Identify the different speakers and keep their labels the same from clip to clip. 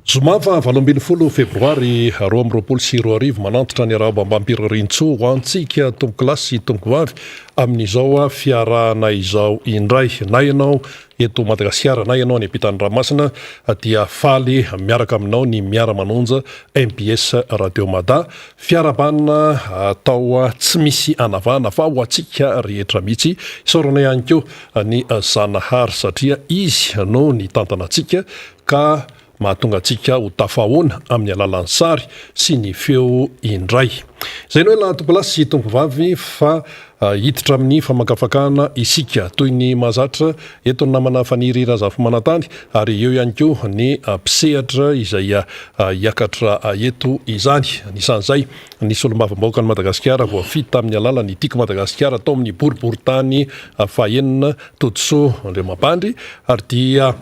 Speaker 1: Zoma fa 20 febroary 2024 manantitra ny arabambampiririntso ho antsika tompoko lasy sy tompoko vavy amin'izao fiarahana izao indray na ianao eto Madagasikara na ianao any ampitan'ny ranomasina dia faly miaraka aminao ny miara-manonja MBS Radio Mada fiarabanina atao tsy misy anavana fa ho antsika rehetra mihitsy isaorana ihany koa ny Zanahary satria izy no ny tantanantsika ka mahatonga antsika ho tafahoana amin'ny alalan'ny sary sy ny feo indray. Zay no hoe tompoko lasy sy tompoko vavy fa hiditra amin'ny famakafakana isika toy ny mazatra eto ny namana faniry Razafy Manantany ary eo ihany koa ny mpisehatra izay hiakatra eto izany. Anisan'izay ny solombavambahoaka ny Madagasikara voafita amin'ny alalan'ny Tiako Madagasikara atao amin'ny boriboritany fahaenina Todosoa Andriamampandry ary dia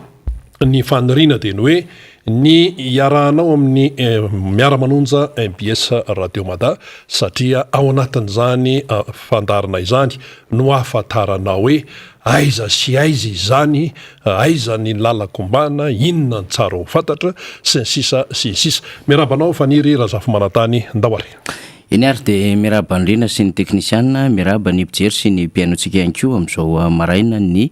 Speaker 1: ny fanirina dia ny hoe ny iarahanao amin'ny miara-manonja MBS Radio Mada satria ao anatin'izany fandarina izany no ahafantaranao hoe aiza sy aiza izany, aiza ny lalakombana, inona ny tsara ho fantatra sy ny sisa sy ny sisa. Miarabanao faniry Razafy Manantany Ndawary.
Speaker 2: Iny ary dia miraba indrindra sy ny teknisiana, miraba ny mpijery sy ny mpiainotsika ihany koa amin'izao maraina ny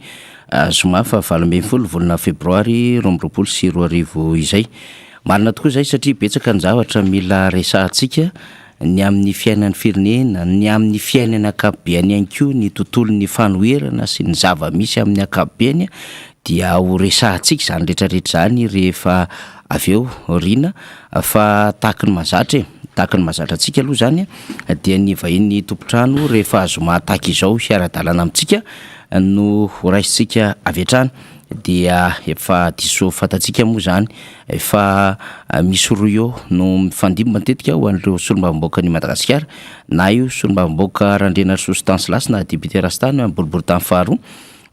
Speaker 2: zoma fa 20 volana febroary 2024 izay. Marina tokoa izay satria betsaka ny zavatra mila resahantsika ny amin'ny fiainan'ny firenena, ny amin'ny fiainana ankapobeny ihany koa, ny tontolon'ny fanoherana sy ny zava-misy amin'ny ankapobeny dia ho resahantsika izany rehetrarehetra izany rehefa avy eo rina fa tahaka ny mazatra tahaka ny mazatra antsika aloha zany dia ny vahiny tompontrano rehefa zoma tahaka izao hiara-dalana amintsika no raisintsika avy hatrany dia efa diso fantatsika moa zany efa misy roa eo no mifandimby matetika ho an'ireo solombavambahoaka ny Madagasikara na io solombavambahoaka Randrena Sositany Lasy na député Rastany amin'ny boriboritany faharoa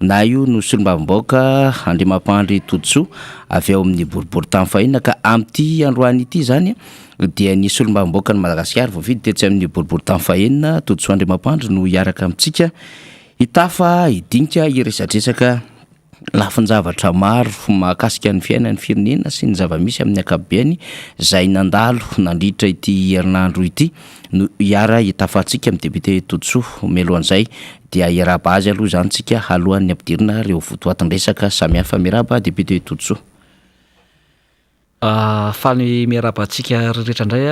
Speaker 2: na io no solombavambahoaka Andriamampandry Todosoa avy ao amin'ny boriboritany fahaenina ka amin'ity androany ity zany dia ny solombavambahoaka ny Madagasikara voavidy tetsy amin'ny boriboritany fahaenina Todosoa Andriamampandry no hiaraka amintsika hitafa hidinika hiresadresaka lafin-javatra maro mahakasika ny fiainan'ny firenena sy ny zava-misy amin'ny ankapobeny izay nandalo nandritra ity herinandro ity no hiara hitafantsika amin'ny député Todosoa mialohan'izay dia hiaraba azy aloha zany tsika alohan'ny ampidirina ireo votoatin-dresaka samihafa. Miraba député Todosoa.
Speaker 3: Faly miaraba antsika rehetra indray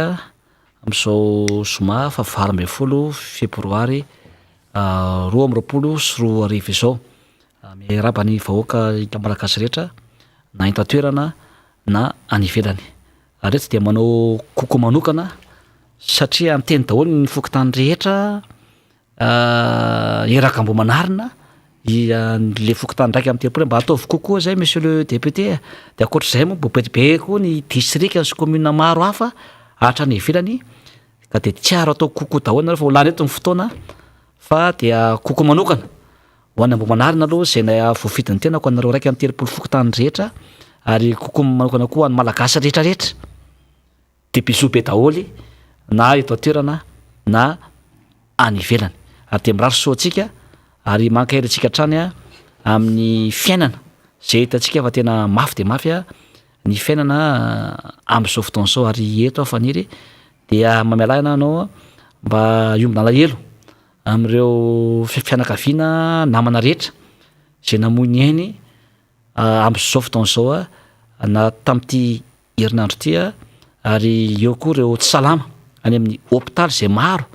Speaker 3: amin'izao zoma fa 20 febroary 2024 izao. Miaraba ny vahoaka malagasy rehetra na enta-toerana na any ivelany. Rehetra dia manao koko manokana satria anteny daholo ny fokontany rehetra eraka mbo manarina le fokontany raika amin'ny telopolo mba ataovy kokoa zay monsieur le député dia ankoatr'izay moa bobetibe koa ny distrika sy commune maro hafa hatrany ivelany ka dia tsiaro atao koko daholo na rehefa ho lany eto ny fotoana fa dia koko manokana ho any mbo manarina aloha zay na voafidiny tenako anareo raika amin'ny telopolo fokontany rehetra ary koko manokana koa any malagasy rehetrarehetra dia bisobe daholy na eto an-toerana na any ivelany ary dia mirary soa antsika ary mankahira antsika hatrany amin'ny fiainana zay hitantsika fa tena mafy dia mafy ny fiainana amin'izao fotoana izao ary eto faniry dia mamialana anao mba hiombona alahelo amin'ireo fianakaviana namana rehetra zay namoy ny ainy amin'izao fotoana izao na tamin'ity herinandro ity ary eo koa ireo tsy salama any amin'ny hôpitaly zay maro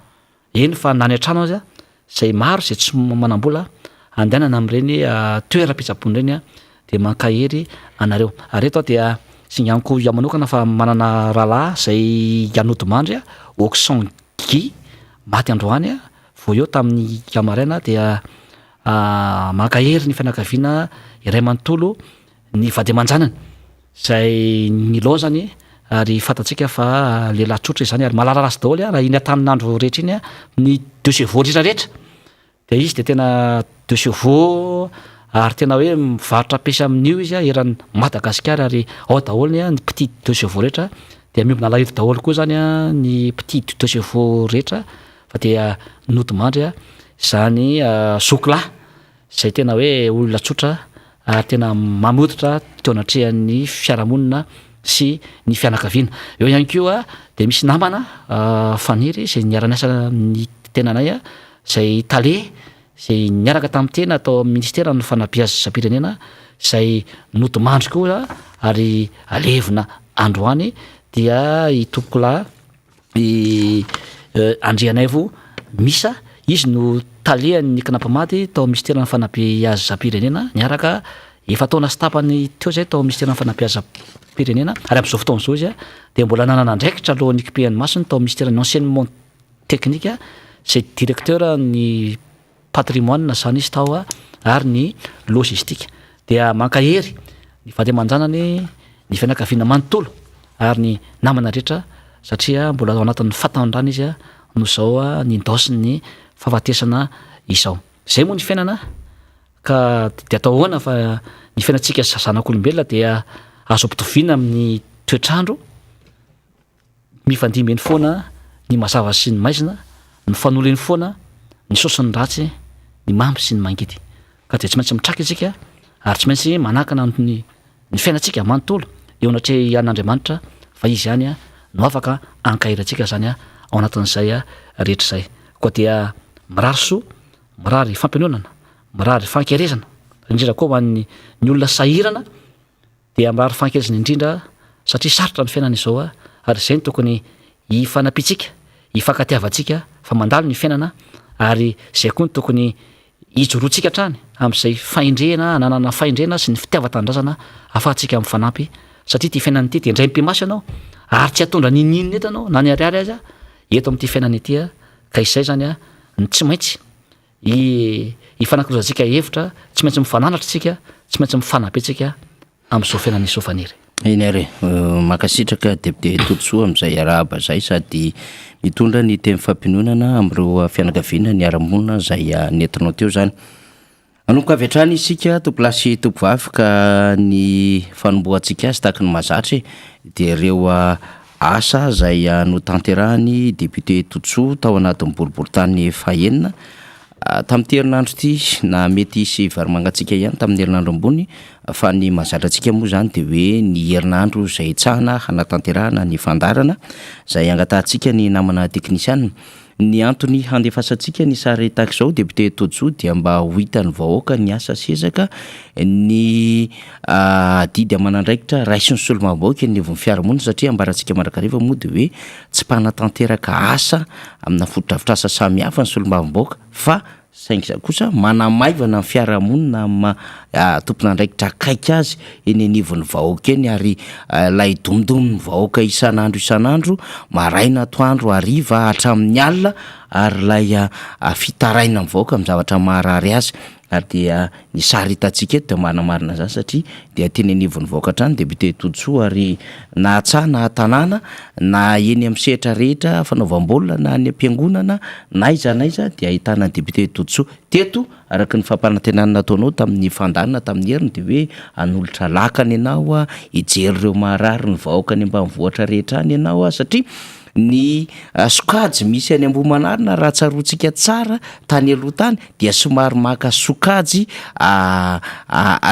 Speaker 3: eny fa nany an-trano azy zay maro zay tsy manam-bola andehanana amin'ireny toeram-pitsaboana ireny dia mankahery anareo ary eto dia singaniko iaho manokana fa manana rahalahy zay Yanody Mandry Oxon Guy maty androany vao eo tamin'ny kamaraina dia mankahery ny fianakaviana iray manontolo ny vady aman-janany zay ny lozany ary fantatsika fa lehilahy tsotra izany ary malala rasy daholo raha iny an-taninandro rehetra iny ny deux chevaux rehetrarehetra dia izy dia tena deux chevaux ary tena hoe mivarotra pesa amin'io izy eran'ny Madagasikara ary ao daholo ny petit deux chevaux rehetra dia miombona alahelo daholo koa zany ny petit deux chevaux rehetra fa dia Nody Mandry zany zokilahy zay tena hoe olona tsotra ary tena mamoditra teo anatrehan'ny fiarahamonina sy ny fianakaviana. Eo ihany koa de misy namana faniry zay niara-niasa ny tenanay zay tale zay niaraka tamin'ny tena atao ministera ny fanabeazam-pirenena zay nodomandry koa ary alevina androany dia i tompokolahy Andrianaivo Misa, izy no talehan'ny kanampamaty tao ministera ny fanabeazam-pirenena niaraka efa taona sy tapany teo zay tao ministera ny fanabeazam-pirenena ary amin'izao fotoana izao izy de mbola nanana andraikitra alohan'ny kipehan'ny masiny tao ministera ny enseignement technique zay directeur ny patrimoine zany izy tao ary ny logistique dia mankahery ny vady aman-janany ny fianakaviana manontolo ary ny namana rehetra satria mbola ao anatin'ny fatandrana izy no zao ny ndosy ny fahafatesana izao. Zay moa ny fiainana ka de atao ahoana fa ny fiainantsika zanak'olombelona dia azo ampitoviana amin'ny toetrandro mifandimeny foana ny mazava sy ny maizina, ny fanoleny foana, ny sosiny ratsy, ny mamy sy ny mangidy. Ka de tsy maintsy mitraka isika ary tsy maintsy manakana ny fiainantsika manontolo eo anatria an'Andriamanitra fa izy ihany no afaka ankahirantsika zany ao anatin'izay rehetra izay. Koa dia mirary soa, mirary fampianonana, mirary fankerezana indrindra koa ho an'ny olona sahirana dia mirary fankerezana indrindra satria sarotra ny fiainana izao ary zay ny tokony hifanapitsika, hifankatiavantsika fa mandalo ny fiainana ary zay koa ny tokony hijoroantsika hatrany amin'izay faindrena, nanana faindrena sy ny fitiavan-tanindrazana afahantsika mifanampy satria ty fiainana ity de indray mpimasy ianao ary tsy atondra ninina eto anao na ny ariary azy eto amin'ity fiainana ity ka izay zany ny tsy maintsy hifanankirozatsika hevitra, tsy maintsy mifananatra tsika, tsy maintsy mifanampy antsika amin'izao fiainana izao faniry.
Speaker 2: Eny ary makasitraka député Tontsoa amin'izay arahaba zay sady mitondra ny teny fampinonana amin'ireo fianakaviana ny ara-monina zay nentinao teo zany. Anomboka avy hatrany isika tompolasy tompovavy ka ny fanombohantsika azy tahaka ny mahazatry dia ireo asa zay no tanterahany député Tontsoa tao anatin'ny boriboritany fahaenina tamin'ity herinandro ity na mety isy varomangatsika ihany tamin'ny herinandro ambony fa ny mahazatra antsika moa zany de hoe ny herinandro zay itsahana hanatanterahana ny fandarana zay angatahantsika ny namana teknisiana. Ny antony handefasantsika ny sary tahaka izao député Tontsoa dia mba ho hitan'ny vahoaka ny asa sezaka ny didy aman'andraikitra raisy ny solomabaoaka ny vony fiarahamonina satria ambarantsika mandrakariva moa de hoe tsy mpanatanteraka asa amina fotodrafitrasa samy hafa ny solomabaoaka fa saingy za kosa manamaivana ny fiarahamonina tompon'andraikitra akaiky azy eny anivon'ny vahoaka eny ary lay domodomony vahoaka isan'andro maraina atoandro hariva hatramin'ny alina ary lay fitaraina amin'ny vahoaka amin'ny zavatra maharary azy ary dia ny sary hitantsika eto de manamarina zany satria dia teny anivon'ny vahoaka hatrany député Tontsoa ary na atsaha na tanàna na eny amin'ny sehatra rehetra fanaovam-baolina na ny ampiangonana na iza dia ahitana député Tontsoa teto araka ny fampanantenana nataonao tamin'ny fandanana tamin'ny heriny de hoe anolotra lakana ianao hijery ireo maharary ny vahoaka any ambanivohitra rehetra any ianao satria ny sokajy misy any Ambohimanarina raha tsaroantsika tsara tany aloha tany dia somary maka sokajy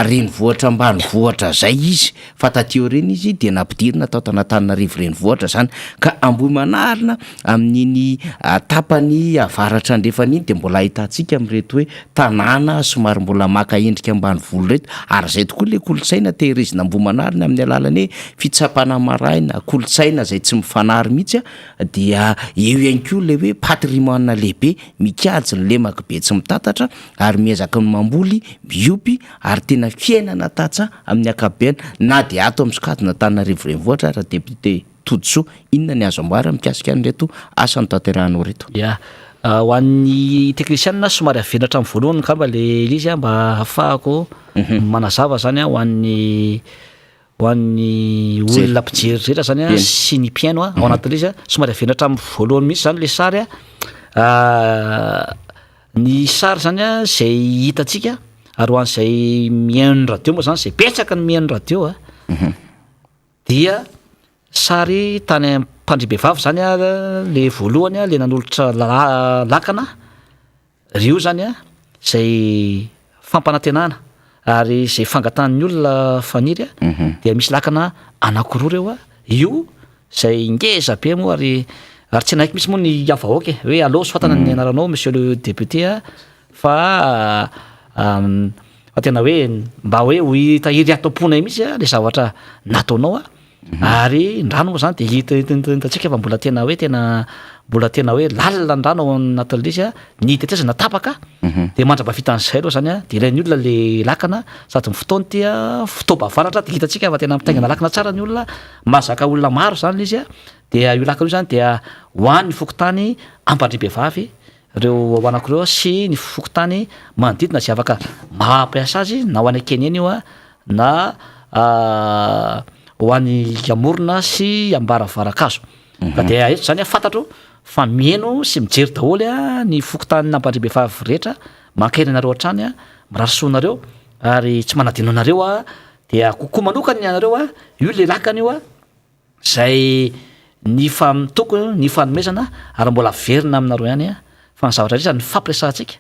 Speaker 2: renivohitra ambanivohitra zay izy fa taty reny izy dia nampidirina tao Antananarivo renivohitra zany ka Ambohimanarina amin'iny tapany avaratra andrefana iny de mbola ahitantsika amin'reto hoe tanàna somary mbola maka endrika ambanivolo reto ary zay tokoa le kolotsaina tehirizina Ambohimanarina amin'ny alalany fitsapana maraina kolotsaina zay tsy mifanary mihitsy dia eo ihany koa le hoe patrimoine lehibe mikajy ny lemaka be tsy mitatatra ary miezaka ny mamboly miopy ary tena fiainana tatsa amin'ny akabeany na de ato amin'ny sokajina Antananarivo renivohitra raha député Tontsoa inona ny azo amboara mikasika an'ireto asa ny tanterahanao reto.
Speaker 3: Ya ho an'ny teknisiana somary avenatra amin'ny voalohany kamba le izy mba ahafahako manazava zany ho an'ny olona mpijery rehetra zany sy ny mpiaino ao anatin'izy somary avenatra amin'ny voalohany mihitsy zany le sary ny sary zany zay hitantsika ary ho an'izay mihaino radio moa zany zay petsaka ny mihaino radio dia sary tany Mpandribevavy zany le voalohany le nanolotra lakana rio zany zay fampanantenana ary zay fangatan'ny olona faniry dia misy lakana anakiroa reo a io zay ngeza be moa ary tsy naiky misy moa ny avahoaka hoe aloha sy fatana ny anaranao monsieur le député fa tena hoe mba hoe ho hitahiry ato-pona mihitsy le zavatra nataonao ary ndrano moa zany de hitatsika fa mbola tena hoe lalina ndrano ao anatin'le izy ny hitetezana tapaka de mandraba vitan'izay aloha zany de ilain'ny olona le lakana sady ny fotoany tia fitobavaratra de hitatsika fa tena mitaingana lakana tsara ny olona mazaka olona maro zany le izy de io lakana io zany dia hoan'ny fokotany ampandribevavy reo ao anakireo sy ny fokotany manodidina sy afaka mampiasa azy na ho any akeny eny io na ho an'ny amorona sy ambaravaran-kazo ka de eto zany fantatro fa mieno sy mijery daholy ny fokotany nampandribevavy rehetra mankaina anareo hatrany mirarisoanareo ary tsy manadino anareo dia kokoa manokany ianareo io le lakana io zay ny famtoko ny fanomezana ary mbola verina aminareo ihany fa ny zavatra rehetra ny fampiresantsika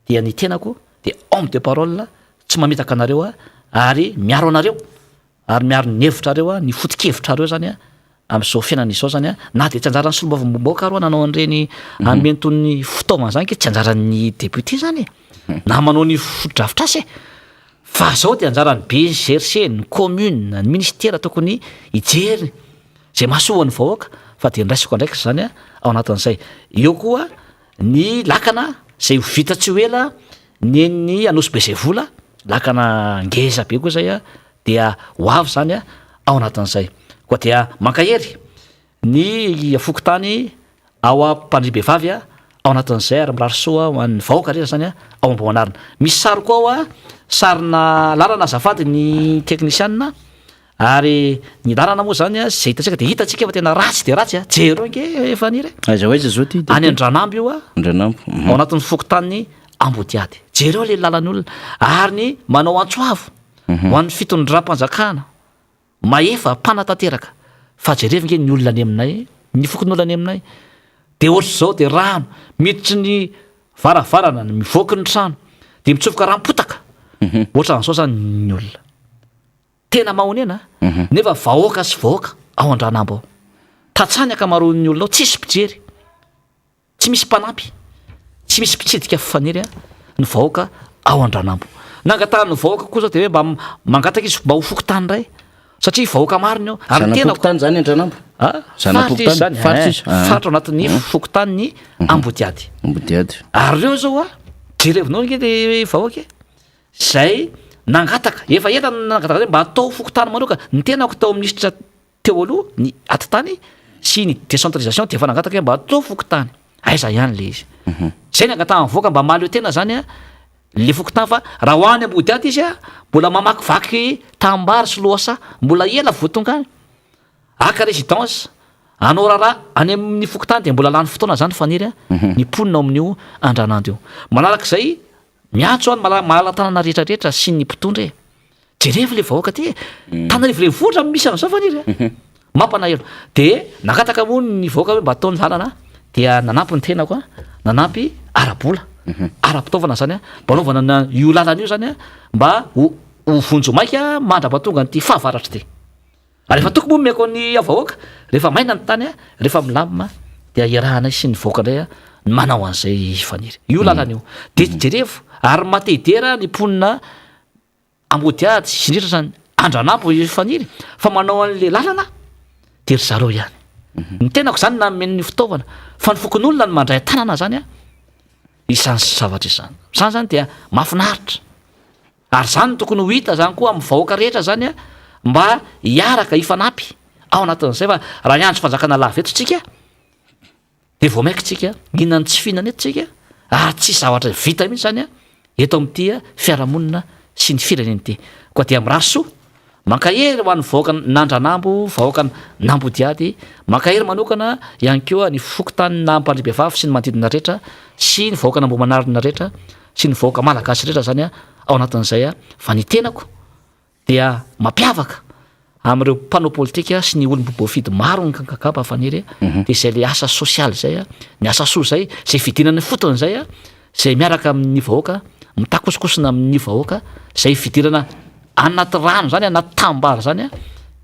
Speaker 3: dia ny tenako de homme de parole tsy mametaka anareo ary miaro anareo ary miaro ny hevitrareo ny fotikevitra reo zany am'izao fiainana izao zany na de tsy anjaran'ny solombavamboaka ro nanao an'ireny amentony fitaovana zany ke tsy anjaran'ny député zany na manao ny fotodrafitrasy fa zao de anjarany BGRC ny commune ny ministère tokony hijery zay mahasoa ny vahoaka fa de ndraisiko andraiky zany ao anatin'izay eo koa ny lakana zay vita tsy ho ela ny anosy be zay vola lakana ngeza be koa zay dia ho avy zany ao anatin'izay koa dia mankahery ny fokotany ao ampandribevavy ao anatin'izay ary mirarisoa ho an'ny vahoaka rehetra zany ao am-boanarina misy sary koa ao sarina lalana azafady ny teknisianina ary ny lalana moa zany zay hitatsika de hitatsika fa tena ratsy de ratsy jero nge efaniry
Speaker 2: aiza hoaiza zao ty
Speaker 3: any andranambo io
Speaker 2: andranambo
Speaker 3: ao anatin'ny fokotany ambodiady jereo le lalany olona ary ny manao antsoavo ho an'ny fitondram-panjakana maefa mpanatanteraka fa jerevy nge ny olona any aminay ny fokon'olona any aminay de ohatry zao de rano miditry ny varavarana ny mivoaky ny trano de mitsofoka rampotaka ohatran'izao zany ny olona tena mahonena nefa vahoaka sy vahoaka ao andranambo ao tatsany akamaroan'ny olona ao tsisy mpijery tsy misy mpanampy tsy misy mpitsidika fifaniry ny vahoaka ao andranambo nangatahany vahoaka koa zao de hoe mba mangataka izy mba ho fokotany ray satria vahoaka mariny ao ary
Speaker 2: zanafokotany zany andranambo
Speaker 3: faritra anatin'ny fokotany ambodiady ary reo zao jerevinao nge le vahoaka zay nangataka efa eta nangataka zay mba atao fokotany manoka ny tenako tao ministra teo aloha ny atitany sy ny décentralisation de efa nangataka hoe mba atao fokotany aiza ihany le izy zay ny angatahany voaka mba mahaleo tena zany le fokotany fa raha ho any ambodiady izy mbola mamakivaky tambary sy loasa mbola ela voatonga any aka résidence anao raharaha any amin'ny fokotany de mbola lany fotoana zany faniry ny ponina ao amin'io andranando io manarak'izay miantso any mahala-tanana rehetrarehetra sy ny mpitondra jerevy le vahoaka ty tanarivo renivohitra misy am'izao faniry mampanahelo de nangataka moa ny vahoaka hoe mba ataony lalana dia nanampy ny tenako nanampy arabola ara-pitaovana zany mba anaovana io lalana io zany mba ho vonjo maika mandrapatonga nyty fahavaratra ty ary efa toko moa miako ny vahoaka rehefa maina ny tany rehefa milamima dia irahanay sy ny vahoaka indray manao an'izay faniry io lalana io de jerevo ary matedera ny ponina ambodiady sy indritra zany andranambo faniry fa manao an'le lalana de ry zareo ihany ny tenako zany na men'ny fitaovana fa ny fokon'olona ny mandray tanana zany isan'ny zavatra izany zany dia mahafinaritra ary zany tokony ho hita zany koa amin'ny vahoaka rehetra zany mba hiaraka ifanampy ao anatin'izay fa raha niandro fanjakana lava eto tsika de vao maika tsika inany tsy fihinana eto tsika ary tsy zavatra vita mihitsy zany eto amin'ity fiarahamonina sy ny fireneny ity koa dia mirarisoa mankahery ho an'ny vahoaka nandranambo vahoaka nambodiady mankahery manokana ihany koa ny fokotany nampandribevavy sy ny manodidina rehetra sy ny vahoaka nambomanarina rehetra sy ny vahoaka malagasy rehetra zany ao anatin'izay fa ny tenako dia mampiavaka am'ireo mpanao politika sy ny olom-bofidy maro ny kankakapa faniry de zay le asa sosialy zay ny asa soa zay zay fidinany fotony zay zay miaraka amin'ny vahoaka mitakosikosina amin'ny vahoaka zay fidirana anaty rano zany anaty tambara zany a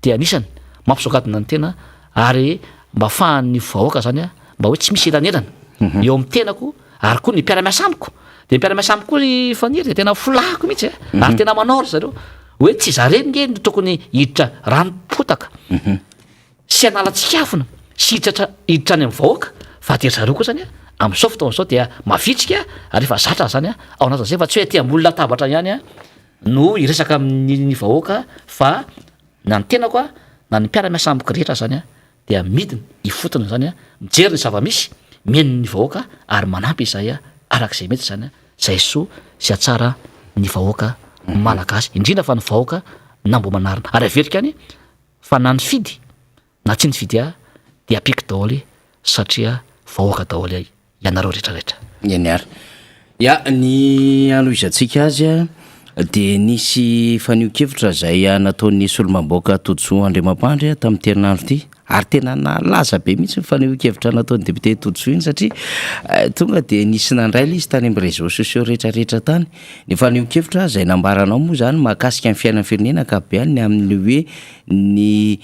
Speaker 3: de anisany mampisokatona ny tena ary mba afahan'ny vahoaka zany a mba hoe tsy misy elanelana eo amin'ny tenako ary koa ny mpiaramiasa amiko de mpiaramiasa amiko koa ny faniry de tena folako mihitsy ary tena manao ry zareo hoe tsy zareny nge no tokony hiditra ranom-potaka sy analatsikafona sy hiditra any amin'ny vahoaka fa dery zareo koa zany a amin'izao fotoana zao dia mavitsika ary efa zatra zany a ao anatin'izay fa tsy hoe ty ambony latabatra ihany a no iresaka amin'ny vahoaka fa na ny tenako a na ny mpiaramiasa amiko rehetra zany a dia midina ifotona zany a mijery ny zava-misy mieniny vahoaka ary manampy izay a arak'izay mety zany a zay soa sy atsara ny vahoaka malagasy indrindra fa ny vahoaka nambo manarina ary averika any fa na ny fidy na tsy ny fidy a dia apiky daholy satria vahoaka daholy ianareo rehetrarehetra
Speaker 2: iany ary ya ny aloizantsika azy a de nisy fanio-kevitra zay nataon'ny solomamboaka Todsoa Andriamampandry tamin'ny terinandro ity ary tena nalaza be mihitsy fanio-kevitra nataon'ny député Todsoa iny satria tonga de nisy nandray izy tany amin'ny réseaux sociaux rehetrarehetra tany ny fanio-kevitra zay nambaranao moa zany mahakasika ny fiainan'ny firenena akapobeany ny amin'ny hoe ny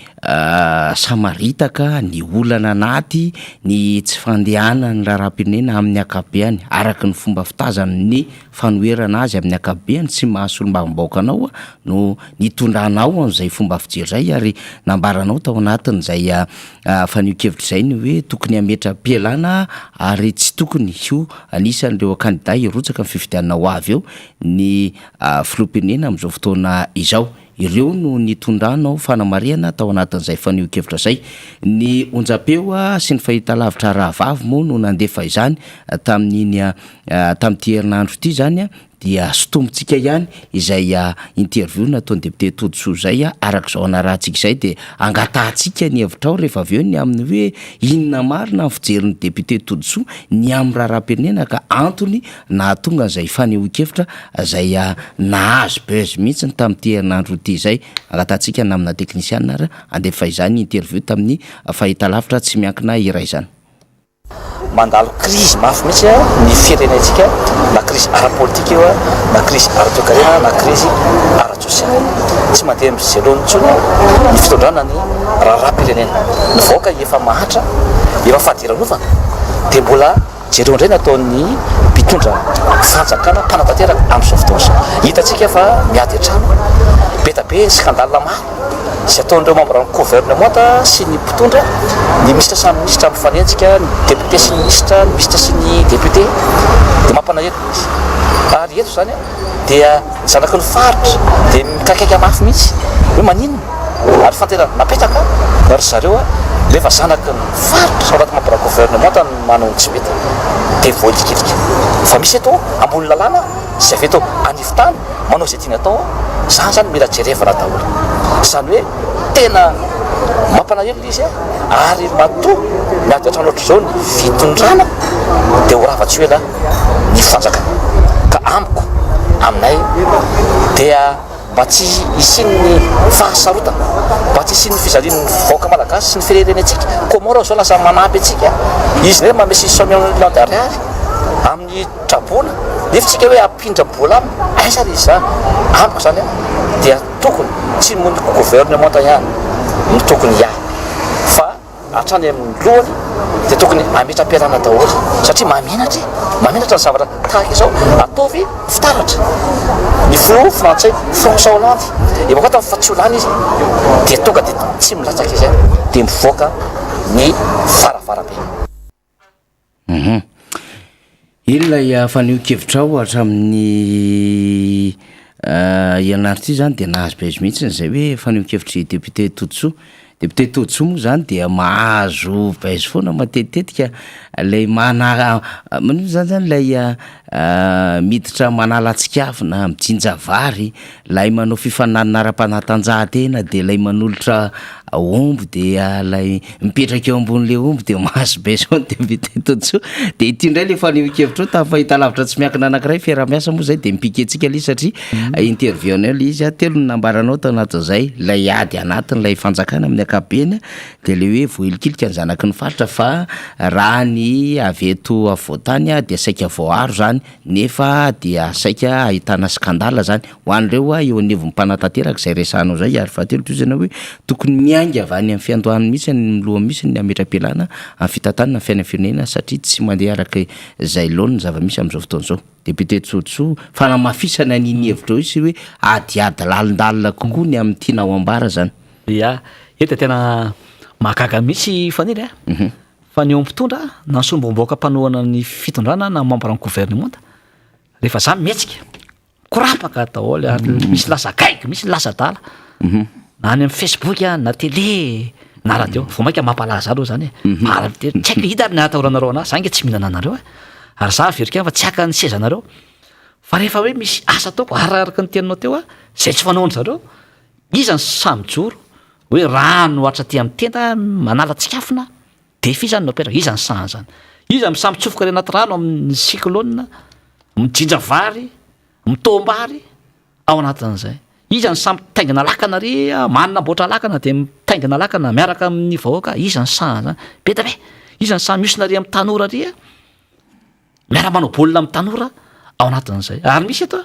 Speaker 2: samaritaka ny olana anaty ny tsy fandehana ny raharam-pirenena amin'ny akapobeany araky ny fomba fitazany fanoerana azy amin'ny akapobeany tsy mahasolombavam-baoaka anao no nitondranao am'izay fomba fijery zay ary nambaranao tao anatin'izay fanio-kevitra zay ny hoe tokony hametra pialana ary tsy tokony ho anisan'ireo kandida hirotsaka ny fifidianana ho avy eo ny filoham-pirenena am'izao fotoana izao ireo no nitondranao fanamariana tao anatin'izay fanio-kevitra zay ny onjapeo sy ny fahitalavitra rahavavy moa no nandefa izany tamin'iny tamin'ity herinandro ity zany dia sotomontsika ihany izay interview nataon'ny député Todsoa zay arak'izao anarahantsika izay de angatahantsika ny hevitrao rehefa avy eo ny amin'ny hoe inona marina ny fijerin'ny député Todsoa ny amin'ny raharam-pirenena ka antony nahatonga an'izay fanio-kevitra zay nahazo buzz mihitsy tamin'ity herinandro ity zay angatahantsika namina teknisiana ary andefa izany interview tamin'ny fahitalavitra tsy miankina iray zany
Speaker 4: mandalo crise mafy mihitsy ny firenentsika na crise ara-politika eo na crise ara-toekarena na crise ara-tsosialy tsy mandeha mizelony ntsony ny fitondrana ny raharam-pirenena ny vahoaka efa mahatra efa fahadiranofana dia mbola jereo indray nataon'ny mpitondra fanjakana mpanatanteraka amin'izao fotoana hitatsika fa miady an-trano betabe skandale maro sy ataon'ireo membre ny gouvernement sy ny mpitondra ny ministre samy ministre mifanenjika ny député sy ny ministre ny ministre sy ny député dia mampanahelo izy ary eto zany dia zanaky ny faritra dia mikakaiky mafy mihitsy hoe maninona ary fantena napetaka ary zareo rehefa zanaky ny faritra sao anaty membre gouvernement ny manao tsy mety dia voalikilika fa misy eto ambony lalàna sy avy eto anivotany manao zay tiany atao zany zany mila jerevana daholo zany hoe tena mampanahelo izy ary matoa miady an-trano ohatr'izao ny fitondrana dia ho ravatsy ela ny fanjakana ka amiko aminay dia mba tsy isin'ny fahasarotana mba tsy isin'ny fizalian'ny vahoaka malagasy sy ny firenenetsika komora zao lasa manampy atsika izy ndray mamesy sommion d'ariary amin'ny trabola nefitsika hoe ampindra-bola aiza ry izy amiko zany dia tokony tsy mony gouvernement ihany ny tokony iahy fa hatrany amin'ny lohany dia tokony ametra-pialana daholo satria mamenatra ny zavatra tahaka izao ataovy fitaratra ny flo frantsay François Hollande efa koa tamin'ny fatsiolana izy dia tonga dia tsy milatsaka izy dia mivoaka ny faravarabe
Speaker 2: ilay fanio-kevitrao hatramin'ny ianaritra ity zany dia nahazo baizy mihitsy zay hoe fanio-kevitry député Todsoa moa zany dia mahazo baizy foana matetitetika lay manao zany lay miditra manalatsikavina mijinja vary lay manao fifananana ara-panatanjahantena dia lay manolotra omby dia lay mipetraka eo ambon'le omby dia mahazo baizy foana député Todsoa dia ity indray le fanio-kevitra eo tamin'ny fahitalavitra tsy miankina anankiray fiarah-miasa moa zay dia mipiketsika le satria interviewnao le izy telo ny nambaranao tao anatin'izay lay ady anatin'lay fanjakana amin'ny akabeany dia le hoe voahilikilika ny zanaky ny faritra fa raha ny ny aveto avoatany a dia saika voaro zany nefa dia saika ahitana skandala zany ho an'ireo a eo anevon'ny mpanatanteraka izay resanao zay ary fahatelo toizana hoe tokony miainga avy any amin'ny fiandohany mihitsy miloha mihitsy ny ametra-pialana amin'ny fitantanana fiainana firenena satria tsy mandeha araka izay loany ny zava-misy amin'izao fotoan'izao député Tsotso fanamafisana niny hevitra izy hoe adiady lalindalina kokoa ny amin'ny tiana ao ambara zany
Speaker 3: ia eta tena mahagaga mihitsy faniry a fa ny eo mpitondra na sombomboaka mpanohana ny fitondrana na membre ny gouvernementa rehefa za mihetsika korapaka daholy ary misy lasa gaiky misy lasa dala na any amin'ny Facebook na télé na radio vao mainka mampalaza reo zany tsy haiko hita ary ny atahoranareo anazy za nge tsy mihinana anareo ary za verika fa tsy aka ny sezanareo fa rehefa hoe misy asa ataoko arakaraka ny teninao teo a zay tsy fanaony zareo izany samyjoro hoe rano ohatra ty amin'ny tenda manala tsikafona de fi zany naopera izany sahan zany iza misamitsofoka re anaty rano amin'ny cyclone mijinja vary mitombary ao anatin'izay izany samy taingana lakana ry manina boatra lakana de mitaingana lakana miaraka amin'ny vahoaka izany sahan zany beta be izany samy miosina ry amin'ny tanora ry miara manao baolina amin'ny tanora ao anatin'izay ary misy eto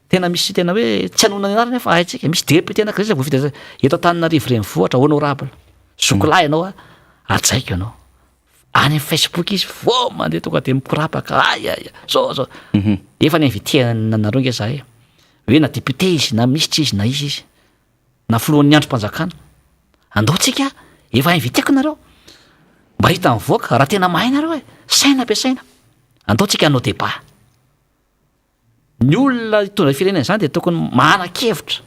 Speaker 3: tena misy tena hoe tsy anona ny anarany fa haitsika misy député anak'iray vao vita eto Antananarivo renivohitra honorable Sokolay ianao ajaiko ianao any amin'ny Facebook izy vao mandeha tonga de mikorapaka zao efa ny invitena anareo nge za hoe na député izy na misy izy na izy na filohan'ny androm-panjakana andaotsika efa inviteko nareo mba hita mivoaka raha tena mahay nareo saina ampiasaina andaotsika hanao débat ny olona hitondra ny firenena zany de tokony manan-kevitra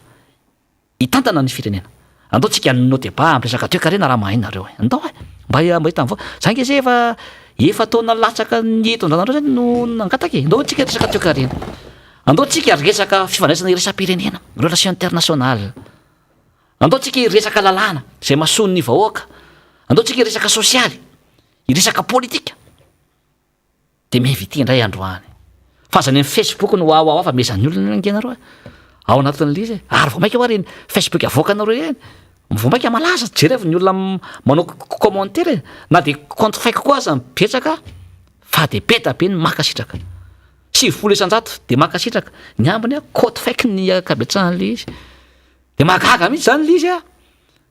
Speaker 3: hitantana ny firenena andaotsika hanao débat ampiasaka toe-karena raha mahay nareo andao mba hita mivoaka zany nge zay efa taona latsaka ny hitondranareo zany no nangataka andaotsika resaka toe-karena andaotsika resaka fifandraisana iresa-pirenena relation internationale andaotsika resaka lalàna zay mahasoa ny vahoaka andaotsika resaka sosialy iresaka politika de miinvité indray androany fa zany amin'ny Facebook no ao fa mezan'ny olona angenareo ao anatin'le izy ary vao mainka hoary Facebook avoakanareo vao mainka malaza jerevy ny olona manao commentaire na de compte fake koa aza mipetsaka fa de beta be ny makasitraka 7 isan-jato de makasitraka ny ambiny compte fake ny akabetsahan'le izy de mahagaga mihitsy zany le izy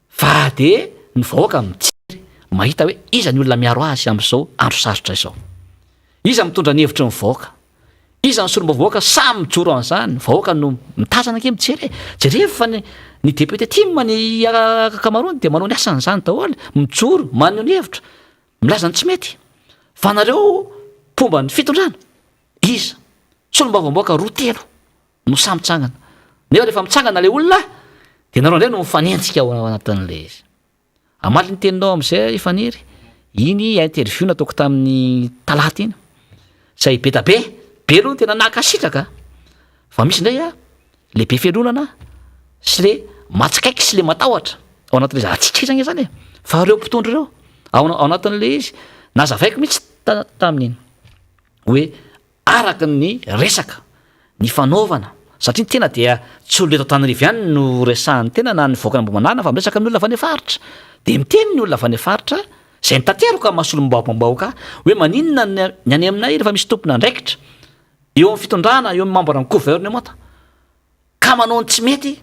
Speaker 3: fa de ny vahoaka mijery mahita hoe iza ny olona miaro azy amin'izao andro sarotra izao iza mitondra ny hevitra ny vahoaka iza ny solomba-vahoaka samy mijoro an'izany vahoaka no mitazana ke mijery jerevy fa ny député tima ny akamarony de manao ny asan'izany daholo mijoro maneho ny hevitra milaza ny tsy mety fa nareo pomba ny fitondrana iza solomba-vahoaka roa telo no samy tsangana nefa rehefa mitsangana le olona de nareo indray no mifanenjika ao anatin'le izy amaly ny teninao amin'izay ifaniry iny interview nataoko tamin'ny talata iny zay betabe be aloha tena nakasitraka fa misy indray le be fianonana sy le matsikaiky sy le matahotra ao anatin'le izy atsitritsagna zany fa reo mpitondra reo ao anatin'le izy nazavaiko mihitsy tamin'iny hoe araka ny resaka ny fanaovana satria ny tena dia tsy olo eto Antananarivo ihany no resahan'ny tena na ny voaka nambomanana fa miresaka amin'ny olona avy any faritra de miteny ny olona avy any faritra zay nitateroko mahasolom-baoaka hoe maninona ny any aminay rehefa misy tompona andraikitra eo amin'ny fitondrana eo amin'ny membre ny gouvernement ka manao ny tsy mety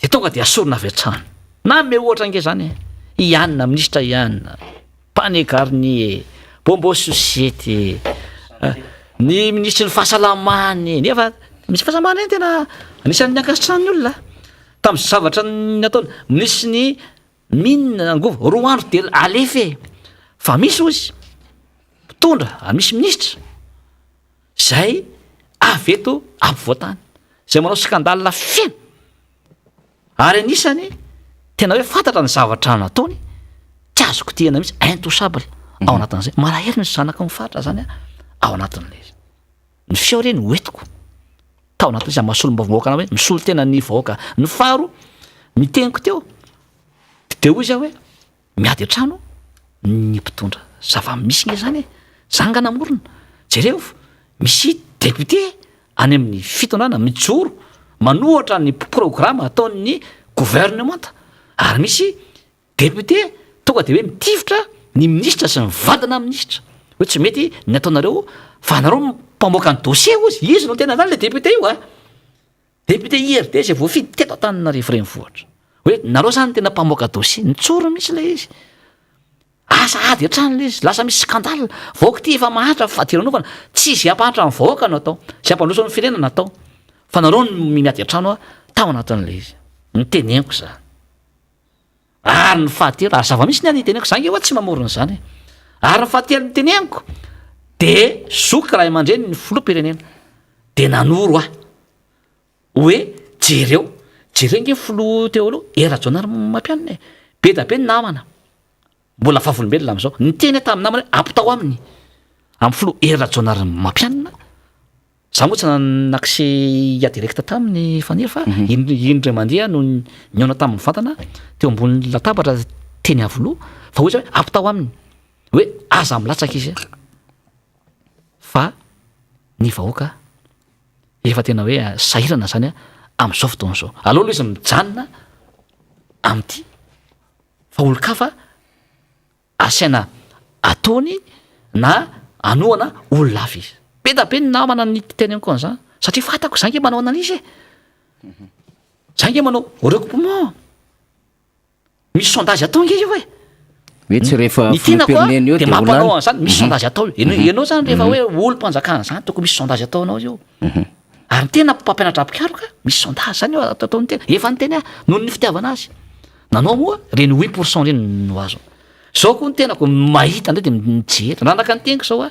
Speaker 3: de tonga de asorona avy atrano na me ohatra nge zany ianina ministra ianina Pane Garnier Bombo Société ny ministry ny fahasalamany nefa misy fahasalamana eny tena anisan'ny niankasitrany olona tamin'ny zavatra nataony misy ny mine angovo roa andro de alefe fa misy ozy mpitondra ary misy ministra zay avy eto ampovoatany zay manao skandale feno ary anisany tena hoe fantatra ny zavatra nataony tsy azoko tiana mihitsy intouchable ao anatin'izay malahelo ny zanaka mifatra zany ao anatin'le ny feo reny hoetiko tao anatin'izy mahasolom-baoaka na hoe misolo tena ny vahoaka ny faro miteniko teo de hoy izy hoe miady an-trano ny mpitondra zava-misy nge zany zangana morona jereo misy député any amin'ny fitondrana mijoro manohatra ny programme ataon'ny gouvernement ary misy député tonga de hoe mitifitra ny minisitra sy nyvadina minisitra hoe tsy mety ny ataonareo fa nareo mpamoaka ny dosie izy no tena zany le député io a député IRD zay voafidy teto Antananarivo renivohitra hoe nareo zany tena mpamoaka dosie nitsoro misy le izy asa ady hatrany le izy lasa misy skandale vaoaka ty efa mahatra fadiranofana tsy izy ampahatra ny vahoaka no atao sy ampandroso ny firenena atao fa nareo no miady hatrano a tao anatin'le izy nyteneniko zany ary ny fahatelo ary zava-misy ny any teneniko zany oa tsy mamorona zany ary ny fahatelo ny teneniko de zoky raha mandreny ny filoham-pirenena de nanoro hoe jereo nge filoha teo aloha Erajonary mampianina be da be ny namana mbola fahavolombelona am'izao ny teny tamin'ny namana hoe ampitao aminy amin'ny filoha Erajonary mampianina za moa tsy nanakise ia direkta tamin'ny fanira fa indray mandeha no niona tamin'ny vantana teo ambony latabatra teny avoloha fa ohatry hoe ampitao aminy hoe aza milatsaka izy fa ny vahoaka efa tena hoe sahirana zany am'izao fotoana zao aloha izy mijanona am'ty fa olo-kafa asaina ataony na anoana olo-lafy izy be da be ny namana ny teneniko an'izany satria fatako zange manao analizy zange manao recoupement misy sondage atao nge io
Speaker 2: hoe tsy rehefa
Speaker 3: ny tenako de mampanao an'izany misy sondage atao ianao zany rehefa hoe olo-mpanjakana zany toko misy sondage ataonao io ary ny tena mpampianatra apikaroka misy sondage zany io ataony tena efa ny teny noho ny fitiavana azy nanao moa reny 8% reny no azo zao koa ny tenako mahita ndray de mijery ranaka ny teniko zao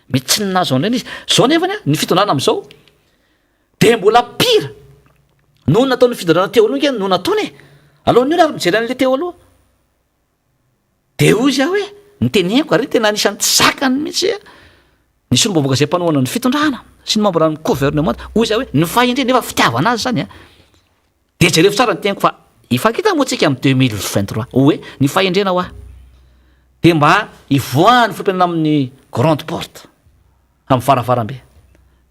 Speaker 3: mety tsy ninazo an'ireny izy zao nefany ny fitondrana am'izao de mbola pira noho nataony fitondrana teo aloha nge no nataony aloha ny olo ary mijery an'le teo aloha de ozy hoe ny teneko ary tena anisan'ny tsy zakany mihitsy nisy olo mbavoaka zay mpanoana ny fitondrana sy ny membre ny gouvernement ozy hoe ny fahendreny nefa fitiavana azy zany de jereo tsara ny teniko fa ifakita moa tsika amin'ny 2023 hoe ny fahendrena de mba ivoahany filompinana amin'ny grande porte amin'ny faravarambe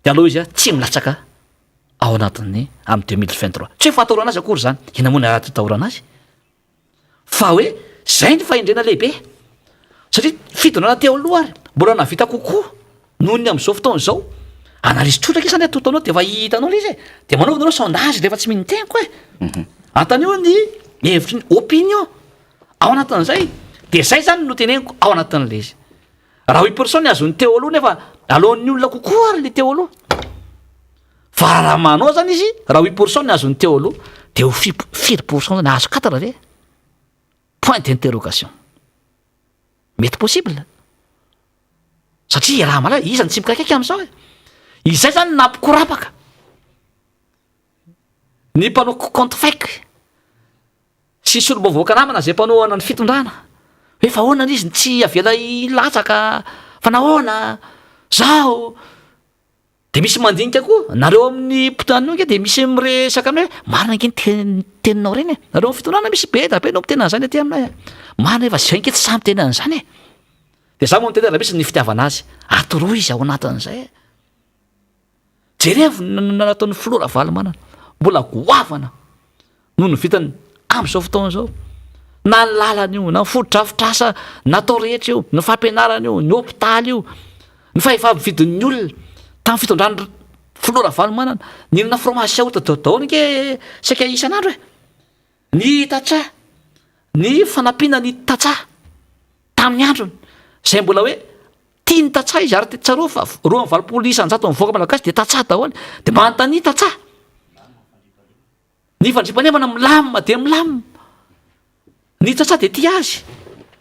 Speaker 3: de aloha izy tsy milatsaka ao anatin'ny amin'ny 2023 tsy hoe fahatorana azy akory zany inamona atahorana azy fa hoe zay ny fahendrena lehibe satria fidonana teo aloha ary mbola navita kokoa noho ny am'izao fotoana zao analizy trotraka isany atotanao de efa hitanao le izy de manaovanao sondage rehefa tsy miny teniko antanio ny hevitry ny opinion ao anatin'izay de zay zany no teneniko ao anatin'le izy raha 8% ny azony teo aloha nefa alohan'ny olona kokoa ary le teo aloha fa raha manao zany izy raha 8% ny azony teo aloha de ho 4% zany azo 4 re point d'interrogation mety possible satria raha mala izany tsy mikakaiky am'izao izay zany nampikorapaka ny mpanao compte fake sisy olo mbavoaka namana zay mpanoana ny fitondrana hoe fa ahoana izy tsy avela ilatsaka fa nahoana zao de misy mandinika koa nareo amin'ny potanao nge de misy miresaka aminay hoe marina nge teninao reny nareo amin'ny fitondrana misy be da be no mitenana zany aty aminay marina efa zay nke tsy samy tenana zany de za moa mitena raha misy ny fitiavana azy atoroa izy ao anatin'izay jerevo nataon'ny filora valymanana mbola goavana noho ny vitany am'izao fotoana zao na ny lalana io na ny fododrafitrasa natao rehetra io ny fampianarana io ny hôpitaly io ny fahefavidin'ny olona tamin'ny fitondrany filora valymanana ninona fromage yaourt daony nke saika isan'andro ny tatsa ny fanampiana ny tatsa tamin'ny androny zay mbola hoe tia ny tatsa izy ary tsaroa fa 2 isanjato mivoaka malagasy de tatsa daholy de manontany tatsa ny fandripanevana milamina de milamina ny tatsa de tia azy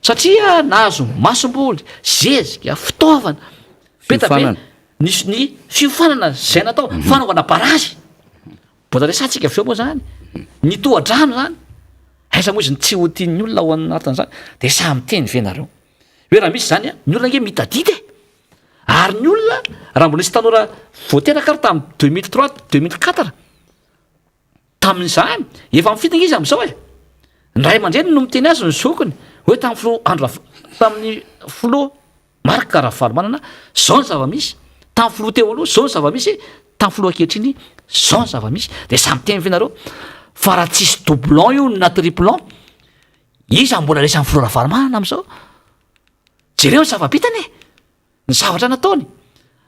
Speaker 3: satria nahazo masomboly zezika fitaovana betabe nisy ny fiofanana zay natao fanaovana barazy mbola resantsika aveo moa zany ny tohadrano zany aiza moa izy ny tsy ho tian'ny olona ao anatin'izany de samy teny venareo hoe raha misy zany ny olona nge mitadity ary ny olona raha mbola isy tanora voateraka ary tamin'ny 2003 2004 tamin'izany efa mifitiny izy am'izao ny ray aman-dreny no miteny azy ny zokony hoe tamin'ny filoha marika Ravalomanana zao ny zava-misy tamin'ny filoha teo aloha zao ny zava-misy tamin'ny filoha ankehitriny zao ny zava-misy de samy teny venareo fa raha tsisy doublon io na triplan izy mbola resan'ny filoha Ravalomanana am'izao jereo ny zava-bitany e ny zavatra nataony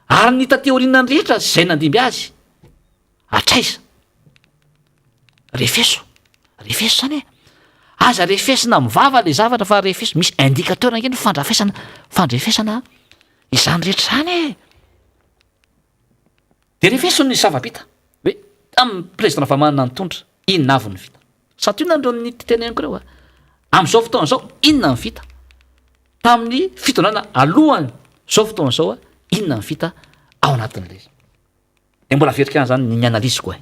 Speaker 3: ary ny tateoriana ny rehetra zay nandimby azy atraiza refeso zany e aza refesina mivava le zavatra fa refeso misy indicateur angeny fandrefesana izany rehetra zany e de refeso ny zava-bita hoe tamin'ny président fa manana nytondra inona avy ny vita satria nandreo ny teneniko reo am'izao fotoana zao inona ny vita tamin'ny fitondrana alohany zao fotoana zao inona ny vita ao anatin'le de mbola verikan zany ny analysiko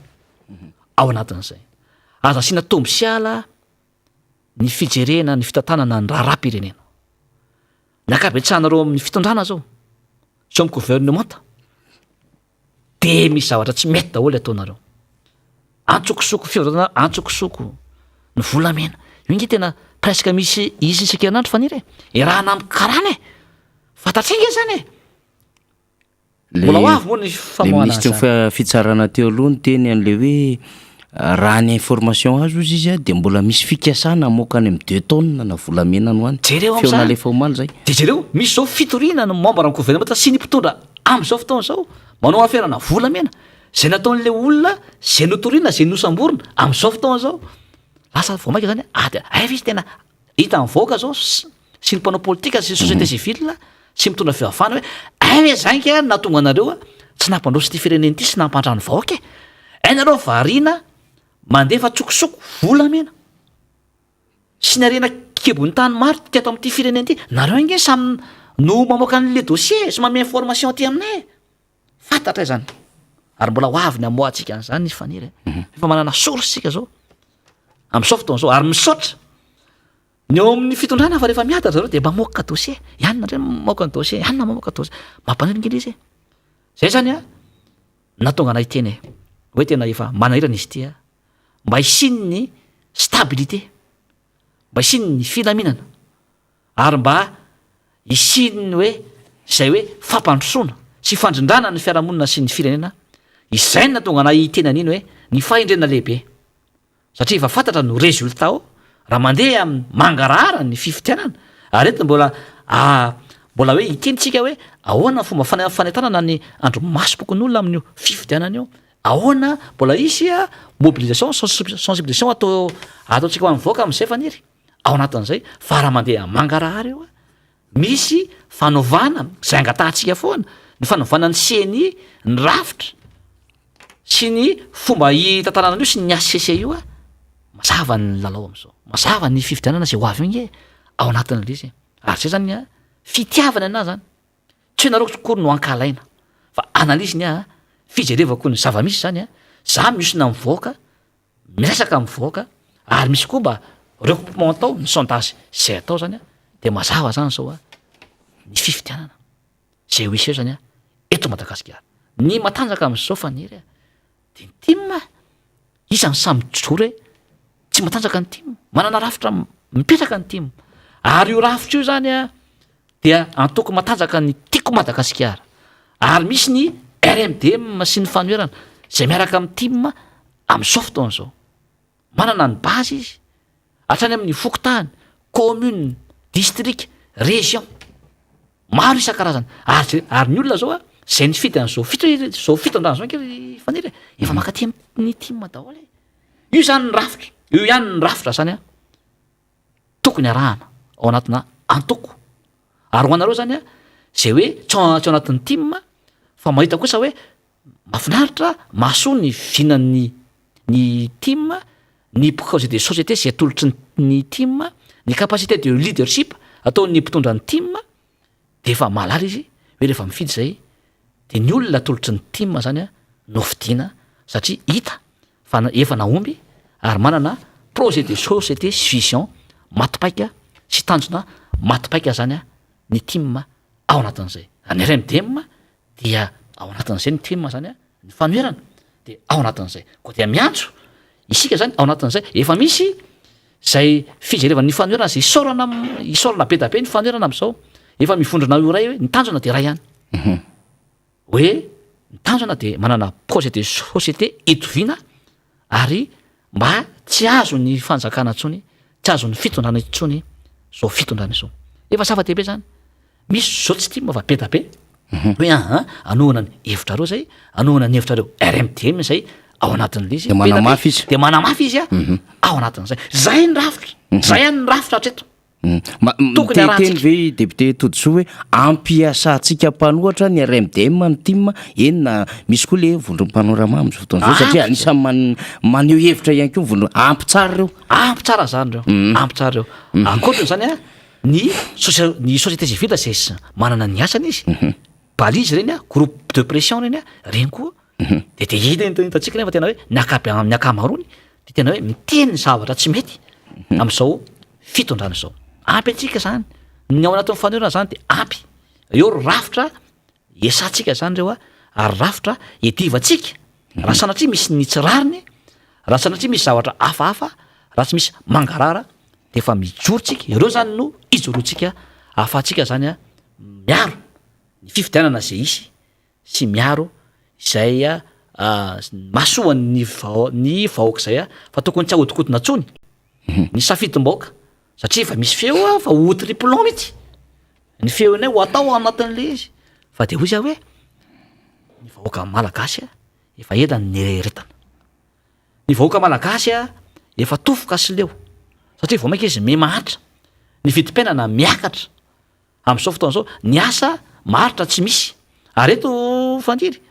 Speaker 3: ao anatin'izay aza asiana tombo siala ny fijerena ny fitantanana ny raharam-pirenena ny akabetsahnareo amin'ny fitondrana zao so my gouvernementa de misy zavatra tsy mety daholo ataonareo antsokosoko fivarotana antsokosoko ny volamena io nge tena presque misy izy isan-kerinandro faniry irahana amin'ny karana fantatsinga zany mbola ho avy moa ny famohana
Speaker 2: misy fitsarana teo aloha ny teny an'le hoe raha ny information azo izy de mbola misy fikasana moka any amin'ny 2 tonnes na volamena no any feona lefa omaly zay
Speaker 3: de jereo misy zao fitoriana ny membre ny gouvernement sy ny mpitondra am'izao fotoana zao manao aferana volamena zay nataon'le olona zay notoriana zay nosamborona am'izao fotoana zao lasa vao maika zany izy tena hita ny voaka zao sy ny mpanao politika sy société civile sy mitondra fivavahana hoe zanky natonga anareo tsy nampandroso ty fireneny ty sy nampandrano vahoaka nareo variana mandefa tsokosoko volamena sy narena kebony tany maro tiato am'ty fireneny ty nareo inge samy no mamoaka an'le dossier sy mame information ty aminay fantatra zany ary mbola ho avy ny amoatsika an'zany ny faniry efa manana source sika zao am'izao fotoana zao ary misaotra ny eo amin'ny fitondrana fa rehefa miadatra zareo de mamoaka dossier ianina ndray mamoaka ny dossier ianina mamoaka dossier mampaniringely izy zay zany natonga anay teny hoe tena efa manahirana izy ty mba hisiny ny stabilité mba hisiny ny filaminana ary mba hisiny ny hoe zay hoe fampandrosoana sy fandrindrana ny fiarahamonina sy ny firenena izay ny natonga anay tena aniny hoe ny fahendrena lehibe satria efa fantatra no résultat raha mandeha amin'ny mangarahara ny fifitianana ary ety mbola hoe itenitsika hoe ahoana fomba fanentanana ny andromasom-pokon'olona amin'io fifitianana io ahoana mbola isy mobilisation sensibilisation ataotsika ho amin'ny voaka amin'izay faniry ao anatin'izay fa raha mandeha mangarahara io misy fanaovana zay angatahantsika foana ny fanaovana ny seny ny rafitra sy ny fomba hitantanana an'io sy ny asese io mazava ny lalao am'izao mazava ny fifitianana zay ho avy inge ao anatin'le izy ary zay zany fitiavana ana zany tsy hoe nareo kory no ankalaina fa analiziny fijerevako ny zava-misy zany za misina mivoaka miresaka mivoaka ary misy koa mba recoupement atao ny sondage zay atao zany de mazava zany zao ny fifitianana zay ho isy eo zany eto Madagasikara ny matanjaka am'izao faniry de ny tima isan'ny samy jory tsy matanjaka ny tima manana rafitra mipetraka ny tima ary io rafitra io zany dia antoko matanjaka ny tiako Madagasikara ary misy ny RMDM sy ny fanoerana zay miaraka amin'ny tima am'izao fotoana zao manana ny base izy hatrany amin'ny fokotany commune district région maro isan-karazany ary ny olona zao zay ny fity an'izao fitondrana zao nge faniry efa makaty ny tima daholo io zany ny rafitra io ihany ny rafitra zany tokony arahana ao anatina antoko ary ho anareo zany zay hoe tsy ao anatin'ny tima fa mahita kosa hoe mafinaritra mahasoa ny vinany ny tima ny projet de société zay atolotry ny tima ny capacité de leadership ataon'ny mpitondra ny tima de efa malala izy hoe rehefa mifidy zay de ny olona atolotry ny tima zany no fidina satria hita fa efa naomby ary manana projet de société vision matipaika sy tanjona matipaika zany ny tima ao anatin'izay ny RMDM dia ao anatin'izay ny tima zany ny fanoerana de ao anatin'izay koa dia miantso isika zany ao anatin'izay efa misy zay fijerevana ny fanoerana zay isorana be da be ny fanoerana am'izao efa mivondrona io ray hoe ny tanjona de ray ihany hoe ny tanjona de manana projet de société itovina ary mba tsy azo ny fanjakana ntsony tsy azo ny fitondrana ntsony zao fitondrana izao efa zava-dehibe zany misy zao tsy tia mavapetabe hoe anoana ny hevitra reo zay anoana ny hevitra reo RMDM zay ao anatin'le izy
Speaker 2: De manamafy izy.
Speaker 3: de manamafy izy ao anatin'zay zay ny rafitra zay any ny rafitra hatreto Tokony
Speaker 2: miteny
Speaker 3: arahantsika.
Speaker 2: ve député Tojoa hoe ampiasantsika mpanohatra ny RMDM ny tim enina misy koa le vondrom-panorama am'izao fotoana zao satria anisany maneho hevitra ihany koa vondro ampy tsara reo
Speaker 3: ampy tsara zany reo ampy tsara reo ankoatrany zany ny société civile zay manana ny asany izy balizy reny groupe de pression reny reny koa de hitantsika nefa tena hoe ny akamarony de tena hoe miteny zavatra tsy mety am'izao fitondrana zao ampy atsika zany ny ao anatin'ny fanorana zany de ampy eo rafitra esantsika zany reo ary rafitra edivatsika raha sanatria misy nitsirariny raha sanatria misy zavatra hafahafa raha tsy misy mangarara de efa mijorotsika ireo zany no ijorotsika ahafahantsika zany miaro ny fifidianana zay isy sy miaro izay masoany ny vahoaka zay fa tokony tsy ahodikodina tsony ny safidim-baoaka satria fa misy feo fa ho triplon mihitsy ny feo inay ho atao anatin'le izy fa de hoy izy hoe ny vahoaka malagasy efa elany nyretana ny vahoaka malagasy efa tofoka sy leo satria vao maika izy memahantra ny vidim-piainana miakatra am'izao fotoana zao ny asa maharitra tsy misy ary eto fandiry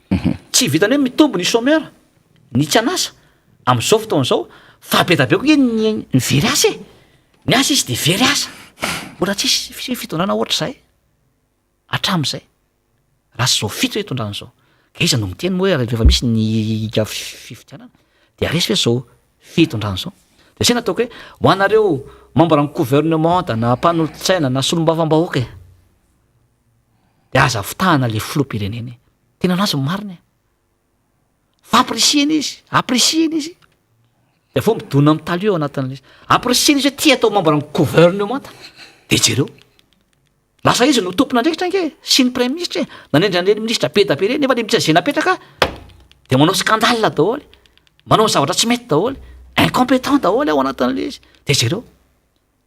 Speaker 3: tsy vitany hoe mitombo ny chômeur ny tsy anasa am'izao fotoana zao fa betabe koa ny very asa ny asa izy de very asa mbola tsisy fitondrana ohatra zay atram'izay raha sy zao fito hitondrana zao ka iza no miteny moa hoe rehefa misy ny fifidianana de aresy fe zao fitondrana zao de say nataoko hoe ho anareo membre ny gouvernement na mpanolotsaina na solom-bavambahoaka de aza fitahana le filoham-pirenena tena anazy marina fa apresiena izy de vo midona mitaly eo anatin'le izy apresiena izy hoe tia atao membre ny gouvernement de jereo lasa izy no tompona ndraikitra ange sy ny premier ministre nanendrany ministre betabe reny nefa le mitsy zay napetraka de manao scandale daholy manao zavatra tsy mety daholy incompétent daholy ao anatin'le izy de jereo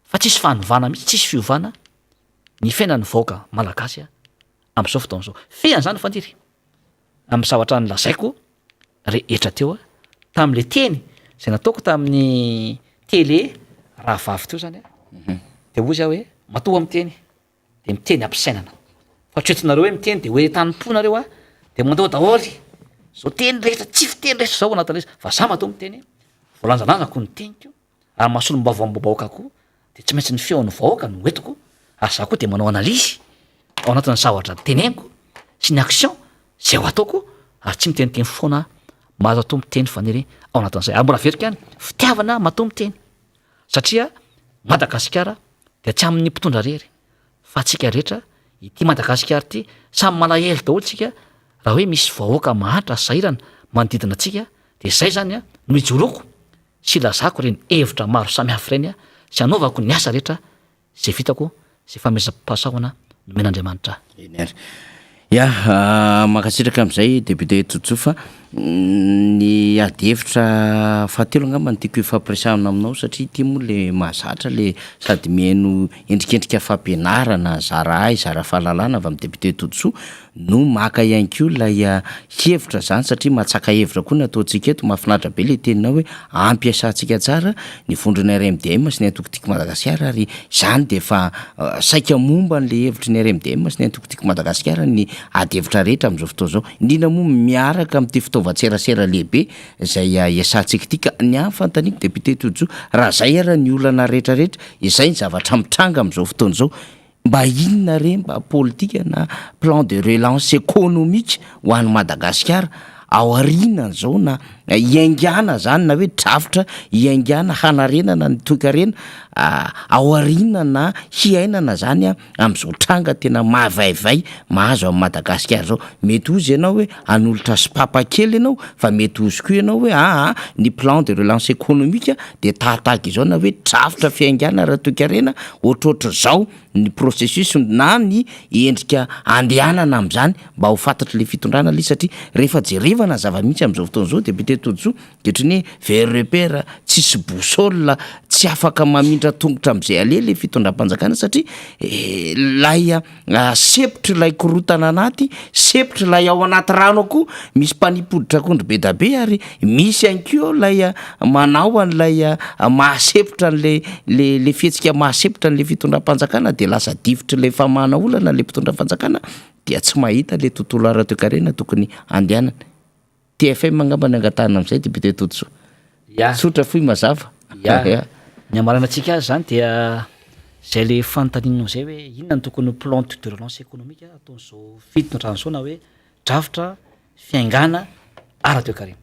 Speaker 3: fa tsisy fanovana mihitsy tsisy fiovana ny fiainan'ny vahoaka malagasy am'izao fotoana zao feany zany fandiry am'y zavatra nylazaiko rehetra teo tam'le teny zay nataoko tamin'ny télé raha vavy teo zany de hoy za hoe matoa miteny de miteny ampisainana fa tretinareo hoe miteny de hoe taniponareo de mandao daholy zao teny rehetra tsy fiteny rehetra zao anatin'izy fa za matoa miteny volanjananako ny tenyko ary masolom-bavambahoaka koa de tsy maintsy ny feon'ny vahoaka no hoetiko ary za koa de manao analizy ao anatin'ny zavatra teneniko sy ny action zay ho ataoko ary tsy miteniteny foana mahazo atao miteny faniry ao anatin'izay ary mbola verika any fitiavana matao miteny satria Madagasikara de tsy amin'ny mpitondra rery fa atsika rehetra ity Madagasikara ty samy malahelo daholo tsika raha hoe misy vahoaka mahantra sahirana manodidina atsika de zay zany no ijoroko sy lazako reny hevitra maro samihafa reny sy anaovako ny asa rehetra zay vitako zay famezam-pahasahoana nomen'Andriamanitra.
Speaker 2: Ya makasitraka am'izay député Tojoa fa ny ady hevitra fahatelo angamba ny tiako ifampiresahana aminao satria ty moa le mahazatra le sady mihaino endrikendrika fampianarana zara ay zara fahalalana avy amin'ny député Tojoa no maka ihany koa lay hevitra zany satria mahatsaka hevitra koa nataontsika eto mahafinaritra be le teninao hoe ampiasantsika tsara ny vondrona RMDM sy ny antokotiko Madagasikara ary zany de efa saika momba n'le hevitry ny RMDM sy ny antokotiko Madagasikara ny ady hevitra rehetra am'izao fotoana zao indrindra moa miaraka amin'ity fitaovan-tserasera lehibe zay iasantsika ity ka ny anfantaniko député Tojoa raha zay ara ny olana rehetrarehetra izay ny zavatra mitranga am'izao fotoana zao mba inona re mba politika na plan de relance économique ho an'ny Madagasikara ao arinana zao na iaingana zany na hoe drafitra iaingana hanarenana ny toekarena ao arinana na hiainana zany am'izao tranga tena mahavaivay mahazo amin'ny Madagasikara zao mety ozy ianao hoe anolotra sipapa kely ianao fa mety ozy koa ianao hoe ny plan de relance économique de tahatahaky izao na hoe drafitra fiaingana raha toekarena ohatrohatra zao ny processus na ny endrika andehanana am'izany mba ho fantatry le fitondrana le satria rehefa jerevana zava-mihitsy am'izao fotoana zao député tetojo ketriny vers repère tsisy boussole tsy afaka mamindra tongotra am'izay alele fitondram-panjakana satria lay sepitra lay korotana anaty sepitra lay ao anaty rano akoa misy mpanipoditra akondro be da be ary misy ankeo lay manao an'lay mahasepitra le fihetsika mahasepitra n'le fitondram-panjakana de lasa divitra le famana olana le mpitondram-panjakana dia tsy mahita le tontolo ara-toekarena tokony andehanana. TFM angambany angatahana am'izay député Totoso. Sotra foy mazava.
Speaker 3: Ny amarana antsika azy zany dia zay le fanontanianao zay hoe inona ny tokony plan de relance économique ataon'izao fitondrana zao na hoe drafitra fiaingana ara-toekarena.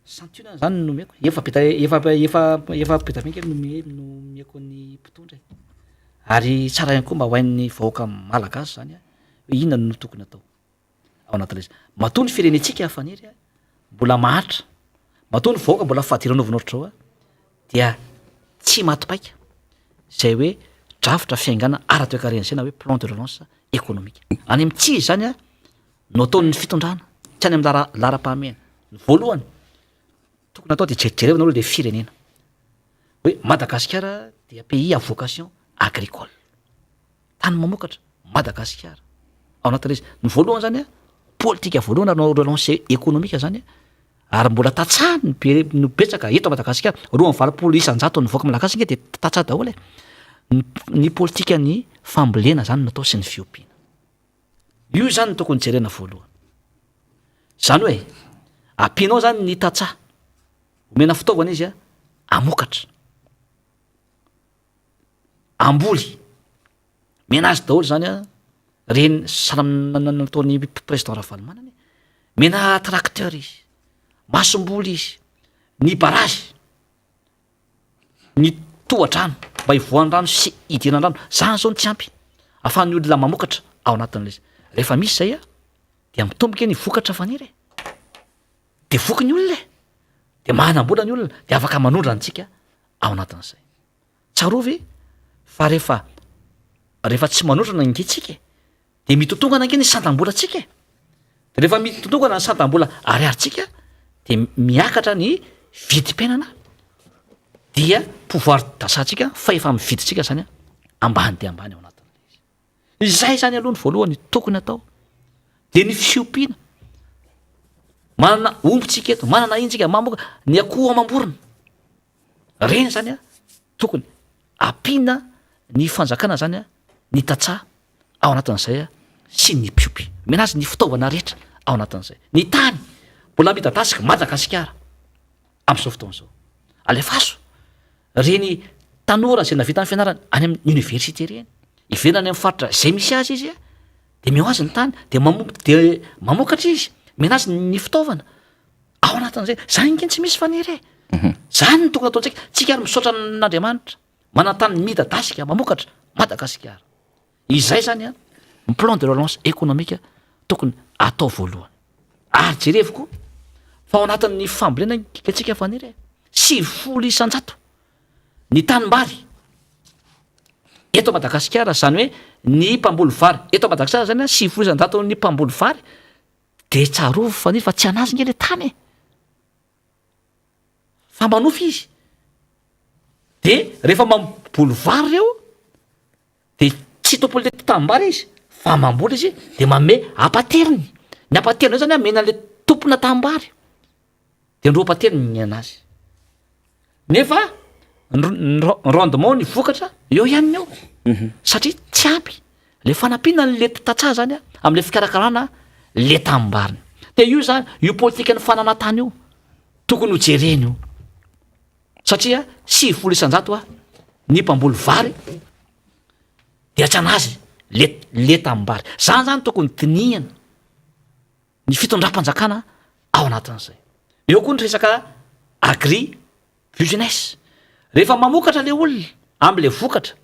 Speaker 3: Santionana zany no nomeko efa petamika nomeko ny mpitondra ary tsara ihany koa mba hoain'ny vahoaka malagasy zany hoe inona no tokony atao ao anatin'izy. Matoa ny firenentsika faniry mbola mahatra, matoa ny vahoaka mbola fahadiranaovina ohatra zao dia tsy matipaika zay hoe drafitra fiaingana ara-toekarena zay na hoe plan de relance économique. Any am'tsy zany no ataon'ny fitondrana tsy any amin'ny lara-pahamehana. Ny voalohany tokony atao de jerijerevina aloha le firenena hoe Madagasikara dia pays à vocation agricole, tany mamokatra Madagasikara ao anatin'izy. Ny voalohany zany politika voalohany anao relance économique zany ary mbola tatsahany no betsaka eto Madagasikara 2.7 ny voaka malagasy inge de tatsah daholo ny politika ny fambolena zany natao sy ny fiompiana. Io zany no tokony jerena voalohany. Zany hoe ampianao zany ny tatsah omena fitaovana izy amokatra amboly mena azy daholo zany reny salamnataony président Ravalomanana mena tracteur izy, masomboly izy, ny barage, ny tohadrano mba hivoahan'ny rano sy hidirana rano zany zao ny tsy ampy ahafahan'ny olona mamokatra ao anatin'le izy. Rehefa misy zay dia mitomboka ny vokatra faniry de voky ny olona de manambola ny olona de afaka manondra antsika ao anatin'izay. Tsarovy fa rehefa tsy manondrana ingetsika de mitotongana ange ny santam-bola tsika de rehefa mitotongana ny santam-bola ariaritsika de miakatra ny vidim-piainana dia pouvoir d'asatsika fa efa mividitsika zany ambany de ambany ao anatin'le izy. Izay zany aloha ny voalohany tokony atao. De ny fiompiana manana ombontsika eto manana intsika mamoka ny akoho amam-borona reny zany tokony ampiana ny fanjakana zany ny tatsah ao anatin'izay sy ny piopy mena azy ny fitaovana rehetra ao anatin'izay. Ny tany mbola midadasika Madagasikara am'izao fotoan'izao alefaso reny tanora zay navita ny fianarana any amin'ny université reny iverana amin'ny faritra zay misy azy izy de meo azy ny tany de mamokatra izy mena azy ny fitaovana ao anatin'izay. Zany ingeny tsy misy faniry zany ny tokony ataontsika tsika ary misaotra n'Andriamanitra manantany midadasika mamokatra Madagasikara. Izay zany ny plan de relance économique tokony atao voalohany. Ary jereviko fa ao anatin'ny fambolena atsika faniry 700 ny tanimbary eto Madagasikara zany hoe ny mpamboly vary eto Madagasikara zany 700 ny mpamboly vary de tsarovo faniry fa tsy anazy nge le tany fa manofy izy de rehefa mamboly vary reo de tsy tompony le tanimbary izy fa mamboly izy de manome apateriny. Ny apateriny zany mena le tompona tanimbary de ndro apateriny ny anazy nefa rendement ny vokatra eo ihany eo satria tsy ampy le fanampiana le tatsah zany am'le fikarakarana le tanimbariny. De io zany io politika ny fanana tany io tokony ho jereny io satria 700 ny mpamboly vary de tsy anazy le tanimbary. Zany zany tokony dinihana ny fitondram-panjakana ao anatin'izay. Eo koa ny resaka agri business rehefa mamokatra le olona am'le vokatra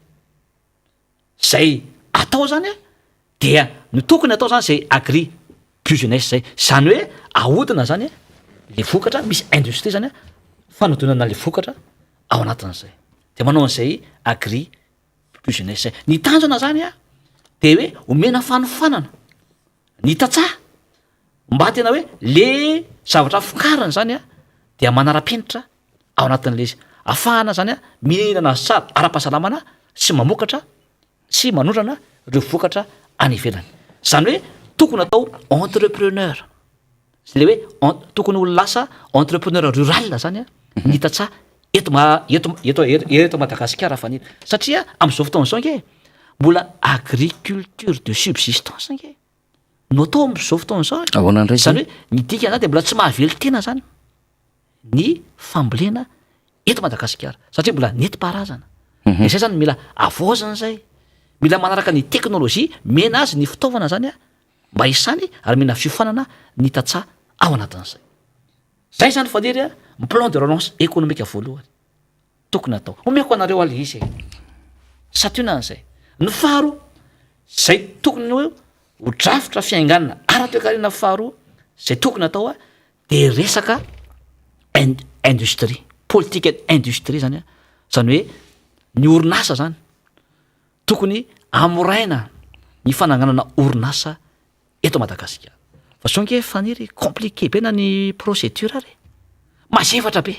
Speaker 3: zay atao zany dia ny tokony atao zany zay agri business zay zany hoe ahodina zany le vokatra misy industrie zany fanodonana le vokatra ao anatin'izay de manao an'izay agri business zay. Ny tanjona zany de hoe omena fanofanana ny tatsah mba tena hoe le zavatra fokarana zany dia manara-penitra ao anatin'le izy ahafahana zany a mihinana sara ara-pahasalamana sy mamokatra sy manondrana reo vokatra any ivelany zany hoe tokony atao entrepreneur le hoe tokony olo lasa entrepreneur rural zany a nitatsa eto Madagasikara faniny satria am'izao fotoana zao nge mbola agriculture de subsistance nge no atao am'izao fotoana zao
Speaker 2: ahoana ndray
Speaker 3: zany hoe ny dika zany de mbola tsy mahavely tena zany ny fambolena eto Madagasikara satria mbola nentim-paharazana zay zany mila avaozana zay mila manaraka ny teknôlôjia mena azy ny fitaovana zany a mba isany ary mena fiofanana ny tatsa ao anatin'izay zay zany faniry a plan de relance économique voalohany tokony atao omeko anareo aly izy sationan'izay ny faharoa zay tokony hoe ho drafitra fiainganana ara-toekarena faharoa zay tokony atao a de resaka industrie politique industrie zany a zany hoe ny orinasa zany tokony amoraina ny fananganana orinasa eto Madagasikara fa sonke faniry compliqué be na ny procédure ary mazevatra be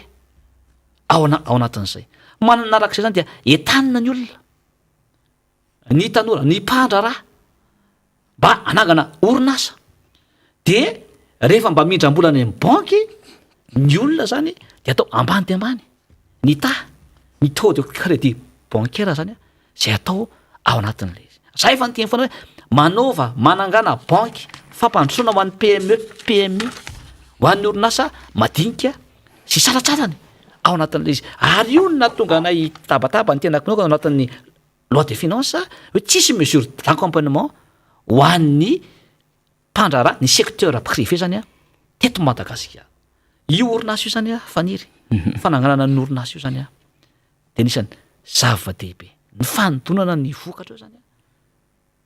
Speaker 3: ao anatin'izay mananarak'izay zany dia entanina ny olona ny tanora ny mpandraraha mba anangana orinasa de rehefa mba mindram-bola ny banky ny olona zany de atao ambany de ambany ny ny taux de crédit bancaire zany zay atao ao anatin'le izy zay efa nyteny foana hoe manova manangana banky fampandrosoana ho an'ny PMI ho an'ny orinasa madinika sy saratsalany ao anatin'le izy ary io na tonga anay tabataba ny tena kinao ao anatin'ny loi de finance hoe tsisy mesure d'accompagnement ho an'ny mpandrara ny secteur privé zany a teto Madagasikara io orinasa io zany a faniry fananganana ny orinasa io zany a de nisany zava-dehibe ny fanodonana ny vokatra io zany a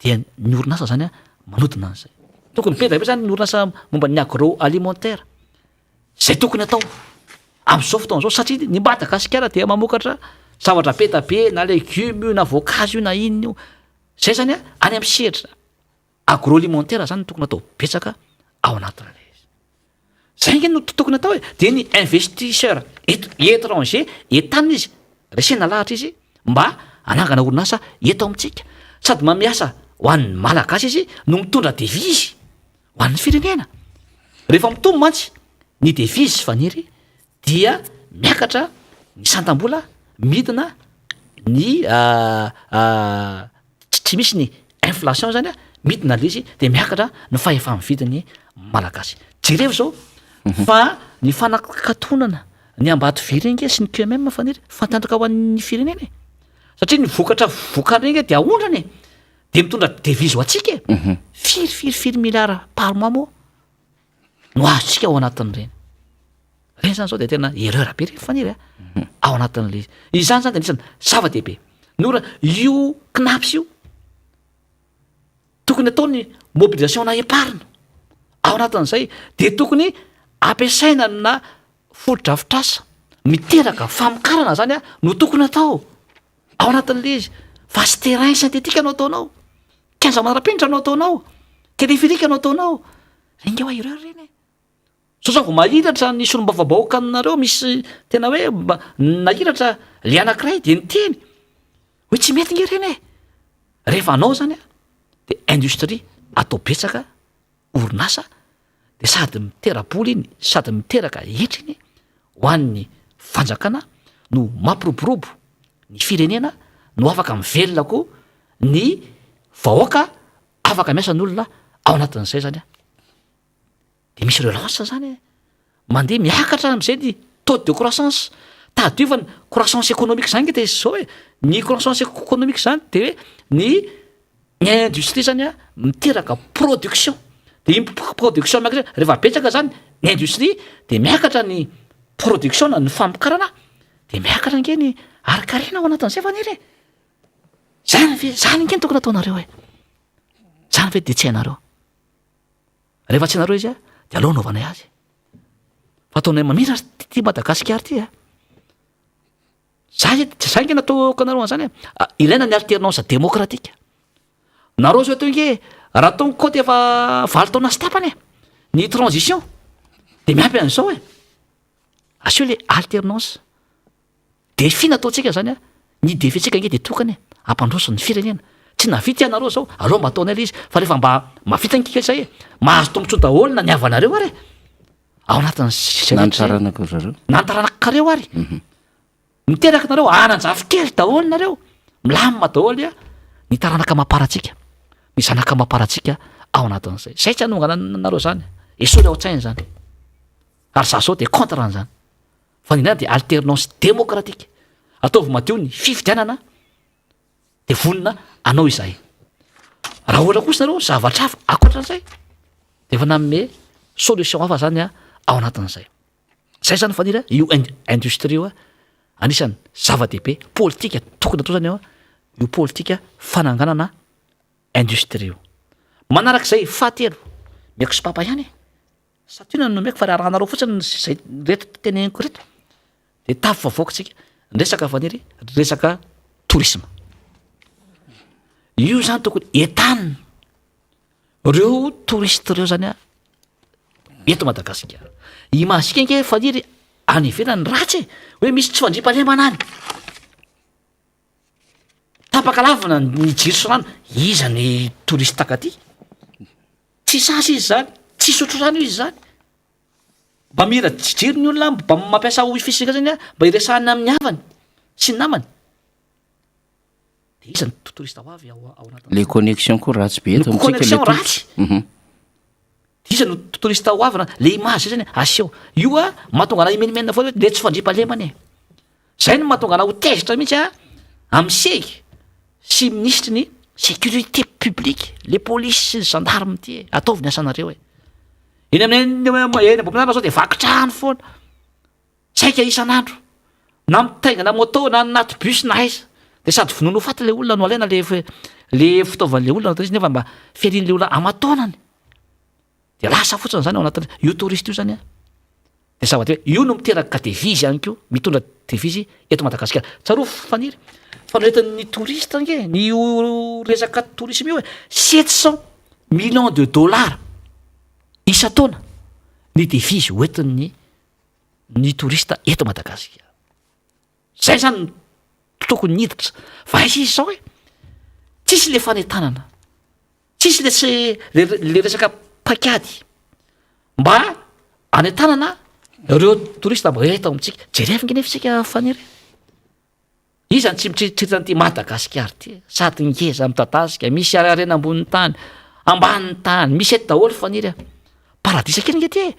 Speaker 3: dia ny orinasa zany a manodina an'izay tokony petrabe zany ny orinasa momba ny agroalimentaire zay tokony atao am'izao fotoana zao satria ny Madagasikara dia mamokatra zavatra petabe na legioma io na voankazo io na inona io zay zany a any amin'ny sehatra agroalimentaire zany tokony atao betsaka ao anatin'le izy zay nge no tokony atao hoe de ny investisseur étranger entanina izy resena lahatra izy mba anangana orinasa eto amintsika sady mamiasa ho an'ny malagasy izy no mitondra devise ho an'ny firenena rehefa mitombo mantsy ny devise faniry dia miakatra ny santam-bola midina ny tsy misy ny inflation zany a midina le izy de miakatra ny fahefa-mividiny malagasy jereva zao fa ny fanakatonana ny ambato virenge sy ny QMM faniry fantandroka ho an'ny firenena satria ny vokatra vokarenge de aondrany de mitondra devise ho atsika firy milliard par mois moa no azotsika ao anatin'ireny reny zany zao de tena erreur be reny faniry ao anatin'le izy izany zany de anisany zava-dehibe nora io knaps io tokony atao ny mobilisation na épargne ao anatin'izay de tokony ampiasaina na foto-drafitrasa miteraka famokarana zany a no tokony atao ao anatin'le izy fa sy terrain synthétique anao ataonao kanza manara-penitra anao ataonao téléphérique anao ataonao renge hoa erreur reny zao vo mahiratra ny solomba-vabahoaka aminareo misy tena hoe nahiratra le anankiray de ny teny hoe tsy mety nge reny rehefa anao zany a de industrie atao betsaka orinasa de sady miteraboly iny sady miteraka hetra iny ho an'ny fanjakana no mampiroborobo ny firenena no afaka mivelona ko ny vahoaka afaka miasa n'olona ao anatin'izay zany a de misy relance zany mandeha miakatra am'izay ny taux de croissance tadiovany croissance économique zany nge de izy zao hoe ny croissance économique zany de hoe ny industrie zany a miteraka production de iny production miakatra rehefa betsaka zany ny industrie de miakatra ny production na ny famokarana de miakatra nge ny arikarena ao anatin'izay faniry zany nge ny tokony ataonareo e zany ve de tsy hainareo rehefa tsy hainareo izy a de aloha naovanay azy fa ataonay mamira ty Madagasikara ty a zay nge nataoko anareo an'izany ilaina ny alternance démocratique nareo zao teo nge raha taonko koa de efa valo taona sy tapany ny transition de miampy an'izao asio le alternance défi nataontsika zany a ny défi tsika nge de tokany ampandrosony firenena tsy navity ianareo zao aleo mba ataonay izy fa rehefa mba mavita nkika zay e mahazo tombontso daholo na ny avanareo ary ao anatin'zay
Speaker 2: nanotaranako zareo
Speaker 3: nantaranakareo ary miteraka nareo ananjafy kely daholo nareo milamima daholo a ny taranaka mamparatsika ny zanaka mamparatsika ao anatin'zay zay tsy hanongana nareo zany esory ao tsainy zany ary za zao de contre an'zany fa ninana de alternance démocratique ataovy madio ny fifidianana de vonina anao izay raha ohatra kosa nareo zavatra hafa akoatran'izay de efa nanome solution hafa zany a ao anatin'izay zay zany fanira io industrie io a anisany zava-dehibe politika tokony atao zany eo io politika fananganana industrie io manarak'izay fahatelo meko sy papa ihany satria nomeko fa rahanareo fotsiny zay reto teneniko reto de tafy vavoakatsika resaka faniry resaka tourisme io zany tokony entanina reo touriste reo zany a eto Madagasikara imasika nke faniry any ivelany ratsy hoe misy tsy fandriam-pahalemana any tapakalavana ny jiro sorano iza ny touriste takaty tsy sasy izy zany tsy sotro rano izy zany mba mira jiro ny olona mba mampiasa o fisika zany a mba iresahany amin'ny havany sy ny namany de iza ny touriste ho avy ao anatin
Speaker 2: le connexion koa ratsy be eto
Speaker 3: connexion ratsy iza no touriste ho avy na le image zany aseo io a mahatonga ana imenimenina foana hoe le tsy fandriam-pahalemana e zay no mahatonga ana ho tezitra mihitsy a amin'ny seky sy ministre ny sécurité publique le police sy ny gendarme ty e ataovy ny asanareo e eny amin'ny bominara zao de vakitrahany foana saika isan'andro na mitaingana moto na naty bus na aiza de sady vonono faty le olona no alaina le fitaovan'le olona natao izy nefa mba fiarin'le olona amataonany de lasa fotsiny zany ao anatin' io touriste io zany a de zava-ty hoe io no miteraka devizy ihany ko mitondra devizy eto Madagasikara tsaro faniry fanoretan'ny touriste nge ny resaka tourisme io e 700 millions de dollars isa-taona ny devizy hoentin'ny ny touriste eto Madagasikara zay zany tokony hiditra fa aiza izy zao e tsisy le fanentanana tsisy le resaka pakady mba anentanana reo touriste mba eto amitsika jerevy nge nefitsika faniry izany tsy mitritritranyty Madagasikara ty sady ngeza mitadasika misy arena ambon'ny tany amban'ny tany misy eto daholo faniry a paradisa kely nge ty e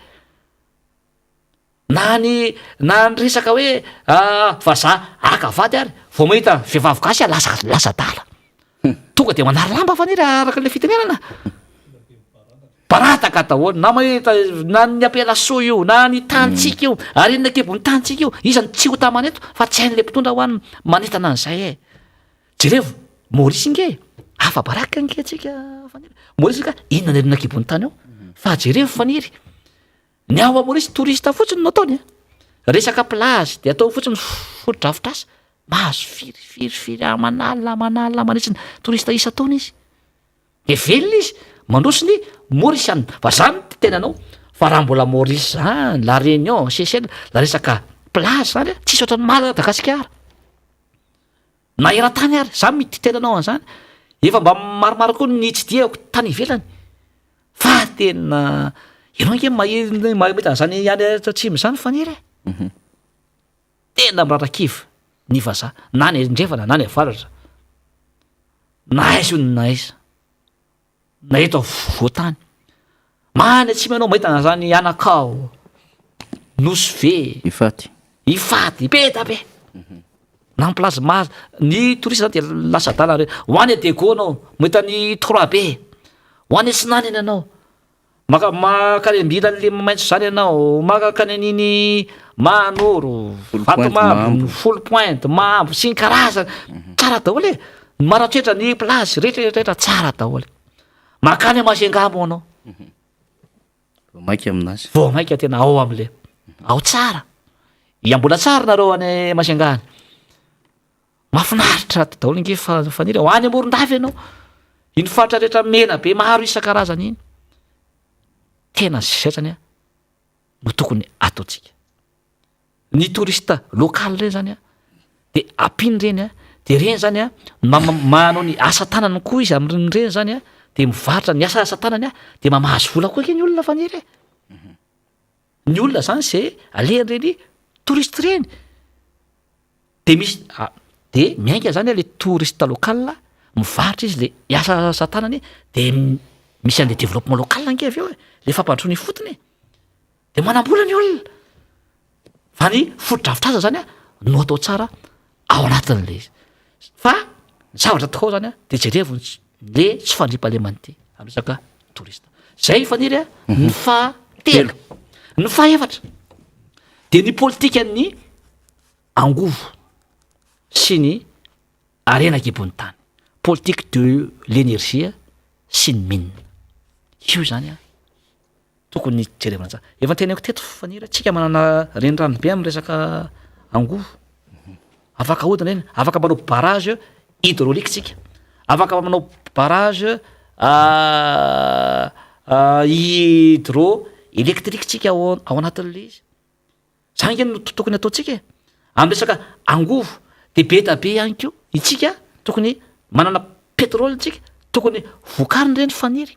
Speaker 3: na ny resaka hoe vazaha akavady ary vao mahita vehivavy gasy a lasa dala tonga de manary lamba faniry araka le fitenenana barataka daholo na mahita na ny ampela so io na ny tantsika io ary inona kebony tantsika io izany tsy ho tamaneto fa tsy hain'le mpitondra ho any manetana an'izay e jerevo Maurice nge hafa baraka nge tsika faniry Maurice ka inona ny inona kebony tany eo fa jerevo faniry ny ao a Maurice touriste fotsiny no ataony resaka plage de atao fotsiny foto-drafitrasa mahazo firy manala manitsiny touriste isa-taona izy velona izy mandrosiny Mauriciana fa zany ty tenanao fa raha mbola Maurice zany la Réunion Seychelles la resaka plage zany a tsisy ohatran'ny Madagasikara na eran-tany ary za mity tenanao an'izany efa mba maromaro koa ny tsy diako tany ivelany fa tena ianao nge mahita an'izany any atsimo zany faniry e tena mirarakiva ny vazaha na ny ndrefana na ny avaratra na aiza io na aiza na eto voatany many atsimo ianao mahita an'izany anakao nosy ve ifaty be be na place mahazo ny touriste zany de lasa dala re ho any Dego anao mahita ny 3B ho any Tsinany eny anao makany ambilan'le maitso zany ianao makakany an'iny Manoro Vatomamy Folo Pointe Mambo sy ny karazany tsara daholo e maratrehitra ny place rehetrarehetra tsara daholo makany Majunga moa anao vao maika tena ao am'le ao tsara iambola tsara nareo any Majunga mahafinaritra daholo nge faniry ho any Morondava ianao iny faritra rehetra mena be maro isan-karazany iny tena zay zany a no tokony ataotsika ny touriste local reny zany a de ampiny reny a de reny zany a manao ny asa tanany koa izy am'reny zany a de mivarotra ny asa tanany a de mamahazo vola koa ke ny olona faniry ny olona zany zay alehany reny touriste reny de misy de miainga zany a le touriste local mivarotra izy le asa tanany de misy an'le développement local ange avy eo le fampandroany fotony de manambola ny olona fa ny fotodrafitr'asa zany a no atao tsara ao anatin'le izy fa ny zavatra tokoa zany a de jerevony le tsy fandriam-pahalemany ty am'resaka touriste zay faniry a ny fahatelo ny fahaefatra de ny politika ny angovo sy ny arena kibony tany politique de l'énergie sy ny mine io zany a tokony jerevana tsara efa teneko teto faniry tsika manana renirano be am'resaka angovo afaka ahodina reny afaka manao barrage hydraulique tsika afaka manao barrage hydroélectrique tsika ao anatin'le izy zany nge no tokony ataotsika am'resaka angovo de be da be ihany ko itsika tokony manana pétrole tsika tokony vokariny reny faniry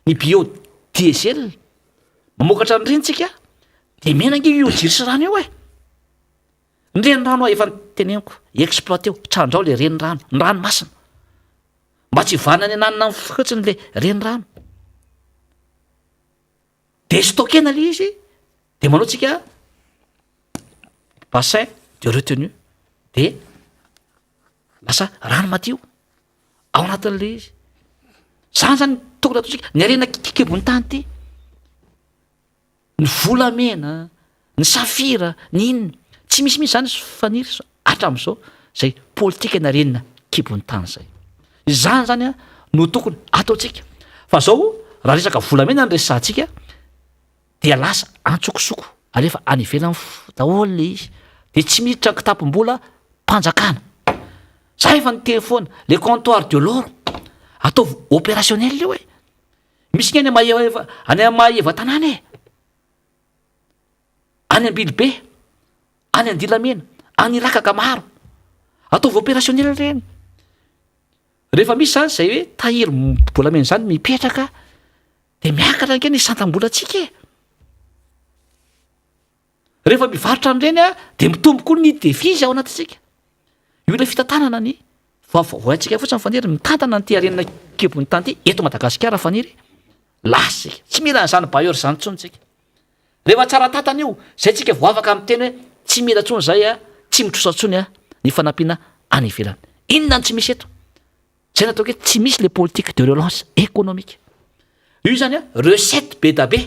Speaker 3: ny bio diesel mamokatra ny reny tsika de menange io jiry sy rano io ny renirano a efa nyteneniko exploité o trandrao le renirano ny rano masina mba tsy vanany ananina fotsiny le renirano de stockena le izy de manao tsika bassin de retenue de lasa rano madio ao anatin'le izy zany zany tokony ataotsika ny arena kibony tany ty ny volamena ny safira ny inona tsy misimisy zany faniry hatram'izao zay politika ny arenina kibony tany zay zany zany a no tokony ataotsika fa zao raha resaka volamena ny resatsika dia lasa antsokosoko alefa any ivelany daholo le izy de tsy miditra kitapom-bola mpanjakana za efa ny telefona le comptoir de l'or ataovy opérationnel io misy ny any amaeva tanàna any ambilibe any andilamena any rakaka maro ataovy opérationnel reny rehefa misy zany zay hoe tahiry bolamena zany mipetraka de miakatra nke ny santam-bola tsika rehefa mivarotra an'ireny a de mitombo koa ny defizy ao anatintsika io le fitantanana ny voatsika fotsiny faniry mitantana nyty arenina kibony tany ty eto Madagasikara faniry lasika tsy mila nyzany bailleur zany tsony tsika rehefa tsara tantana io zay tsika vo afaka amin'ny teny hoe tsy mila tsony zay a tsy mitrosatsony a ny fanampiana any ivelany inona ny tsy misy eto zay natao hoe tsy misy le politique de relance économique io zany a recette be da be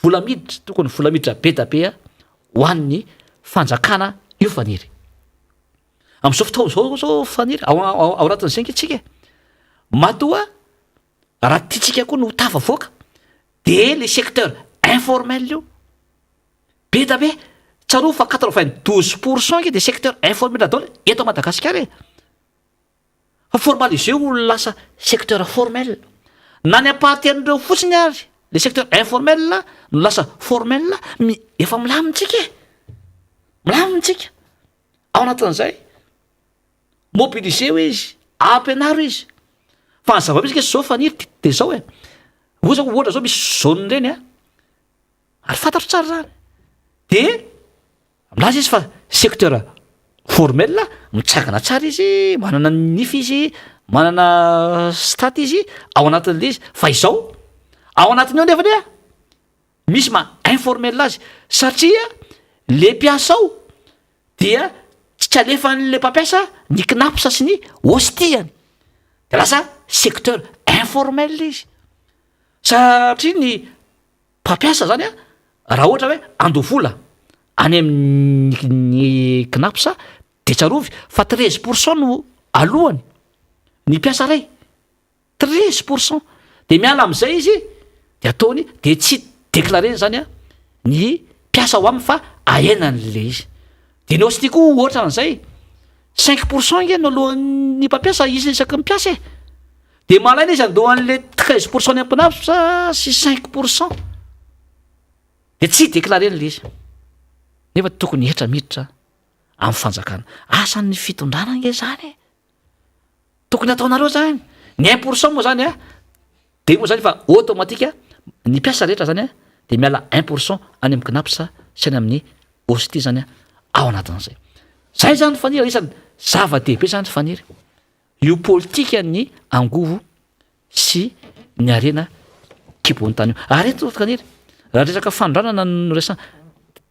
Speaker 3: vola miditra tokony vola miditra be da be a ho an'ny fanjakana io faniry am'izao fotoana zao faniry ao anatin'izay nge tsika matoa raha tiatsika koa no tafavoaka de le secteur informel io be da be tsaro fa 92% nge de secteur informel daholo eto Madagasikara fa formalisé o lasa secteur formel na ny ampahaten'ireo fotsiny ary le secteur informel no lasa formel efa milamintsika ao anatin'izay mobilisé ho izy ampianaro izy fa ny zava-misy ke zao faniry de zao ohatra zao misy zone reny ary fantatro tsara zany de milaza izy fa secteur formel mitsangana tsara izy manana nify izy manana stat izy ao anatin'le izy fa izao ao anatin'io nefany misy informel azy satria le mpiasa ao dia tsy alefan'le mpampiasa ny knapsa sy ny hostiany de lasa secteur informel izy satria ny mpampiasa zany raha ohatra hoe andovola any amin'ny knapsa de tsarovy fa 13% no alohany ny mpiasa ray 13% de miala am'izay izy de ataony de tsy déclareny zany ny mpiasa ho aminy fa ahenan'le izy de ny hosti koa ohatra an'izay 5% nge no alohan'ny mpampiasa izy isaky mipiasa de malaina izy andohan'le 13% ny ampinapsa sy 5% de tsy déclaren'le izy nefa tokony hetra miditra amin'ny fanjakana asan'ny fitondrana nge zany tokony ataonareo zany ny 1% moa zany a de moa zany fa automatika ny piasa rehetra zany a de miala 1% any amin'ny knapsa sy any amin'ny osti zany a ao anatin'izay zay zany faniry isany zava-dehibe zany faniry io politika ny angovo sy ny arena kibony tany io ary eto kaniry raha resaka fandranana no resan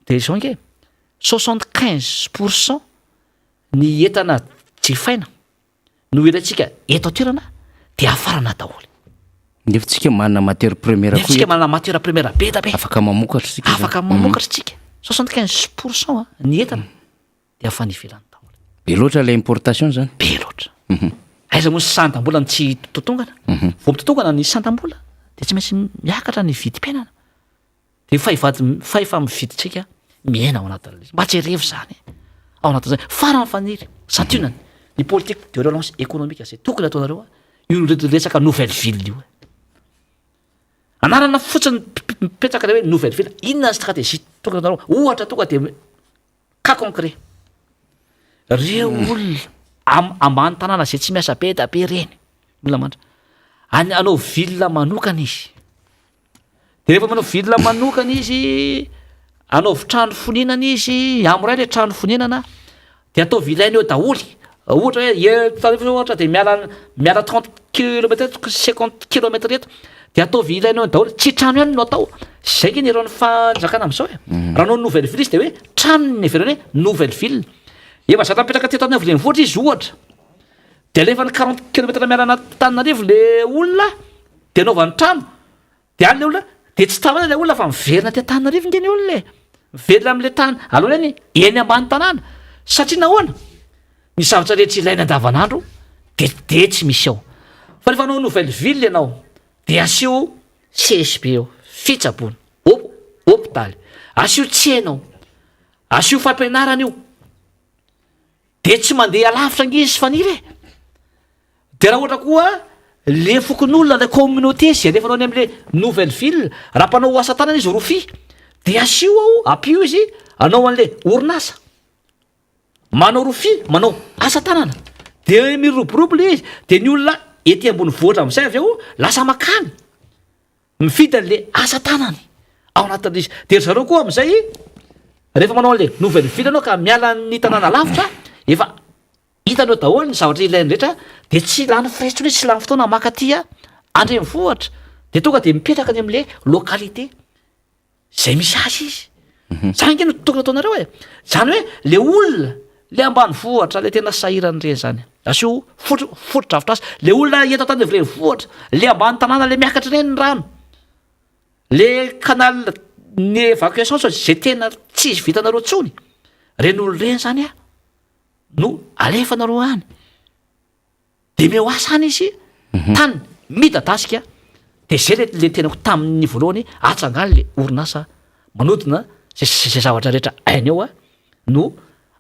Speaker 3: de zao nge 75% ny entana jifaina no irantsika eto toerana de afarana daholo
Speaker 2: nefa tsika manana matière première
Speaker 3: nefa tsika manana matière première be da be
Speaker 2: afaka mamokatra tsika
Speaker 3: afaka mamokatra tsika 75% ny entana de afany ivelany daholo
Speaker 2: be loatra la importation zany
Speaker 3: be loatra aiza moa santam-bola tsy totongana vo mitotongana ny santam-bola de tsy maintsy miakatra ny vidim-piainana de faefa mividitsika miaina ao anatin'izy mba tsy revo zany ao anatin'izay farany faniry santionany ny politique de relance économique zay tokony ataonareo io resaka nouvelle ville io anarana fotsiny mipetraka le hoe nouvelle ville inona ny stratégie tokony atanareo ohatra tonga de cas concret reo olona ambany tanàna zay tsy miasa be da be reny olona mandra any anao ville manokana izy de rehefa manao ville manokana izy anaovy trano foninana izy amray le trano foninana de atao vilainy eo daholy ohatra hoe ohatra de miala 30 kilometre 50 kilometre eto de atao vilainy eo daholy tsy trano ihany no atao zay ke ny eron'ny fanjakana am'izao raha anao nouvelle ville izy de hoe trano ny everany hoe nouvelle ville efa zata mipetraka teto any renivohitra izy ohatra de alefa ny 40 kilometre mialana Tananarivo le olona de anaovany trano de any le olona de tsy tavana le olona fa miverina te Tananarivo nge ny olona miverina am'le tany alohany eny ambany tanàna satria nahoana ny zavatra rehetra ilaina andavanandro de tsy misy ao fa rehefa anao nouvelle ville ianao de asio CSP eo fitsabony hôpitaly asio tsenao asio fampianarana io de tsy mandeha alavitra ngizy faniry de raha ohatra koa le fokon'olona le communauté sy alefa anao any am'le nouvelle ville raha mpanao asa tanana izy rofia de asio ao apio izy anao an'le orinasa manao rofia manao asa tanana de miroborobo le izy de ny olona ety ambony voatra am'izay avy eo lasa makany mifidy an'le asa tanany ao anatin'izy de zareo koa am'izay rehefa manao an'le nouvelle ville anao ka miala ny tanàna lavitra efa hitanao daholo ny zavatra ilainy rehetra de tsy lany firaitsony tsy lany fotoana makatia andrenivohatra de tonga de mipetraka any am'le localité zay misy azy izy zany nge no tokony ataonareo zany hoe le olona le ambany vohatra le tena sahirany reny zany asio fotodrafitra azy le olona eto tany renivohatra le ambany tanàna le miakatra reny ny rano le canal ny évacuation zay tena tsy izy vitanareo tsony reny olo reny zany no alefanareo any de meo asa any izy tany midadasika de zay le tenako tamin'ny voalohany atsangany le orinasa manodina zay zavatra rehetra ainy eo no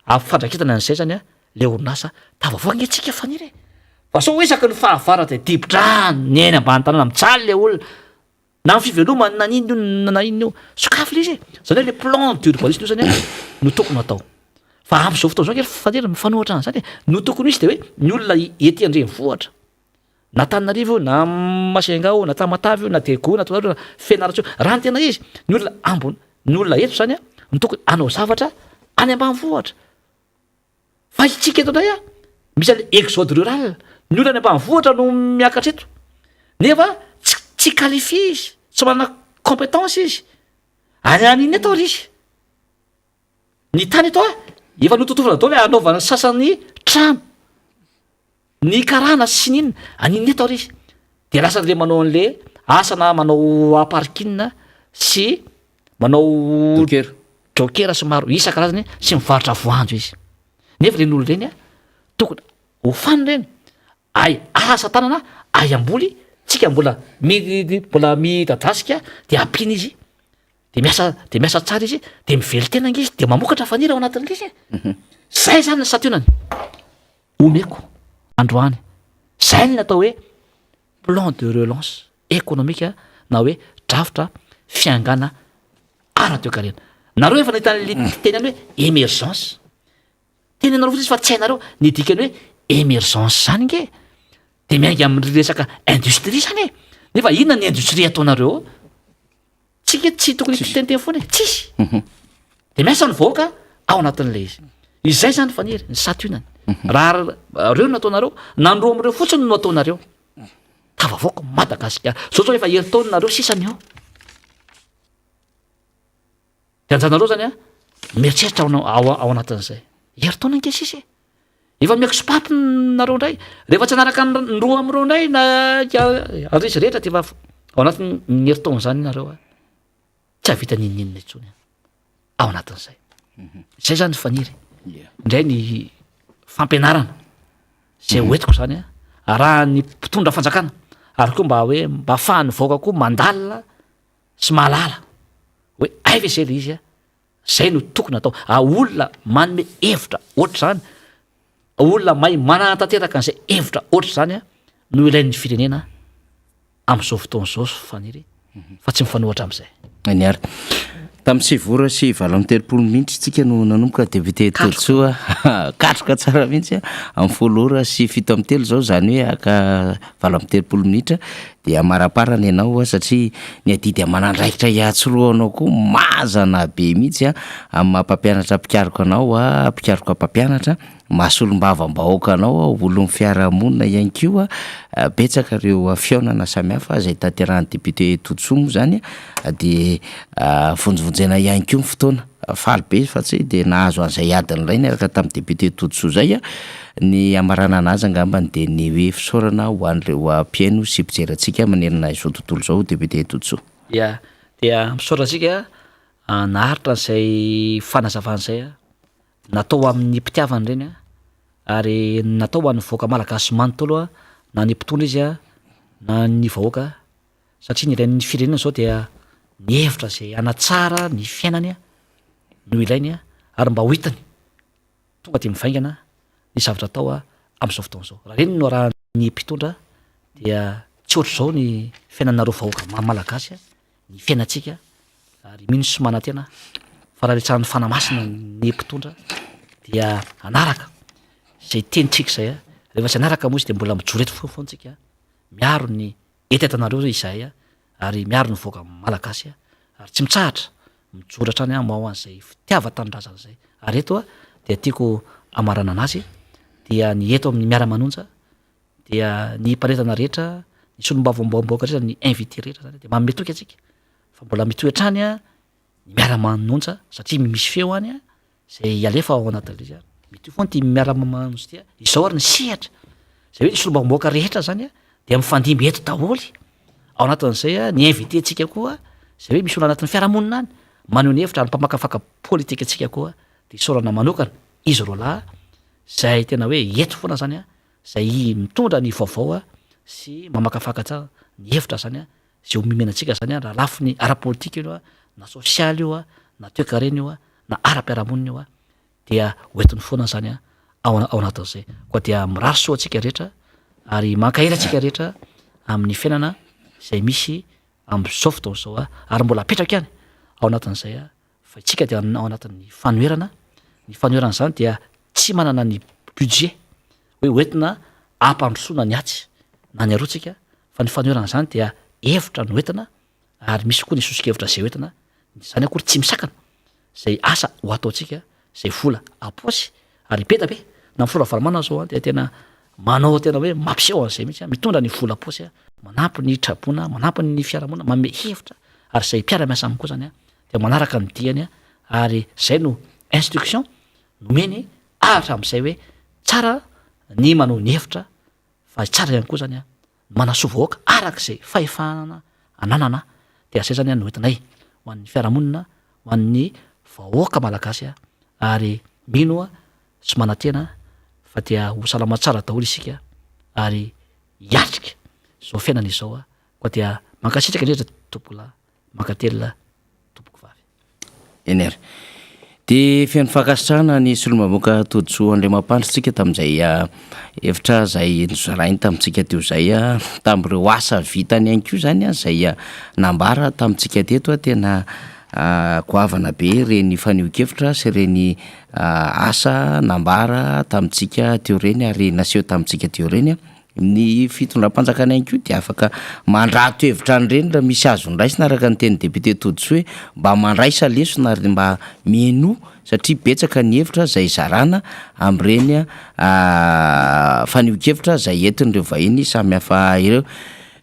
Speaker 3: afandrakitana an'izay zany le orinasa tavavoaka nge tsika faniry fa so isaky ny fahavara de dibodrano ny ainy ambany tanàna mitsaly le olona na ny fivelomany nanino nanahino io sokafy le izy zany hoe le plan d'urbanisme io zany no tokony atao fa am'izao fotoana zao nge faniry mifanohatra any zany no tokony izy de hoe ny olona ety andrenivohatra na Tananarivo na Masenga na Tamatavy na Dego na Tonariro na Fianarantsoa raha ny tena izy ny olona ambony ny olona eto zany no tokony anao zavatra any ambanivohitra fa itsika eto ndray misy ale exode rural ny olona any ambanivohitra no miakatra eto nefa tsy qualifie izy tsy manana compétence izy any aniny atao ry izy ny tany eto efa nototofana dao le anaovana sasany trano ny karana sy ninona aniny eto ry izy de lasa le manao an'le asana manao aparkinina sy manao jokera sy maro isan-karazany sy mivarotra voanjo izy nefa reny olo reny tokony hofany reny ay asa tanana ay amboly tsika mbola midadasika de ampiny izy de miasa tsara izy de mively tena ngizy de mamokatra fanira ao anatin'le izy zay zany ny sationany omeko androany zay ny natao hoe plan de relance économique na hoe drafitra fiangana ara-toekarena nareo efa nahitana le teny any hoe émergence teny anareo fotsy izy fa tsy hainareo ny dikany hoe émergence zany nge de miainga amin'ny resaka industrie zany e nefa inona ny industrie ataonareo tsika tsy tokony teniteny foana e tsisy de miasa ny vahoaka ao anatin'le izy izay zany faniry ny satonany raha reo no ataonareo nandro am'ireo fotsiny no ataonareo tavavoaka Madagasikara zao zao efa heritaony nareo sisany eo de anjanareo zany a mieritreritra ao anatin'izay heritaona nke sisy efa miakisopapy nareo indray rehefa tsy anaraka nroa am'ireo indray na arisy rehetra ty efa ao anatin'ny heritaona zany nareo a tsy havita nininina itsony ao anatin'izay zay zany faniry indray ny fampianarana zay hoetiko zany a raha ny mpitondra fanjakana ary koa mba hoe mba ahafahany vaoaka koa mandalina sy mahalala hoe ay ve zay le izy a zay no tokony atao olona manome hevitra oatra zany olona mahay mananatanteraka an'izay hevitra oatra zany a no ilain'ny firenena am'izao fotoana zao faniry fa tsy mifanohatra am'izay
Speaker 2: anyary tamin'ny sivora sy valo amby telopolo minitra tsika no nanomboka député Todsoa katroka tsara mihitsy amin'ny folo ora sy fito amby telo zao zany hoe aka valo amby telopolo minitra de amaraparany ianao satria ny adidy amanandraikitra hiatsoroa anao koa mazana be mihitsy amin'ny mampampianatra mpikaroka anao mpikaroka mpampianatra masolom-bava-mbahoaka anao olon'ny fiarahamonina ihany koa betsaka ireo fiaonana samihafa zay tanterahany député Todsoa moa zany de vonjovonjena ihany koa ny fotoana faly be fa tsy de nahazo an'izay adiny ray niaraka tamin'ny député Todsoa zay ny amarana anazy angambany de ny hoe fisaorana ho an'ireo mpiaino sy mpijerantsika manerana izao tontolo zao député Todsoa
Speaker 3: ia dia misaorantsika naharitra n'izay fanazavana zay natao amin'ny mpitiavany reny ary natao ho an'ny vahoaka malagasy manontolo na ny mpitondra izy na ny vahoaka satria ny ilain'ny firenena zao dia ny hevitra zay anatsara ny fiainany no ilainy ary mba ho hitany tonga de mivaingana ny zavatra atao am'izao fotoana zao raha reny no raha ny mpitondra dia tsy ohatry zao ny fiainanareo vahoaka malagasy ny fiainatsika ary mino sy manantena fa raha retsaran'ny fanamasina ny mpitondra dia anaraka zay tenitsika zay rehefa tsy anaraka moa izy de mbola mijoreto fofontsika miaro ny etetanareo izay ary miaro ny vahoaka malagasy ary tsy mitsahatra mijoratra any mao an'izay fitiava-tanindrazana zay ary eto dia tiako amarana anazy dia ny eto amin'ny miara-manonja dia ny mpanetana rehetra ny solom-bavombaomboaka rehetra ny invité rehetra zany de mametoky atsika fa mbola mitoetrany ny miara-manonja satria misy feo any zay alefa ao anatin'izy mety foana ty miara-manonja ty izao ary ny sehatra zay hoe ny solom-bavomboaka rehetra zany de mifandimby eto daholy ao anatin'izay ny invité atsika koa zay hoe misy olo anatin'ny fiarahamonina any maneho ny hevitra ary mpamakafaka politika atsika koa de isaorana manokana izy roa lahy zay tena hoe eto foana zany zay mitondra ny vaovao sy mamakafaka tsara ny hevitra zany zay omimenantsika zany raha lafo ny ara-politika io na sosialy io na toekarena io na ara-piarahamonina io dia hoentin'ny foana zany ao anatin'izay koa dia mirary soa atsika rehetra ary mankahira atsika rehetra amin'ny fiainana zay misy am'izao fotoana zao ary mbola apetraka ihany ao anatin'izay fa itsika dia ao anatin'ny fanoherana ny fanoherana zany dia tsy manana ny budget hoe hoentina ampandrosoana ny atsy na ny arotsika fa ny fanoherana zany dia hevitra no hoentina ary misy koa ny sosokevitra zay hoentina zany akory tsy misakana zay asa ho ataotsika zay vola aposy ary beta be na mifora varamana zao de tena manao tena hoe mampiseho an'izay mihitsy mitondra ny vola aposy manampy ny trabona manampy ny fiarahamonina manome hevitra ary zay mpiara-miasa aminy koa zany de manaraka ny diany ary zay no instruction nomeny ahatra am'izay hoe tsara ny manao ny hevitra fa tsara ihany koa zany manasoa vahoaka arak'izay fahefanana ananana de zay zany no hoentinay ho an'ny fiarahamonina ho an'ny vahoaka malagasy ary mino sy manantena fa dia ho salama tsara daholo isika ary hiatrika zao fiainana izao koa dia mankasitraka indrindra tompola mankatelina tompoko vavy
Speaker 2: enery de fiaino fankasitrahana ny solomamoaka Todsoa Andriamampandrotsika tamin'izay hevitra zay nozarainy tamintsika teo zay tamin'ireo asa vitany ihany koa zany zay nambara tamintsika teto tena goavana be reny fanio-kevitra sy reny asa nambara tamintsika teo reny ary naseho tamintsika teo reny ny fitondram-panjakana ihany koa dia afaka mandrato hevitra any reny raha misy azo nraisina araka ny teny député Todisy hoe mba mandraisa lesona ary mba mieno satria betsaka ny hevitra zay zarana am'ireny fanio-kevitra zay entin'ireo vahiny samy hafa ireo.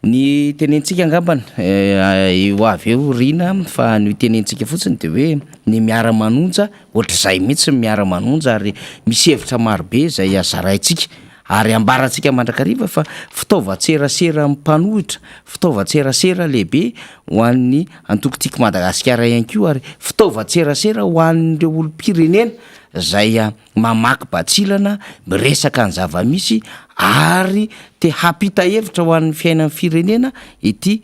Speaker 2: Ny tenentsika angambany eo avy eo rina fa ny tenentsika fotsiny de hoe ny miara-manonja ohatr'izay mihitsy miara-manonja ary misy hevitra marobe zay azaraintsika ary ambarantsika mandrakariva fa fitaovan-tserasera mpanohitra, fitaovan-tserasera lehibe ho an'ny antokotiko Madagasikara ihany koa ary fitaovan-tserasera ho an'ireo olom-pirenena zay mamaky batsilana miresaka ny zava-misy ary te hampita hevitra ho an'ny fiainan'ny firenena ity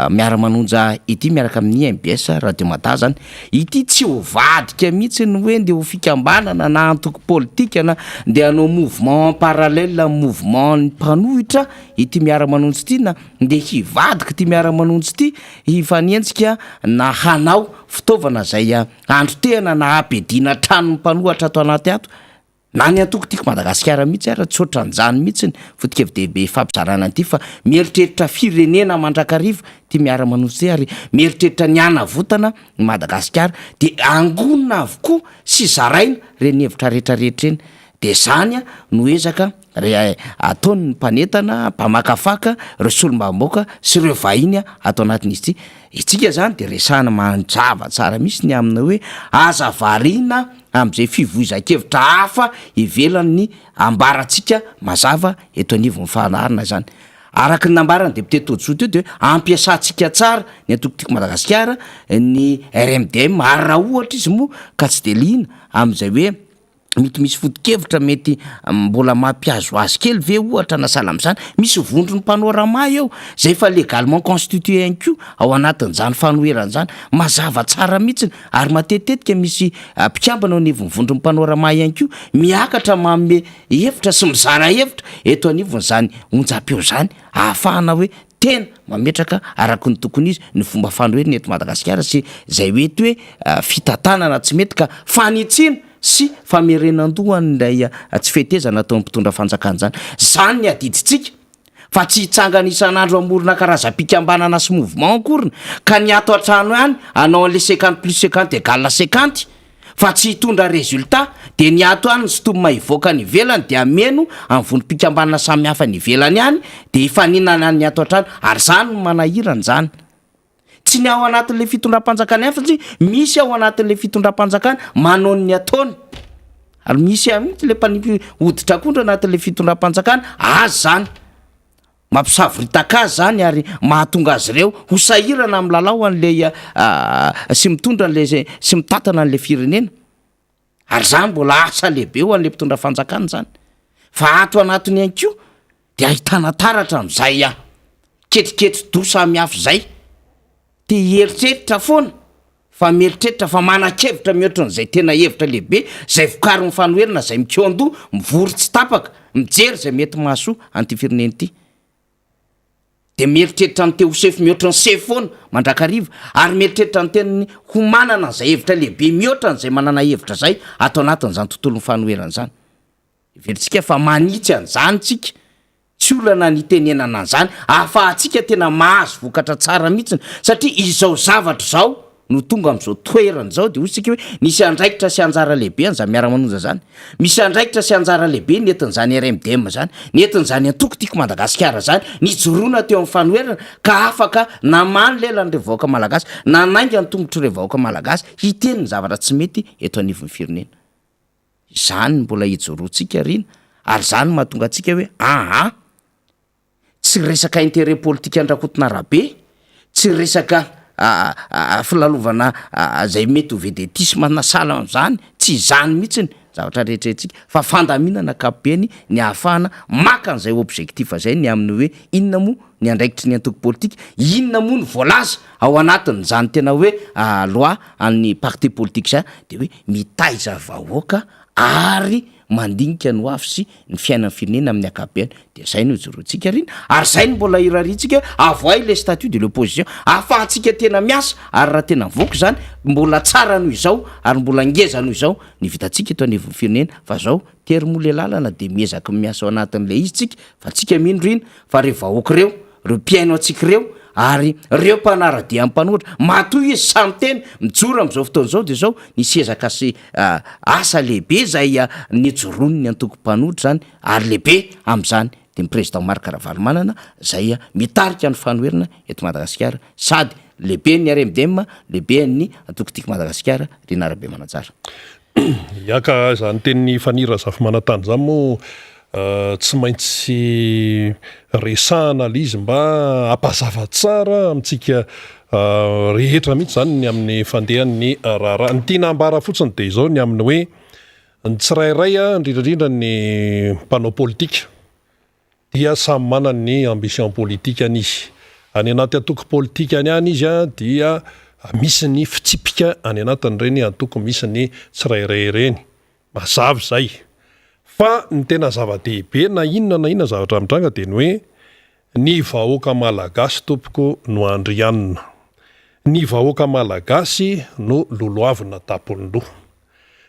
Speaker 2: miara-manonja ity miaraka amin'ny MBS Radio Mada zany. Ity tsy ho vadika mihitsy ny hoe nde ho fikambanana na antoko politika na nde hanao mouvement parallèle amin'ny mouvement ny mpanohitra ity miara-manonjy ity na nde hivadika ity miara-manonjy ity hifanentsika na hanao fitaovana zay andro-tehana na apediana trano mpanohatra ato anaty ato na ny antokotiko Madagasikara mihitsy ara tsy ohatran'izany mihitsy foto-kevidehibe fampizarana ity fa mieritreritra firenena mandrakariva ty miara-manonjy ty ary mieritreritra ny anavotana ny Madagasikara de angonina avokoa sy zaraina reny hevitra rehetrarehetra eny de zany no ezaka ataony mpanetana mpamakafaka reo solombamoaka sy reo vahiny atao anatin'izy ity. Itsika zany de resahana manjava tsara misy ny amina hoe aza varina am'izay fivoizan-kevitra hafa ivelan'ny ambaratsika mazava eto anivon'ny fanarina zany. Araky ny nambarany député Todisy teo de ampiasantsika tsara ny antokotiko Madagasikara ny RMDM ary raha ohatra izy moa ka tsy de lina am'izay hoe mety misy foto-kevitra mety mbola mampiazo azy kely ve ohatra na sahala am'izany misy vondrony panorama eo zay fa légalement constitué ihany koa ao anatin'izany fanoheran'izany mazava tsara mihitsiny ary matetetika misy mpikambana ao anivon'ny vondrony panorama ihany koa miakatra manome hevitra sy mizara hevitra eto anivon'izany onjam-peo zany ahafahana hoe tena mametraka araky ny tokony izy ny fomba fanoheriny eto Madagasikara sy zay mety hoe fitantanana tsy mety ka fanitsina sy famerenan-dohan'ilay tsy fetezana atao mpitondra fanjakana zany. Zany ny adiditsika fa tsy hitsangana isan'andro amorona karazam-pikambanana sy mouvement akorina ka ny ato an-trano ihany anao an'le 50+50 égale 50 fa tsy hitondra résultat de ny ato any ny sotomma hivoaka ny ivelany de ameno amin'ny vondrom-pikambanana samy hafa ny ivelany ihany de hifaninana ny ato an-trano ary zany no manahirana zany. Tsy ny ao anatin'le fitondram-panjakana ihany satria misy ao anatin'le fitondram-panjakana manao ny ataony ary misy mihitsy le hoditra akondro anatin'le fitondram-panjakana azy zany mampisavoritaka zany ary mahatonga azy ireo ho sahirana amin'ny lalao an'le sy mitondra an'le sy mitatana an'le firenena ary zany mbola asa lehibe ho an'le mpitondra fanjakana zany fa ato anatiny ihany koa de ahitana taratra am'izay ketriketry do samy hafa zay te hieritreritra foana fa mieritreritra fa manan-kevitra mihoatran'izay tena hevitra lehibe zay vokariny fanoherina zay mikoando mivory tsy tapaka mijery zay mety mahasoa an'ity firenena ity de mieritreritra ny te ho sefy mihoatra ny sefy foana mandrakariva ary mieritreritra ny tenany ho manana zay hevitra lehibe mihoatra n'izay manana hevitra zay atao anatin'izany tontolon'ny fanoheran'izany. Iveritsika fa manitsy an'izany tsika tsy olana ny tenenana an'izany ahafahantsika tena mahazo vokatra tsara mihitsiny satria izao zavatra zao no tonga am'izao toerana zao de hoy sika hoe nisy andraikitra sy anjara lehibe an'izany miara-manonja zany misy andraikitra sy anjara lehibe nentin'izany RMDM zany nentin'izany antokotiko Madagasikara zany nijoroana teo amin'ny fanoherana ka afaka namany lelan'ireo vahoaka malagasy nanainga ny tongotr'ireo vahoaka malagasy hiteny ny zavatra tsy mety eto anivon'ny firenena. Zany mbola hijoroantsika rina ary zany mahatonga antsika hoe tsy resaka intérêt politique andrakotona rabe tsy resaka filalovana zay mety ho vedetisme na sala am'izany tsy zany mihitsiny zavatra rehetretsika fa fandaminana kapeny ny ahafahana maka an'izay objectif zay ny amin'ny hoe inona moa ny andraikitry ny antoko politika inona moa ny voalaza ao anatin' zany tena hoe loi an'ny parti politique zany de hoe mitaiza vahoaka ary mandinika no afy sy ny fiainan'ny firenena amin'ny akapobeny de zay no ijoroantsika riny ary zay no mbola irarintsika avoay le statut de l'opposition ahafahantsika tena miasa ary raha tena voky zany mbola tsara noho izao ary mbola ngeza noho izao ny vitantsika eto anevon'ny firenena fa zao terimola lalana de miezaka miasa ao anatin'le izy tsika fa tsika mindrina fa reo vahoaka reo mpiaino atsika reo ary reo mpanaradia amin'ny mpanohatra matoy izy samy teny mijoro am'izao fotoana zao de zao nisy ezaka sy asa lehibe zay nijorono ny antoko-mpanohatra zany ary lehibe am'zany de ny président Marc Ravalomanana zay mitarika ny fanoherina eto Madagasikara sady lehibe ny RMDM lehibe ny antoko-tiky Madagasikara Rinarabe Manantsara
Speaker 1: iaka zany tenin'ny fanira zafy manatany zany moa tsy maintsy resahana izy mba ampazava tsara amintsika rehetra mihitsy zany ny amin'ny fandehan'ny raharaha ny tiana ambara fotsiny de izao ny amin'ny hoe ny tsirairay indrindrandrindra ny mpanao politika dia samy manana ny ambition politika any izy any anaty antoko politika any any izy dia misy ny fitsipika any anatin'ireny antoko misy ny tsirairay ireny mazava zay fa ny tena zava-dehibe na inona zavatra mitranga de ny hoe ny vahoaka malagasy tompoko no andrianina ny vahoaka malagasy no loloavina tapondoha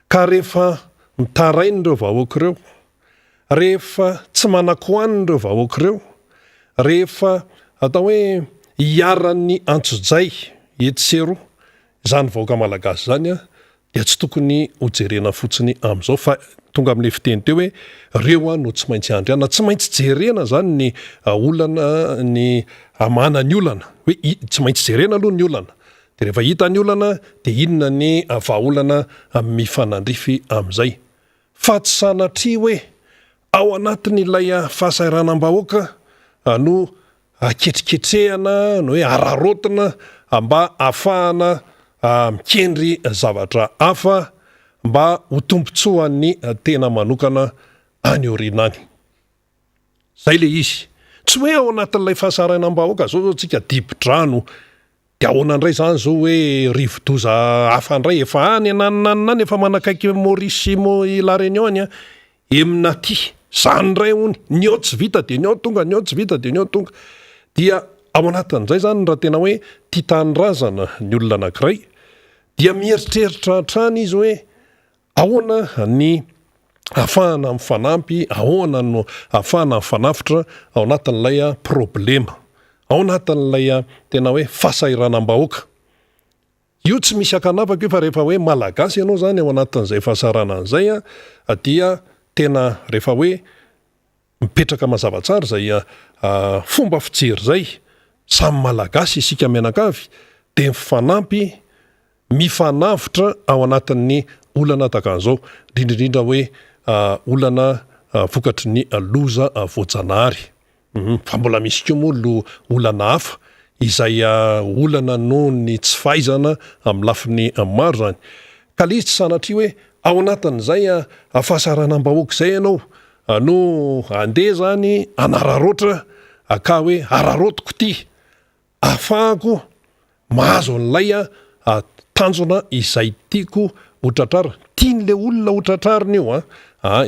Speaker 1: ka rehefa mitarainy ireo vahoaka ireo rehefa tsy manan-koaniny ireo vahoaka ireo rehefa atao hoe hiaran'ny antsojay etsero zany vahoaka malagasy zany dia tsy tokony hojerena fotsiny am'izao fa tonga amin'le fiteny teo hoe reo no tsy maintsy andriana tsy maintsy jerena zany ny olana ny amana ny olana hoe tsy maintsy jerena aloha ny olana de rehefa hita ny olana de inona ny vahaolana mifanandrify am'izay fa tsy sanatria hoe ao anatin'ilay fahasahiranam-bahoaka no aketriketrehana no hoe ararotina mba ahafahana mikendry zavatra hafa mba ho tompontsoan'ny tena manokana any orinany zay le izy tsy hoe ao anatin'ilay fahasahiranam-bahoaka zao tsika dibo-drano de ahoanandray zany zao hoe rivo-doza hafandray efa any naninany efa manakaiky Maurice La Réunion emina ty zany ray hony ny ao tsy vita de ny ao tonga ny ao tsy vita de ny ao tonga dia ao anatin'izay zany raha tena hoe tia tanyrazana ny olona anankiray dia mieritreritra hatrany izy hoe ahoana ny ahafahana mifanampy ahoana no ahafahana mifanafitra ao anatin'ilay problema ao anatin'ilay tena hoe fahasahiranam-bahoaka io tsy misy akanavaka io fa rehefa hoe malagasy ianao zany ao anatin'izay fahasarana an'izay dia tena rehefa hoe mipetraka mazava tsara zay fomba fijery zay samy malagasy isika mianakavy de mifanampy mifanavitra ao anatin'ny olana takan'izao indrindrindra hoe olana vokatry ny loza voajanahary fa mbola misy koa moa olana hafa izay olana no ny tsy fahaizana amin'ny lafiny maro zany ka le izy tsy sanatria hoe ao anatin'izay fahasahiranam-bahoaka zay ianao no andeha zany anararoatra aka hoe ararotiko ty ahafahako mahazo an'ilay tanjona izay tiako hotratrara tian'le olona hotratrarina io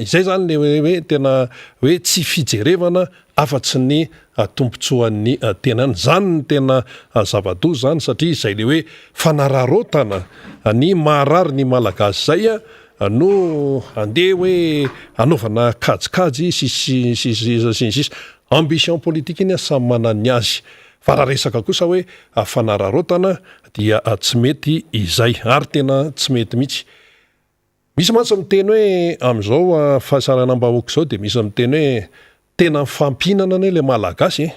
Speaker 1: izay zany le hoe tena hoe tsy fijerevana afa-tsy ny tompontsoan'ny tenany zany ny tena zava-doza zany satria izay le hoe fanararotana ny maharary ny malagasy zay no andeha hoe anaovana kajikajy sisy ambition politique iny samy manany azy fa raha resaka kosa hoe fanararotana dia tsy mety izay ary tena tsy mety mihitsy misy mantsy miteny hoe am'izao fahasahiranam-bahoaka zao de misy miteny hoe tena mifampinana ane le malagasy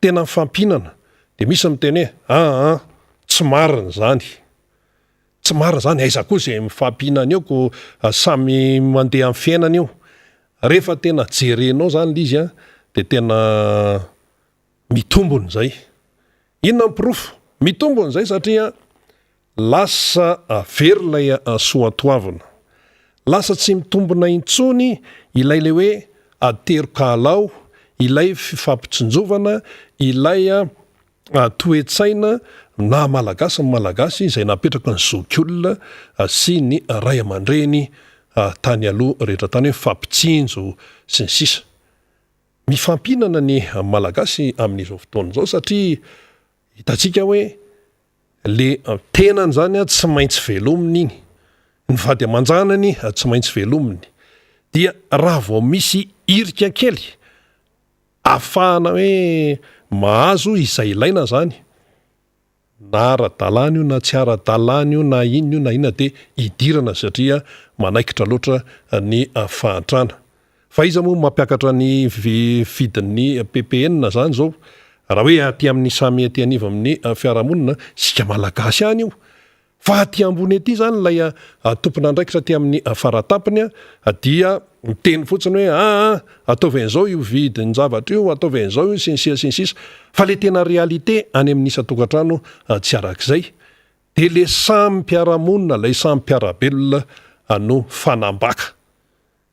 Speaker 1: tena mifampinana de misy miteny hoe tsy marina zany tsy marina zany aiza koa zay mifampinana eo ko samy mandeha amin'ny fiainana io rehefa tena jerenao zany le izy de tena mitombony zay inona mipirofo mitombony zay satria lasa very lay soatoavina lasa tsy mitombona intsony ilay le hoe aterokalao ilay fifampitsinjovana ilay toetsaina na malagasy ny malagasy izay napetraka ny zokiolona sy ny ray aman-dreny tany aloha rehetra tany hoe fampitsinjo sy ny sisa. Mifampinana ny malagasy amin'izao fotoana zao satria hitantsika hoe le tenany zany tsy maintsy velominy iny, ny vady aman-janany tsy maintsy velominy, dia raha vao misy irika kely ahafahana hoe mahazo izay ilaina zany, na ara-dalàna io na tsy ara-dalàna io na inona io na inona dia idirana satria manaikitra loatra ny fahantrana. Fa iza moa mampiakatra ny vidin'ny PPN zany zao, raha hoe aty amin'ny samy aty anivo amin'ny fiarahamonina sika malagasy any io, fa aty ambony aty zany lay tompon'andraikitra aty amin'ny faratapiny dia miteny fotsiny hoe ataovy an'izao io vidiny zavatra io, ataovy an'izao io sy ny sisa, fa le tena realite any amin'ny isa-tokantrano tsy arak'izay. De le samy mpiarahamonina, lay samy mpiarabelona no fanambaka.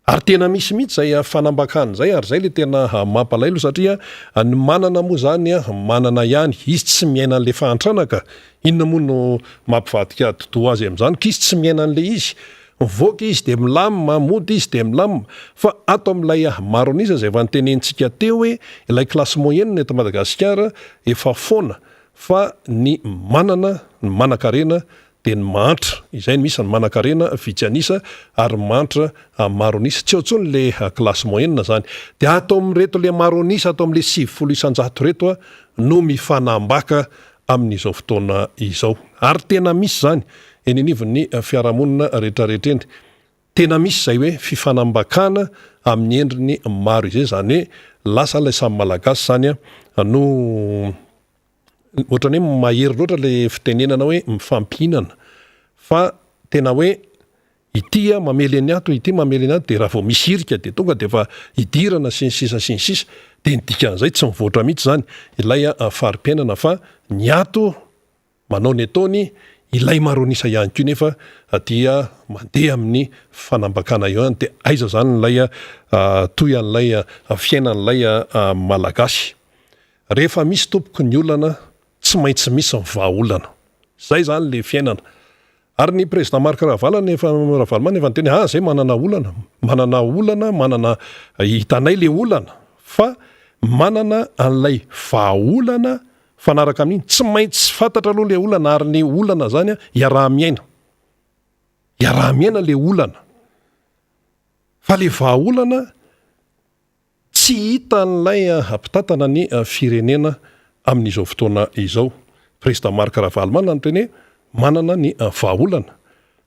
Speaker 1: Ary tena misy mihitsy zay fanambakana zay, ary zay le tena mampalailo satria ny manana moa zany manana ihany, izy tsy miaina an'le fahantrana ka inona moa no mampivadika totoa azy amin'izany ka izy tsy miaina an'le izy. Mivoaka izy de milamina, mody izy de milamina, fa ato amin'ilay maronisa zay efa nitenentsika teo hoe ilay klasy moyenne eto Madagasikara efa foana fa ny manana, ny manan-karena dia ny mantra, izay misy ny manan-karena vitsy anisa ary mantra maronisa, tsy ohatsony le klasy moyenne zany. Dia ato amin'reto le maronisa, ato amin'le 700 reto no mifanambaka amin'izao fotoana izao. Ary tena misy zany eny anivon'ny fiarahamonina rehetrarehetra eny, tena misy zay hoe fifanambakana amin'ny endriny maro izay, zany hoe lasa lay samy malagasy zany no ohatrany hoe mahery loatra le fitenenana hoe mifampihinana, fa tena hoe ity mamely any ato, ity mamely any ato, de raha vao misy irika de tonga de fa idirana sy ny sisa de ny dikan'izay tsy mivoatra mihitsy zany ilay fari-piainana, fa ny ato manao ny ataony ilay maronisa ihany koa nefa dia mandeha amin'ny fanambakana io any. De aiza zany lay toy an'ilay fiainan'ilay malagasy. Rehefa misy tompoko ny olana, tsy maintsy misy ny vahaolana. Zay zany le fiainana. Ary ny président Marc Ravalomanana efa niteny zay manana olana, manana hitanay le olana, fa manana an'ilay vahaolana fanaraka amin'iny, tsy maintsy fantatra aloha le olana, ary ny olana zany iaraha-miaina le olana, fa le vahaolana tsy hita n'ilay ampitatana ny firenena amin'izao fotoana izao. Président Marc Ravalomanana noteny manana ny vahaolana,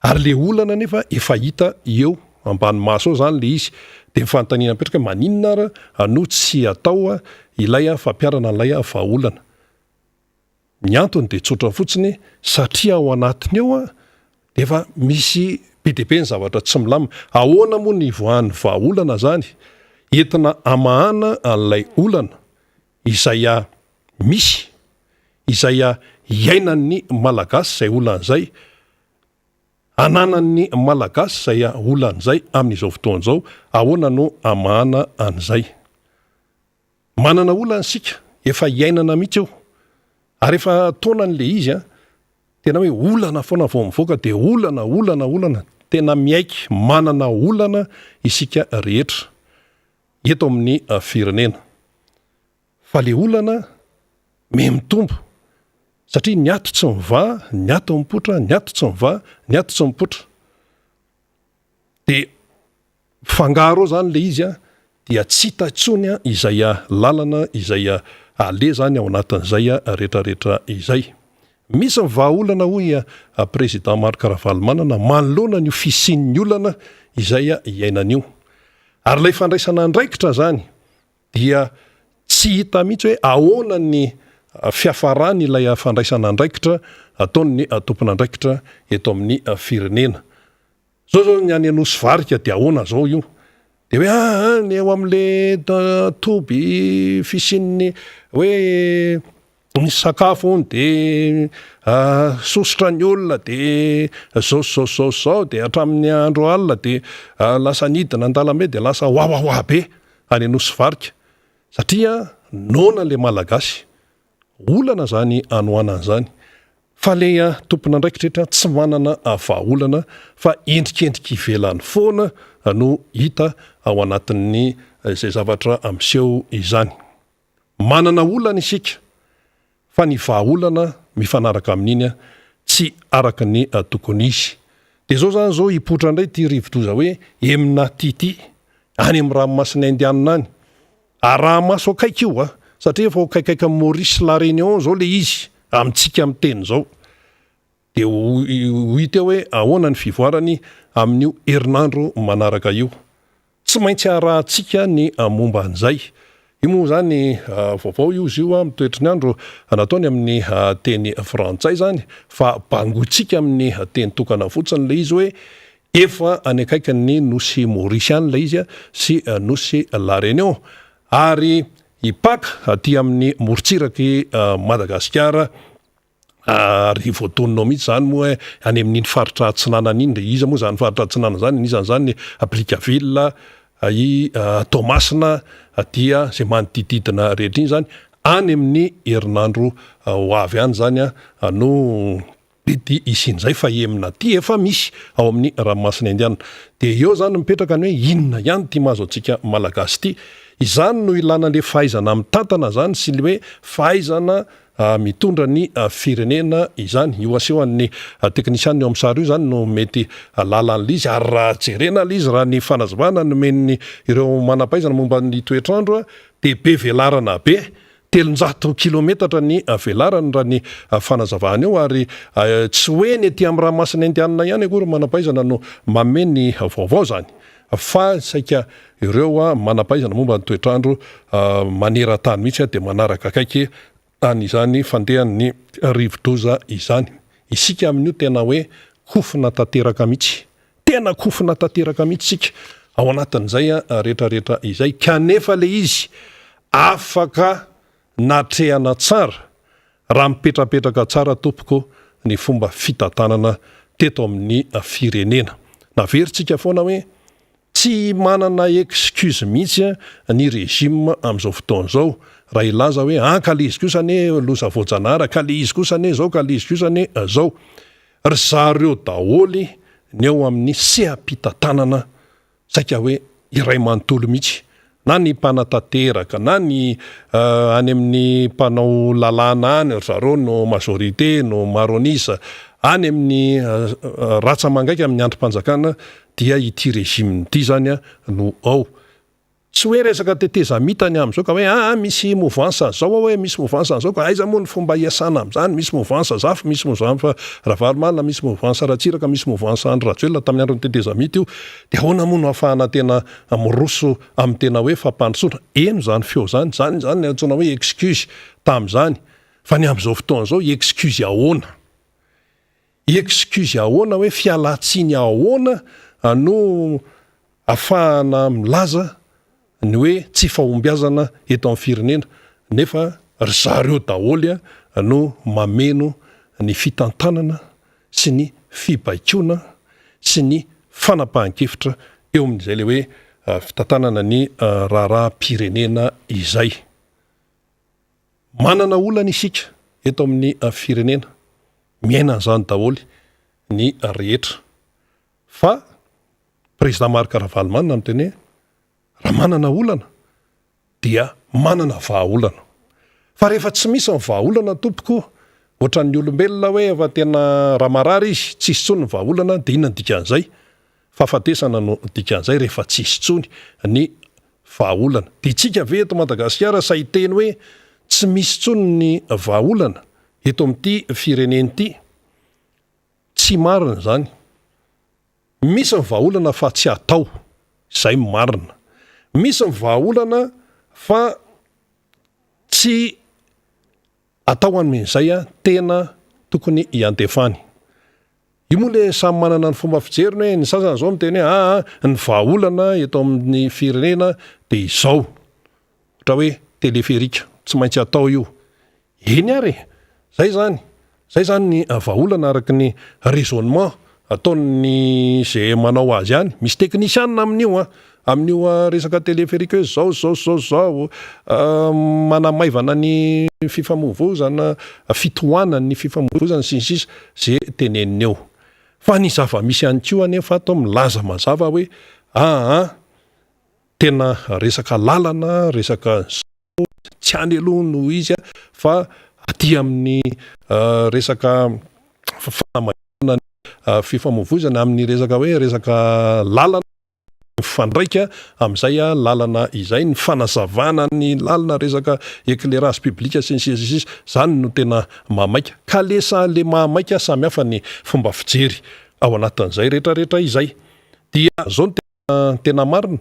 Speaker 1: ary le olana nefa efa hita eo ambany maso ao zany le izy. De mifanontaniana mipetraka maninona ara no tsy atao ilay fampiarana n'ilay vahaolana. Ny antony de tsotra fotsiny, satria ao anatiny ao de efa misy be dia be ny zavatra tsy milamina. Ahoana moa ny voan'ny vahaolana zany entina amahana an'ilay olana izay misy, izay iainan'ny malagasy zay olan'izay, ananan'ny malagasy zay olan'izay amin'izao fotoana izao, ahoana no amahana an'izay. Manana olana sika, efa iainana mihitsy eo, ary efa taona n'le izy tena hoe olana foana vao mivoaka, de olana tena miaiky, manana olana isika rehetra eto amin'ny firenena. Fa le olana mitombo, satria ny ato tsy miva, ny ato mipotra, ny ato tsy miva, ny ato tsy mipotra. De fangaro zany le izy dia tsy tatsony izay lalana izay ale zany ao anatin'izay rehetrarehetra izay. Misy ny vahaolana hoy président Marc Ravalomanana manoloana ny fisian'ny olana izay iainan'io. Ary lay fandraisana andraikitra zany dia tsy hita mihitsy hoe ahoana ny fiafarany ilay fandraisana andraikitra ataony tompon'andraikitra eto amin'ny firenena. Zao ny any Anosy Varika de ahoana zao io, de hoe ny eo amin'le toby fisian'ny hoe ny sakafo ony de sositra ny olona de zao de hatramin'ny andro alina de lasa nidina an-dalambe de lasa hoahoa be any Anosy Varika, satria nona le malagasy olana zany anoanana zany. fa le tompona ndraikitrehtra tsy manana vahaolana fa endrikendrika ivelany foana no hita ao anatin'ny izay zavatra amseho izany. Manana olana isika fa ny vahaolana mifanaraka amin'iny tsy araka ny tokony izy. De zao zany zao hipotra indray ty rivodoza hoe emina tity any amin'ny ranomasina indianina any. Rahamaso akaiky io satria efa akaikaika amin'ny Maurice la Réunion zao le izy amintsika amin'ny teny zao. De ho hita hoe ahoana ny fivoarany amin'io herinandro manaraka io. Tsy maintsy arahantsika ny momba an'izay. Io moa zany vaovao io izy io mitoetry ny andro nataony amin'ny teny frantsay zany fa bangotsika amin'ny teny tokana fotsiny le izy hoe efa anakaikany nosy Maurice any le izy sy nosy la Réunion ary hipaka aty amin'ny morotsiraky Madagasikara ary voatononao mihitsy zany moa any amin'iny faritra atsinanana iny. De iza moa zany faritra atsinanana zany isan'izany zany Brickaville i Tomasina dia zay manodididina rehetra iny zany any amin'ny herinandro ho avy any zany no mety isin'izay fa emina ty efa misy ao amin'ny ranomasina indiana. De eo zany mipetraka ny hoe inona ihany ty mahazo antsika malagasy ty. Izany no ilana le fahaizana mitantana zany sy le hoe fahaizana mitondra ny firenena izany. Io aseho an'ny teknisianina eo amin'ny sary io zany no mety lalan'le izy ary raha jerena le izy raha ny fanazavana nomen'ny ireo manam-pahaizana momba ny toetrandro de be velarana be 300 kilometatra ny velarany raha ny fanazavana eo ary tsy hoe ny ety amin'ny ranomasina indianina ihany akory manam-pahaizana no manome ny vaovao zany fa saika ireo manam-pahaizana momba ny toetrandro maneran-tany mihitsy de manaraka akaiky an'izany fandehan'ny rivodoza izany. Isika amin'io tena hoe kofina tanteraka mihitsy. Tena kofina tanteraka mihitsy sika ao anatin'izay rehetrarehetra izay kanefa le izy afaka natrehana tsara raha mipetrapetraka tsara tompoko ny fomba fitantanana teto amin'ny firenena. Naveritsika foana hoe tsy manana excuse mihitsy ny régime amin'izao fotoana zao raha ilaza hoe ka le izy kosa ane loza voajanahary ka le izy kosa ane zao ka le izy kosa ane zao. Ry zareo daholy ny eo amin'ny seha-pitantanana saika hoe iray manontolo mihitsy na ny mpanatanteraka na ny any amin'ny mpanao lalàna any zareo no majorité no maronisa any amin'ny ratsamangaiky amin'ny androm-panjakana dia ity régime ity zany no ao. Tsy hoe resaka teteza mitany am'izao ka hoe misy mouvance zao hoe misy mouvance zao ka aiza moa ny fomba iasana am'izany misy mouvance zafy misy mouvance Ravalomanina misy mouvance Ratsiraka misy mouvance Andry Rajoelina tamin'ny andron'ny teteza mity io de ahoana moa no ahafahana tena miroso amin'ny tena hoe fampandrosoana eno zany feo zany zany antsoina hoe excuse tam'izany fa ny am'izao fotoana zao excuse ahoana hoe fialatsiny ahoana no ahafahana milaza ny hoe tsy fahombiazana eto amin'ny firenena nefa ry zareo daholy no mameno ny fitantanana sy ny fibaikona sy ny fanapahan-kevitra eo amin'izay le hoe fitantanana ny raharaham-pirenena izay. Manana olana isika eto amin'ny firenena miaina an'izany daholy ny rehetra fa président Marc Ravalomanina miteny raha manana olana dia manana vahaolana fa rehefa tsy misy ny vahaolana tompoko ohatran'ny olombelona hoe efa tena raha marary izy tsisy tsony ny vahaolana de inona ny dikan'izay fahafatesana no dikan'izay rehefa tsisy tsony ny vahaolana. De itsika ve eto Madagasikara sahiteny hoe tsy misy tsony ny vahaolana eto amin'ity fireneny ity tsy marina zany. Misy ny vahaolana fa tsy atao izay marina. Misy ny vahaolana fa tsy atao amin'izay tena tokony iantefany. Io moa le samy manana ny fomba fijeriny hoe ny sasany zao miteny hoe ny vahaolana eto amin'ny firenena de izao ohatra hoe teleferika tsy maintsy atao io. Eny ary zay zany ny vahaolana araky ny raisonnement ataony zay manao azy any misy teknisianina amin'io amin'io resaka téléphérique hoe zao manamaivana ny fifamoivozana fitohanany fifamoivozana sisy zay teneniny eo fa ny zava-misy ihany koa anefa atao milaza mazava hoe tena resaka lalana resaka tsy any aloha no izy fa aty amin'ny resaka fanamainana fifamoivozana amin'ny resaka hoe resaka lalana fandraika amin'izay lalana izay ny fanazavana ny lalana resaka éclairage public sy ny sisa zany no tena mamaika ka lesa le mamaika samy hafa ny fomba fijery ao anatin'izay rehetrarehetra izay dia zao no tena marina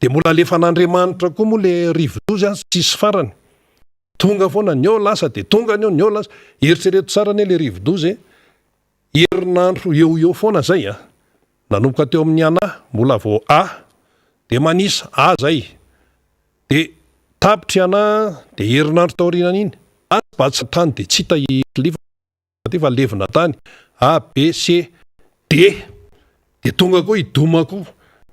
Speaker 1: de mbola alefan'Andriamanitra koa moa le rivodozy tsisy farany tonga foana ny eo lasa de tonga ny eo lasa eritrereto tsara ny le rivodozy herinandro eo foana zay nanomboka teo amin'ny anahy mbola vao de manisa zay de tapitry anahy de herinandro taoriana iny batsy tany de tsy hita fa levina tany A B C D de tonga koa idoma koa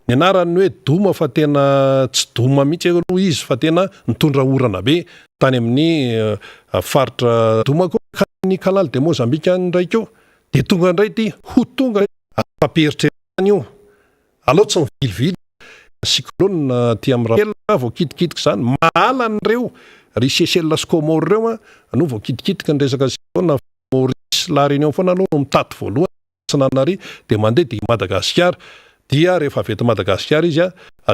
Speaker 1: ny anarany hoe doma fa tena tsy doma mihitsy aloha izy fa tena nitondra orana be tany amin'ny faritra doma koa ny Canal de Mozambique ndray koa de tonga ndray ty ho tonga paperitra io aloha tsy mivilivily cyclone ty amin'ny vao kitikitika zany mahalany reo ry Seychelles sy Comores reo no vao kitikitika ny resaka cyclone Maurice la Réunion foana aloha no mitaty voalohany Antananarivo de mandeha de Madagasikara dia rehefa avy eto Madagasikara izy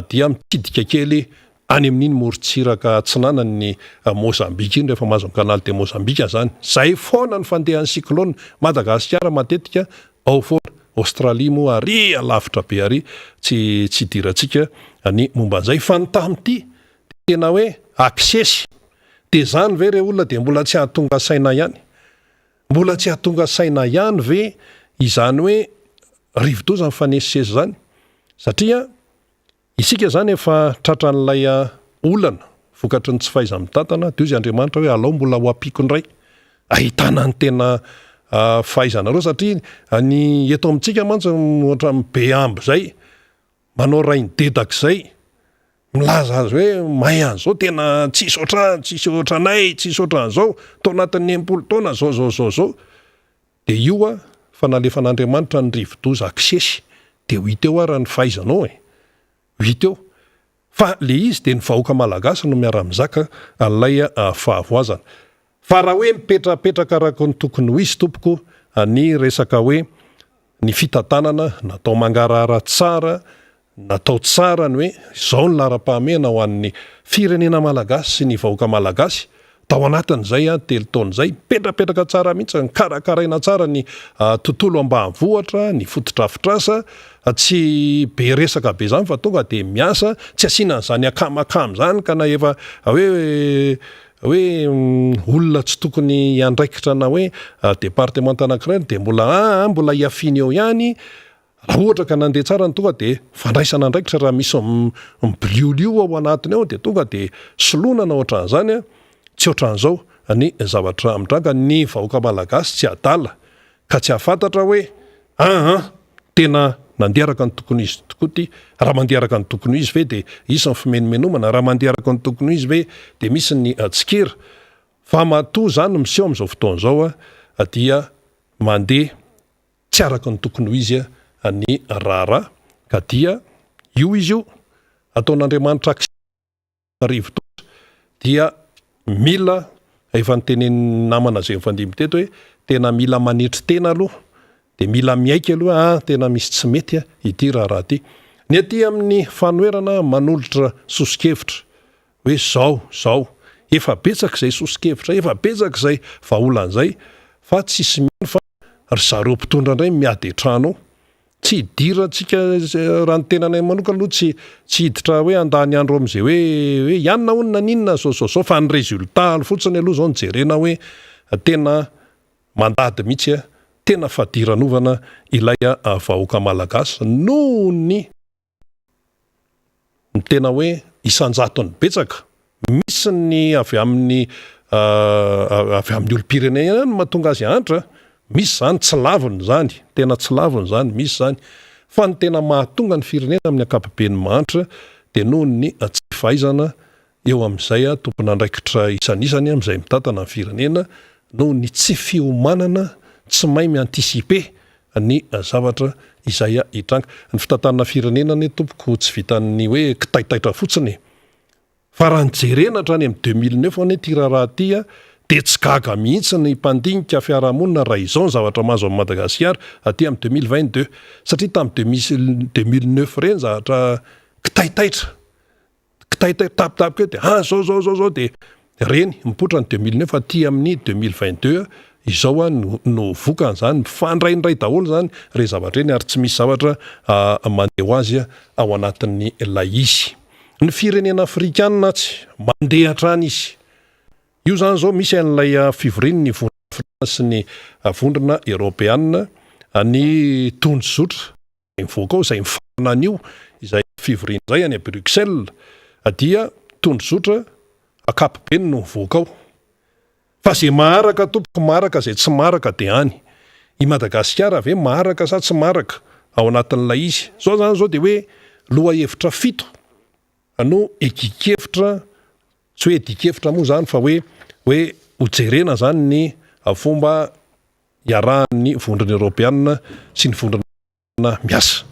Speaker 1: dia mitsidika kely any amin'iny morontsiraka atsinanany Mozambique iny rehefa mahazo Canal de Mozambique zany zay foana ny fandehan'ny cyclone Madagasikara matetika ao foana Australie moa ary alavitra be ary tsy diratsika any momban'izay fa ny tamity tena hoe access de zany ve re olona de mbola tsy hahatonga saina ihany ve izany hoe rivodoza mifanesisesy zany satria isika zany efa tratran'ilay olana vokatry ny tsy faiza mitantana de izy Andriamanitra hoe alao mbola ho apiko ndray ahitana ny tena fahaizanareo satria ny eto amintsika mantsy ohatra be amby zay manao rainy dedak'izay milaza azy hoe mahay an'izao tena tsisy ohatranay tsisy ohatran'izao tao anatin'ny 80 taona zao de io fa nalefan'Andriamanitra ny rivodoza aksesy de ho hita eo raha ny fahaizanao hita eo fa le izy de ny vahoaka malagasy no miara-mizaka an'ilay fahavoazana fa raha hoe mipetrapetraka araka ny tokony ho izy tompoko ny resaka hoe ny fitantanana natao mangarahara tsara natao tsara ny hoe zao ny lara-pahamehana ho an'ny firenena malagasy sy ny vahoaka malagasy tao anatin'izay telo taona zay petrapetraka tsara mihitsy ny karakaraina tsara ny tontolo ambanivohitra ny fotodrafitrasa tsy be resaka be zany fa tonga de miasa tsy asiana zany akamakamy zany ka na efa hoe olona tsy tokony andraikitra na hoe département anankiray de mbola hiafiny eo ihany raha ohatra ka nandeha tsara ny tonga de fandraisana andraikitra raha misy mibliolio ao anatiny ao de tonga de solonana ohatran'izany tsy ohatran'izao ny zavatra mitranga ny vahoaka malagasy tsy adala ka tsy hafantatra hoe tena nandeharaka ny tokony izy tokoa ty raha mandeharaka ny tokony izy ve de isy ny fimenomenomana raha mandeharaka ny tokony izy ve de misy ny atsikira fa matoa zany miseho amin'izao fotoana zao dia mandeha tsy araka ny tokony ho izy ny raharaha ka dia io izy io ataon'Andriamanitra rivodoza dia mila efa nyteneny namana zay mifandimby teto hoe tena mila manetry tena aloha de mila miaiky aloha tena misy tsy mety ity raharaha ty ny aty amin'ny fanoerana manolotra sosikevitra hoe zao efa betsaka izay sosikevitra efa betsaka izay vaolan'izay fa tsisy mino fa ry zareo mpitondra indray miady trano tsy hidiratsika raha ny tenanay manokana aloha tsy hiditra hoe andany andro am'izay hoe ianona onona ninona zao fa ny résultat fotsiny aloha zao nijerena hoe tena mandady mihitsy tena fadiranovana ilay vahoaka malagasy noho ny tena hoe isanjatony betsaka misy ny avy amin'ny olom-pirenena no mahatonga azy antra misy zany tsy laviny zany tena tsy laviny zany misy zany fa ny tena mahatonga ny firenena amin'ny ankapobeny mahantra dia noho ny tsy fahaizana eo amin'izay tompona andraikitra isan'isany amin'izay mitantana ny firenena noho ny tsy fiomanana tsy mahay miantisipe ny zavatra izay hitranga. Ny fitantanana firenena ny tompoko tsy vitan'ny hoe kitaitaitra fotsiny fa raha nijerena hatrany amin'ny 2009 ane ty raharaha ty dia tsy gaga mihitsy ny mpandinika fiarahamonina raha izao ny zavatra mahazo amin'ny Madagasikara aty amin'ny 2022 satria tamin'ny 2009 ireny zavatra kitaitaitra tapitapika dia zao dia reny mipotra ny 2009 aty amin'ny 2022 izao no vokany zany mifandraindray daholo zany re zavatra eny ary tsy misy zavatra mandeha ho azy ao anatin'ny ilay izy. Ny firenena afrikanina tsy mandeha hatrany izy io zany zao misy an'ilay fivoriany ny vondrona afrikanina sy ny vondrona eropeanina ny tondrozotra mivoaka ao izay mifarana an'io izay fivoriana izay any a Bruxelles dia tondrozotra akapobeny no mivoaka ao fa zay maharaka tompoko maharaka zay tsy maharaka dia any i Madagasikara ave maharaka sa tsy maharaka ao anatin'ilay izy zao zany zao dia hoe loha hevitra 7 no ekikevitra tsy hoe dikevitra moa zany fa hoe hojerena zany ny fomba iarahan'ny vondrona eropeanina sy ny vondrona miasa.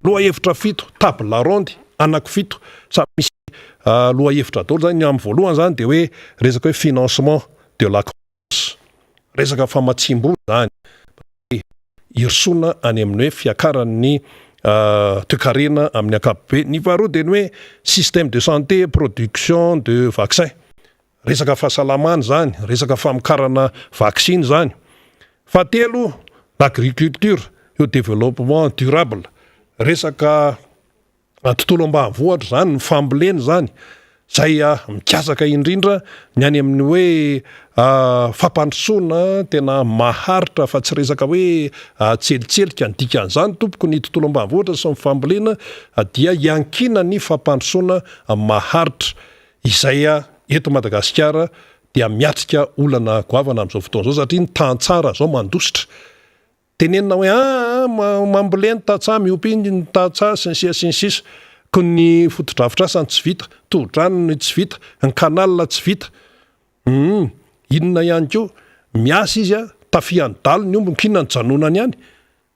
Speaker 1: Loha hevitra 7 table ronde anaky 7 samy misy loha hevitra daholo zany amin'ny voalohany zany dia hoe resaka hoe financement de la croissance, resaka famatsimboana zany hirosona any amin'ny hoe fiakaran'ny toekarena amin'ny ankapobeny. Ny faharoa dia ny hoe système de santé production de vaccin, resaka fahasalamana zany, resaka famokarana vaccine zany. Fahatelo l'agriculture eo développement durable, resaka tontolo ambanivohitra zany ny fambolena zany zay mikasaka indrindra ny any amin'ny hoe fampandrosoana tena maharitra fa tsy resaka hoe tselitselika ny dikan'izany tompoko ny tontolo ambanivohitra sy ny fambolena dia iankina ny fampandrosoana maharitra izay eto Madagasikara dia miatrika olana goavana amin'izao fotoana zao satria ny tantsara zao mandositra tenenina hoe mambolena tantsaha miopiny ny tantsaha sy ny sisa ko ny fotodrafitrasany tsy vita, tohodrano tsy vita, ny kanalina tsy vita. Inona ihany koa miasa izy tafiany dalo ny ombony kinona ny janonany ihany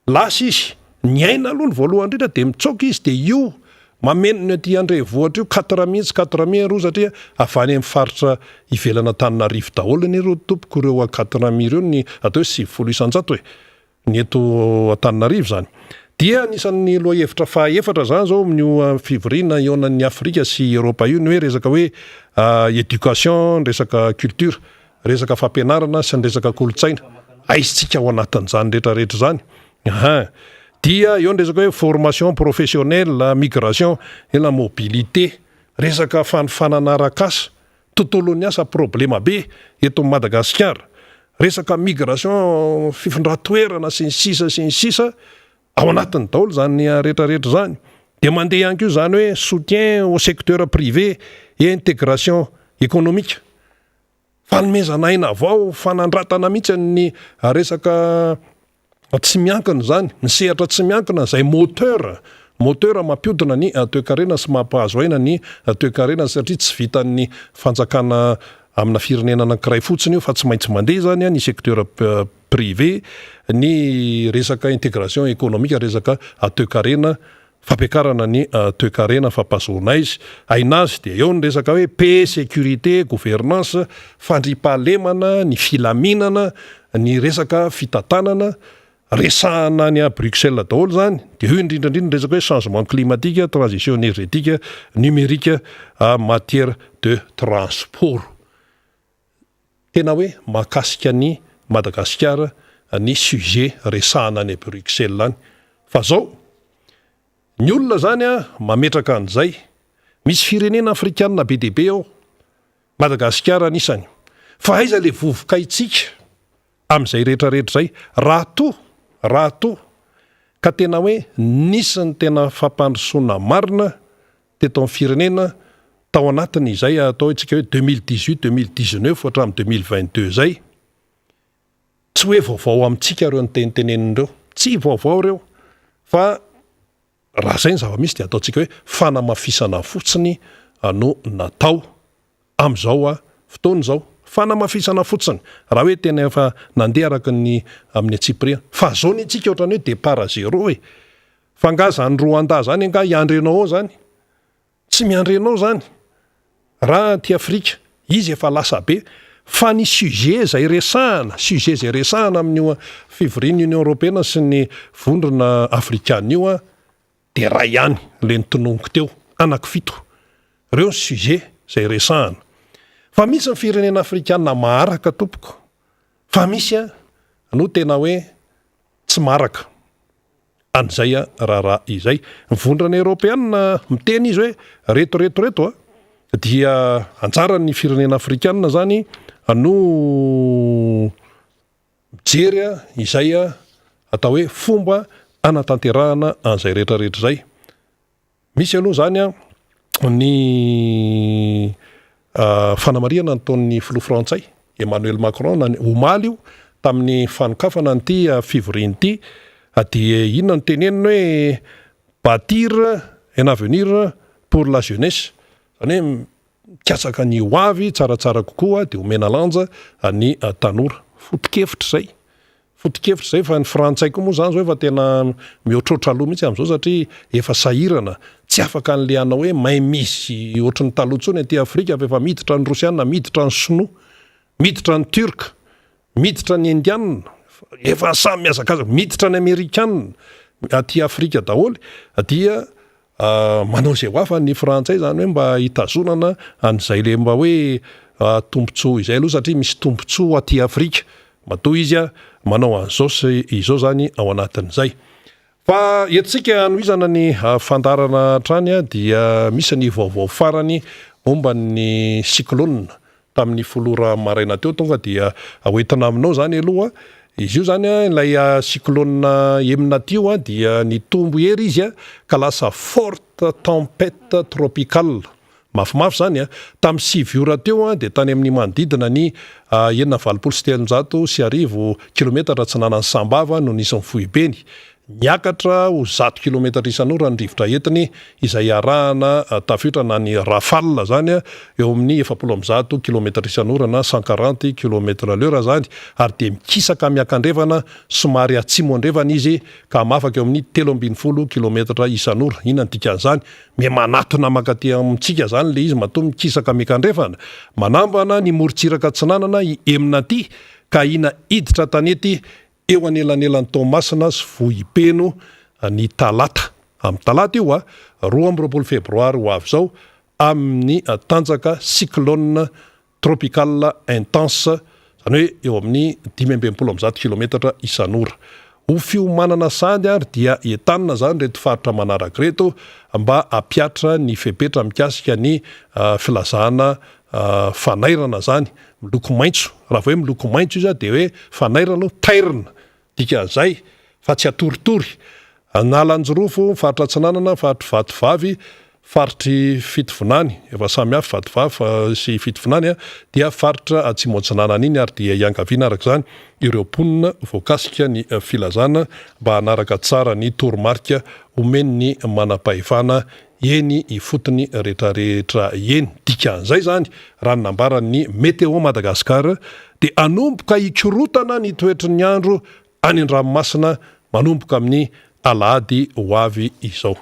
Speaker 1: lasa izy ny aina aloha ny voalohany indrindra dia mitsoka izy dia io mameno ny aty Andrevohitra io 4 minutes 4 roa satria avany amin'ny faritra ivelana Antananarivo daholo ny ireo tompoko ireo 4 ireo ny atao hoe 90 isan-jato ny eto Antananarivo zany. Dia anisan'ny loha hevitra fahaefatra zany zao amin'ny fivoriana ionan'ny Afrika sy Europa io ny hoe resaka hoe éducation, resaka culture, resaka fampianarana sy ny resaka kolotsaina aisintsika ao anatin'izany rehetrarehetra zany. Dia eo ny resaka hoe formation professionnelle, migration et la mobilité, resaka fanofanana arak'asa, tontolon'ny asa problema be eto Madagasikara, resaka migration fifondratoerana sy ny sisa ao anatiny daholo zany rehetrarehetra zany. Dia mandeha ihany koa zany hoe soutien au secteur privé et intégration économique, fanomezana aina avao, fanandratana mihitsy ny resaka tsy miankina zany, ny sehatra tsy miankina zay moteur mampiodina ny toekarena sy mampahazo aina ny toekarena satria tsy vitan'ny fanjakana amina firenena anankiray fotsiny io fa tsy maintsy mandeha zany ny secteur privé, ny resaka intégration économique, resaka toekarena fampiakarana ny toekarena fampazona izy ainazy dia eo ny resaka hoe paix, sécurité, gouvernance, fandripahalemana, ny filaminana, ny resaka fitantanana resahana ny a Bruxelles daholo zany. Dia io indrindrandrindra resaka hoe changement climatique, transition énergétique, numérique, matière de transport. Tena hoe mahakasika ny Madagasikara ny sujet resahana ny Bruxelles any. Fa zao ny olona zany mametraka an'izay misy firenena afrikanina be dia be ao, Madagasikara anisany. Fa aiza le vovokaitsika amin'izay rehetrarehetra zay raha to ka tena hoe nisy ny tena fampandrosoana marina teto amin'ny firenena tao anatiny izay atao itsika hoe 2018-2019 hatramin'ny 2022 zay. Tsy hoe vaovao amintsika ireo ny tenenindreo, tsy vaovao ireo fa raha zay ny zava-misy de ataontsika hoe fanamafisana fotsiny no natao am'izao fotoana zao fanamafisana fotsiny raha hoe tena efa nandeha araka ny amin'ny atsipria fa zao ny tsika ohatrany hoe départ zéro fa ngazany Rwanda zany anga iandrenao ao zany tsy miandrenao zany raha ty Afrika izy efa lasa be fa ny sujet zay resahana amin'io fivorian'ny Union Européenne sy ny vondrona afrikana io de raha ihany le nitononiko teo anankifito reo ny sujet zay resahana fa misy ny firenena afrikana maharaka tompoko fa misy no tena hoe tsy maraka an'izay raharaha izay mivondrana Européenne miteny izy hoe reto dia anjaran'ny firenena afrikana zany no mijery izay atao hoe fomba anatanterahana an'izay rehetrarehetra zay misy aloha zany ny fanamariana nataon'ny filoha frantsay Emmanuel Macron omaly io tamin'ny fanokafana n'ity fivoriany ity dia inona no teneniny hoe bâtir un avenir pour la jeunesse zany hoe mikatsaka ny hoavy tsaratsara kokoa de omena lanja ny tanora fotikevitra zay fa ny frantsay koa moa zany zao efa tena mihoatrotra aloha mihitsy am'izao satria efa sahirana tsy afaka an'le anao hoe may misy ohatry ny taloha aty Afrika fa efa miditra ny Rosiana miditra ny Sinoa miditra ny Turka miditra ny Indiana efa samy miazakazaka miditra ny Amerikana aty Afrika daholo dia manao zay hoafa ny frantsay zany hoe mba hitazonana an'izay le mba hoe tombontsoa izay aloha satria misy tombontsoa aty Afrika matoa izy manao an'izao sy izao zany ao anatin'izay fa etsika anoizana ny fandarana trany dia misy ny vaovao farany momba ny cyclone tamin'ny folora maraina teo tonga dia hoentina aminao zany aloha izy io zany ilay cyclone emina tio dia ny tombo hery izy ka lasa forte tempête tropicale mafimafy zany tamin'ny 6 ora teo de tany amin'ny manodidina ny 9.7 kilometatra tsy nanany sambava no nisy fohibeny miakatra ho 100 kilometatra isan'ora ny rivotra entiny izay arahana tafiotra na ny rafale zany eo amin'ny 700 kilometatra isan'ora na 140 kilometra l'heure zany ary de mikisaka miakandrevana somary atsimo andrevana izy ka mafaka eo amin'ny 3.0 kilometatra isan'ora inona ny dikan'izany manatona makaty amintsika zany le izy matoa mikisaka miakandrevana manambana ny morontsiraka tsy nanana emina ty ka ina iditra tanety eo anelanelan'ny taomasina sy vohipeno ny talata amin'ny talata io 12 febroary ho avy zao amin'ny tanjaka cyclone tropicale intense zany hoe eo amin'ny 5.10 kilometatra isan'ora ho fiomanana sady ary dia entanina zany reto faritra manaraka reto mba apiatra ny fepetra mikasika ny filazana fanairana zany miloko maitso raha hoe miloko maitso izy de hoe fanairana tairina dikan'izay fa tsy atoritory analanjorofo faritra tsinanana faritra vatovavy faritry fitovonany efa samy hafa vatovavy sy fitovonany dia faritra atsimoatsinanana iny ary dia iangaviana araka zany ireo ponina voakasika ny filazana mba hanaraka tsara ny toromarika omeny ny manam-pahefana eny ifotony rehetrarehetra eny dikan'izay zany raha nambaran'ny météo Madagasikara de anomboka ikorotana ny toetry ny andro any an-dranomasina manomboka amin'ny alahady ho avy izao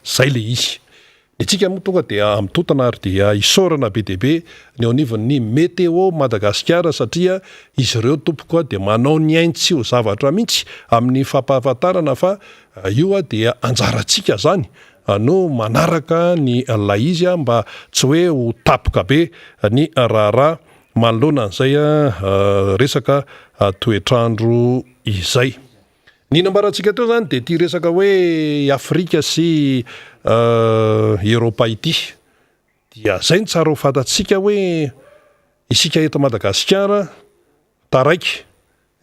Speaker 1: zay le izy itsika moa tonga dia mitotana ary dia isorana be deaibe ny ao anivon'ny météo Madagasikara satria izy ireo tompoka dia manao ny aintsy ho zavatra mihitsy amin'ny fampahafantarana fa io dia anjarantsika zany no manaraka ny lay izy mba tsy hoe ho tapoka be ny raharaha manoloana an'izay resaka toetrandro izay ny nambarantsika teo zany de ty resaka hoe Afrika sy Europa ity dia zay ny tsara ho fantatsika hoe isika eto Madagasikara taraiky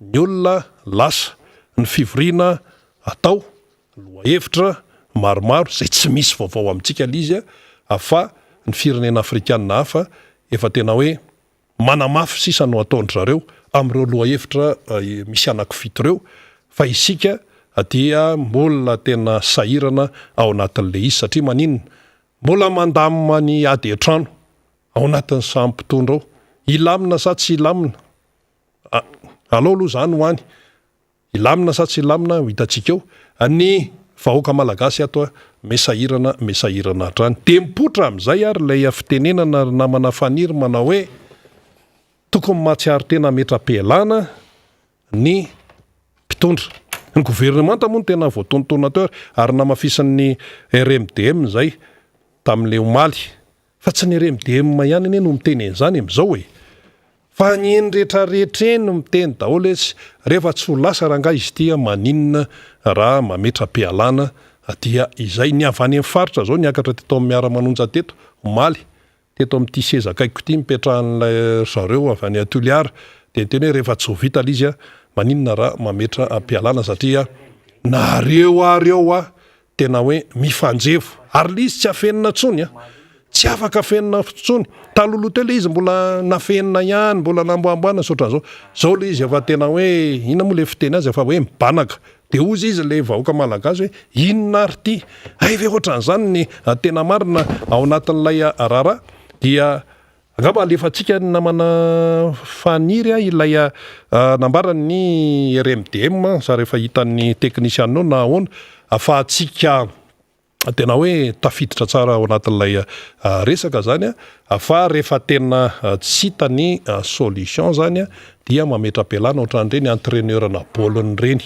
Speaker 1: ny olona lasa ny fivoriana atao loha hevitra maromaro zay tsy misy vaovao amintsika lizy afa ny firenena afrikanina hafa efa tena hoe manamafy sisa no ataondry zareo am'ireo loha hevitra misy anankifito reo fa isika dia mbola tena sahirana ao anatin'le izy satria maninona mbola mandamina ny ady an-trano ao anatin'ny samy-mpitondra ao ilamina sa tsy ilamina alao aloha zany ho any ilamina sa tsy ilamina ho hitantsika eo ny vahoaka malagasy ato mesahirana hatrany de mipotra amin'izay ary lay fitenenana namana faniry manao hoe tokony mahatsiary tena metra-pialana ny mpitondra ny gouvernemanta moa no tena voatontonateur ary namafisan'ny RMDM zay tamin'le omaly fa tsy ny RMDM ihany ane no miteny an'izany amin'izao fa ny eny rehetrarehetra eny no miteny daholo izy rehefa tsy ho lasa raha nga izy tia maninona raha mametra-pialana dia izay ny avy any amin'ny faritra zao niakatra teto amin'ny miara-manonja teto omaly teto amin'ity seza akaiko ity mipetrahan'lay zareo avy any Toliara de teny hoe rehefa tsy ho vita izy maninona raha mametra-pialana satria nareo tena hoe mifanjevo ary le izy tsy afenina tsony tsy afaka afenina tsony taloloha teo le izy mbola nafenina ihany mbola namboamboana sotran'izao zao le izy efa tena hoe ina moa le fiteny azy efa hoe mibanaka de ozy izy le vahoaka malagasy hoe inona ary ty ve ohatran'izany ny tena marina ao anatin'ilay rara dia angamba alefatsika namana faniry ilay nambarany RMDM sa rehefa hitan'ny teknisianao na ahoana afahatsika tena hoe tafiditra tsara ao anatin'ilay resaka zany fa rehefa tena tsy hitany solution zany dia mametra-pialana ohatran'ireny entraîneurna baolina reny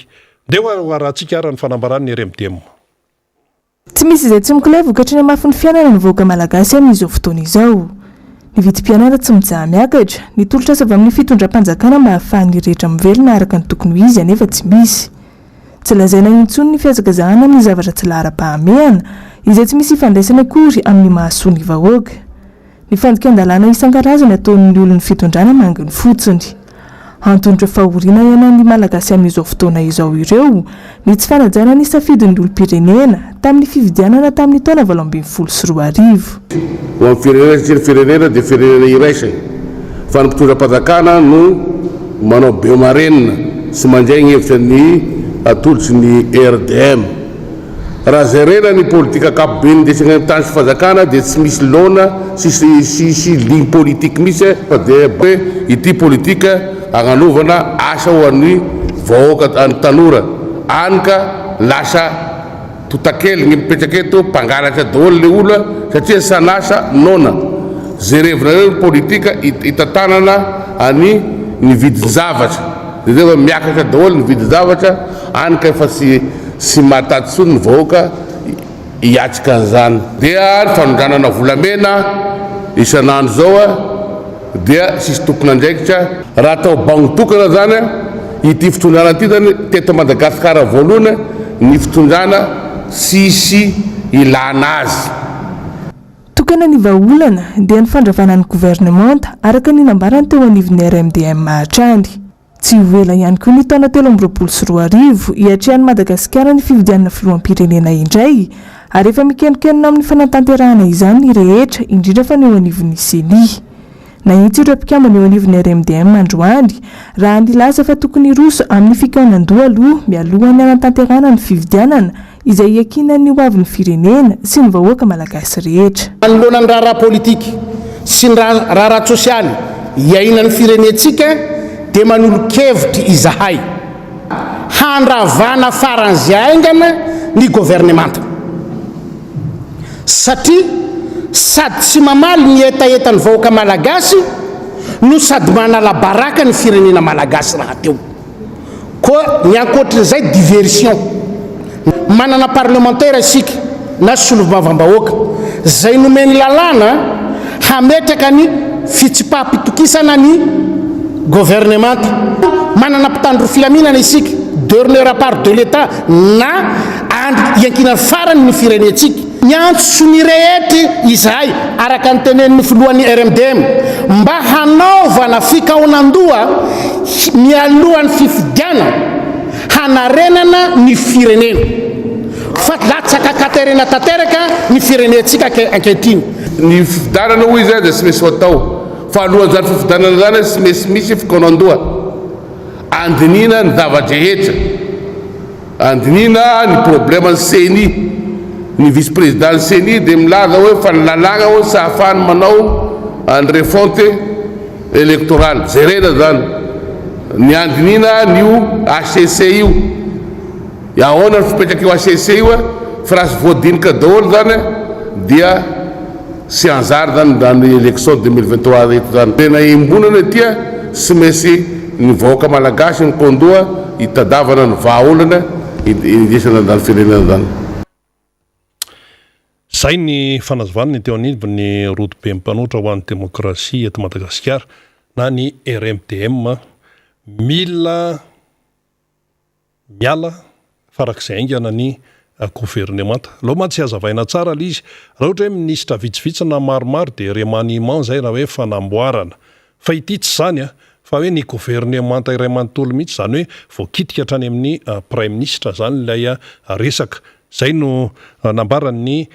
Speaker 1: de rahantsika ara ny fanambaran'ny RMDM
Speaker 5: tsy misy izay tsy mikolay vokatry ny amafin'ny fianana ny vahoaka malagasy amin'izao fotoana izao ny vidim-pianana tsy mijaha miakatra ny tolotra asa avy amin'ny fitondram-panjakana mba hahafahan'ny rehetra mivelona araka ny tokony ho izy anefa tsy misy tsy lazaina intsony ny fiazakazahana amin'ny zavatra tsy lahara-pahamehana izay tsy misy ifandraisana akory amin'ny mahasoa ny vahoaka ny fandikan-dalàna isan-karazany ataon'ny olon'ny fitondrana manginy fotsiny antondra fahoriana ihany ny malagasy amin'izao fotoana izao ireo ny tsy fanajana ny safidin'ny olom-pirenena tamin'ny fividianana tamin'ny taona 2024
Speaker 6: ho amin'ny firenena sy ny firenena dia firenena iraisany fa ny mpitondram-panjakana no manao bemarenina sy mandray ny hevitra ny atolotsy ny RDM raha zarena ny politika akapobeny ndesana amin'ny tany sy fanjakana dia tsy misy laona sy ligne politique misy fa dia hoe ity politika agnanovana asa ho an'ny vahoaka any tanora any ka lasa totakely ny mipetraka eto mpangalatra daholo le olona satria sanasa nona jerevina ny politika hitatanana any ny vidin-javatra de zay miakatra daholo ny vidin-javatra any ka efa sy matady tsony ny vahoaka hiatsika an'izany dia ny fanondranana volamena isan'andro zao dia sisy tokony andraikitra raha atao bagnotokana zany ity fitondrana ty zany teto Madagasikara voalohany ny fitondrana sisy ilana azy
Speaker 5: tokana ny vahaolana dia ny fandravanan'ny gouvernemanta araka ny nambarany teo anivon'ny RMDM hatrany tsy hovela ihany koa ny taona 2024 hiatrehan'ny Madagasikara ny fividianana filoham-pirenena indray ary efa mikenokenona amin'ny fanatanterahana izany ny rehetra indrindra fa ny eo anivon'ny CENI na itsy ireo mpikambana eo anivon'ny RMDM androany raha nilaza fa tokony roso amin'ny fikaonan-doha aloha mialohan'ny anatanterahana ny fividianana izay iakinan'ny hoavin'ny firenena sy ny vahoaka malagasy rehetra
Speaker 7: manoloana ny raharaha politika sy ny raharaha sosialy iainan'ny firenetsika dia manolo-kevitry izahay handravana faran'izay aingana ny gouvernemanta satria sady tsy mamaly ny etaetan'ny vahoaka malagasy no sady manala baraka ny firenena malagasy raha teo koa ny ankoatrin'izay diversion manana parlementaire isika na solombavambahoaka zay nomeny lalàna hametraka ny fitsipaham-pitokisana ny gouvernemanta manana mpitandro filaminana isika derneur à part de l'état na andro iankinany farany ny firenetsika ny antso ny rehetra izahay araka ny tenen'ny filohan'ny RMDM mba hanaovana fikaonan-doha mialohan'ny fifidiana hanarenana ny firenena fa latsaka katerena tanteraka ny firenetsika ankehitriny
Speaker 6: ny fifidanana hoy izy dia tsy misy atao fa alohan'izany fifidanana zany tsy misy fikaonan-doha andinina ny zavatra rehetra andinina ny problème ny CENI, ny vice président ny CENI dia milaza hoe fa nilalagna hoe sy ahafahany manao any refonte électorale zay rena zany ny andinina nio HCC io ahoana ny fipetraky io HCC io fa raha sy voadinika daholo zany dia sy anjary zany dany élection 2023 reto zany tena imbonana tia sy maintsy ny vahoaka malagasy ny kondoa hitadavana ny vahaolana indesana dany firenena zany.
Speaker 1: Zay ny fanazavana ny teo anivy ny roto be mipanotra ho an'ny demokrasia eto Madagasikara na ny RMDM mila miala farak'izay aingana ny gouvernemanta. Loha tsy hazavaina tsara l izy raha ohatra hoe ministra vitsivitsy na maromaro dia remaniement zay raha hoe fanamboarana fa ity tsy zany fa hoe ny gouvernemanta iray manontolo mihitsy zany hoe voakitika hatrany amin'ny prime ministre zany ilay resaka. Zay no nambarany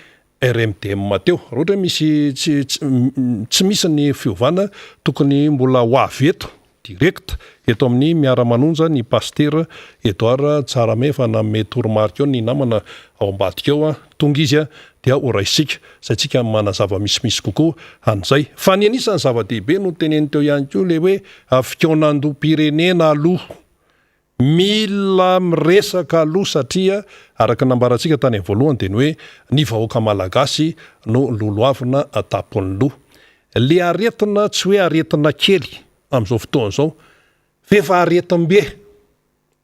Speaker 1: RMDM teo. Raha ohatra hoe misy tsy misy ny fiovana tokony mbola ho avy eto direct eto amin'ny miara-manonja ny pasteur Edouard Tsaramefa na metoromarika eo ny namana ao ambadika eo tonga izy dia oraisika zay tsika manazava misimisy kokoa an'izay. Fa ny anisan'ny zava-dehibe no teneny teo ihany koa le hoe fikaonandoam-pirenena aloha mila miresaka aloha satria araka nambarantsika tany amin'ny voalohany dia ny hoe ny vahoaka malagasy no loloavina tapony loha. Le aretina tsy hoe aretina kely amin'izao fotoana izao fefa aretim-be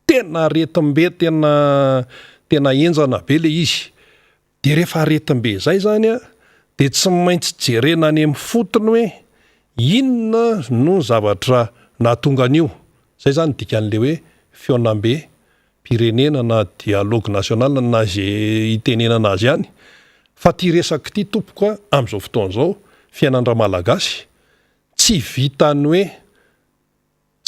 Speaker 1: tena aretim-be tena enjana be le izy. Dia rehefa aretim-be zay zany dia tsy maintsy jerena any amin'ny fotony hoe inona no zavatra nahatonga an'io. Zay zany dikan'le hoe fionam-be pirenena na dialogue national na zay itenenana azy ihany. Fa ty resaka ty tompoka amin'izao fotoana izao fiainandra malagasy tsy vitany hoe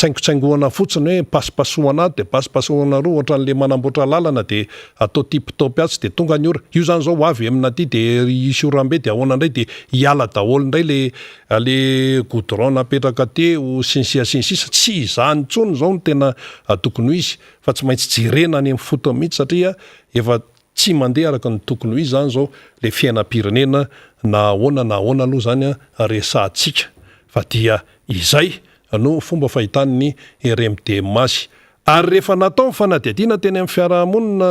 Speaker 1: tsaingotsaingoana fotsiny hoe pasipasoana dia pasipasoana roa ohatran'le manamboatra lalana dia atao tipitopy atsy dia tonga ny ora. Io zany zao avy amina ty dia isy oram-be dia ahoana indray dia hiala daholo indray le goudron napetraka teo sinsinsisa. Tsy izany intsony zao no tena tokony ho izy fa tsy maintsy jerena any amin'ny fotony mihitsy satria efa tsy mandeha araka ny tokony ho izy zany zao le fiainam-pirenena na ahoana aloha zany resantsika fa dia izay no fomba fahitany ny RMDM azy. Ary rehefa natao ny fanadihadiana teny amin'ny fiarahamonina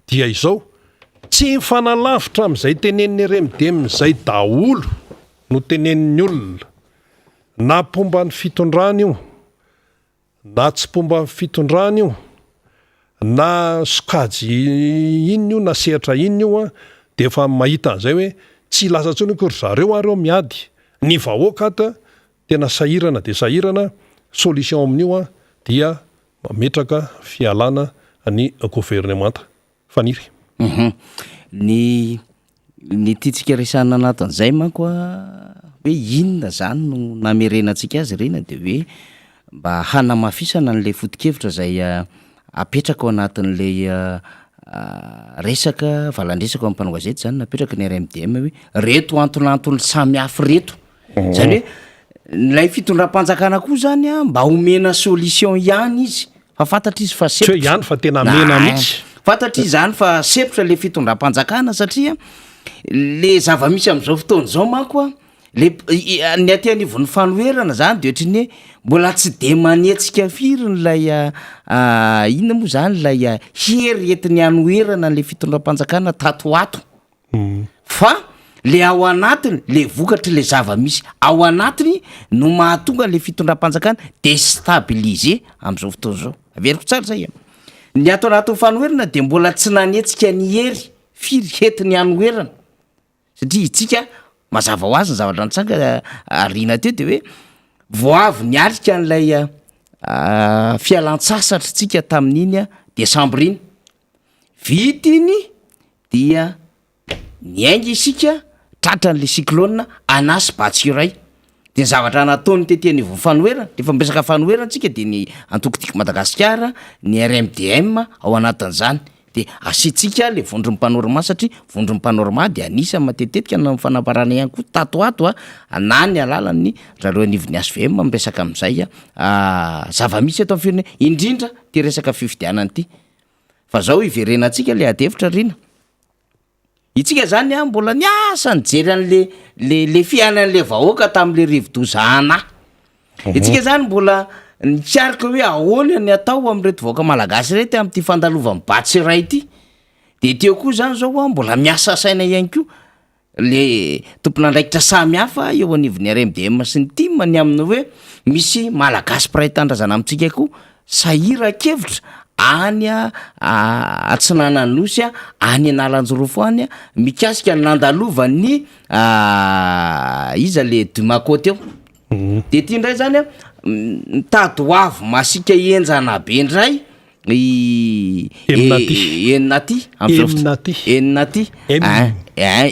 Speaker 1: dia izao tsy mifanalavitra amin'izay tenen'ny RMDM zay daholo no tenen'ny olona na pomba ny fitondrana io na tsy pomba ny fitondrana io na sokajy inona io na sehatra inona io dia efa mahita an'izay hoe tsy lasa ntsony akory zareo areo miady ny vahoaka ata tena sahirana dia sahirana solution amin'io dia mametraka fialana ny gouvernemanta faniry.
Speaker 2: Ny titsika resana anatin'izay manko hoe inona zany no namerenantsika azy rena dia hoe mba hanamafisana n'lay foto-kevitra zay apetraka ao anatin'lay resaka valandresaka ao ampanao gazety zany napetraka ny RMDM hoe reto antonantony samihafa reto zany hoe nilay fitondram-panjakana koa zany mba omena solution ihany izy fa fantatra izy fa
Speaker 1: sepotra ihany fa tena mena mihitsy
Speaker 2: fantatra izy zany fa sepotra le fitondram-panjakana satria le zava-misy amin'izao fotoana zao manko ny aty anivon'ny fanoherana zany de ohatriny hoe mbola tsy de manetsika firy nylay inona moa zany lay hery entiny anoherana le fitondram-panjakana tato ato fa le ao anatiny le vokatry le zava-misy ao anatiny no mahatonga le fitondram-panjakana destabiliser amin'izao fotoana zao averiko tsara zay ny ato anatin'ny fanoherana de mbola tsy nanetsika ny hery firy entiny anoherana satria itsika mazava ho azy ny zavatra nitsanga arina teo de hoe voavy ny alika n'lay fialan-tsasatra tsika tamin'iny desambra iny vita iny dia ny ainga isika tratra n'le cyclone anasy batsiray de ny zavatra nataony teteny fanoherana rehefa miresaka fanoherana tsika de ny antokotiko Madagasikara ny RMDM ao anatin'izany de asitsika le vondro panorama satria vondro panorama de anisa matetetika na fanamparana ihany koa tato ato anany alalan'ny zareo anivon'ny SVM miresaka amin'izay zava-misy eto amin'ny firenena indrindra ty resaka fifidianana ity fa zao iverenantsika le adevitra rina itsika zany a mbola niasa nijery an'le fiainan'le vahoaka tam'le rivodozana itsika zany mbola nikarika hoe ahoana ny atao am'reto vahoaka malagasy rety am'ty fandalovan'ny batsy ray ity de teo koa zany zao a mbola miasa saina ihany ko le tompon'andraikitra samy hafa eo anivony RMDM sy ny tim ny aminy hoe misy malagasy mpiray tandrazana amintsika koa sahira-kevitra any atsinananosy a any analanjorofo any a mikasika nandalovan'ny iza le Dumako teo de ty ndray zany a mitady hoavy masika enjana be ndray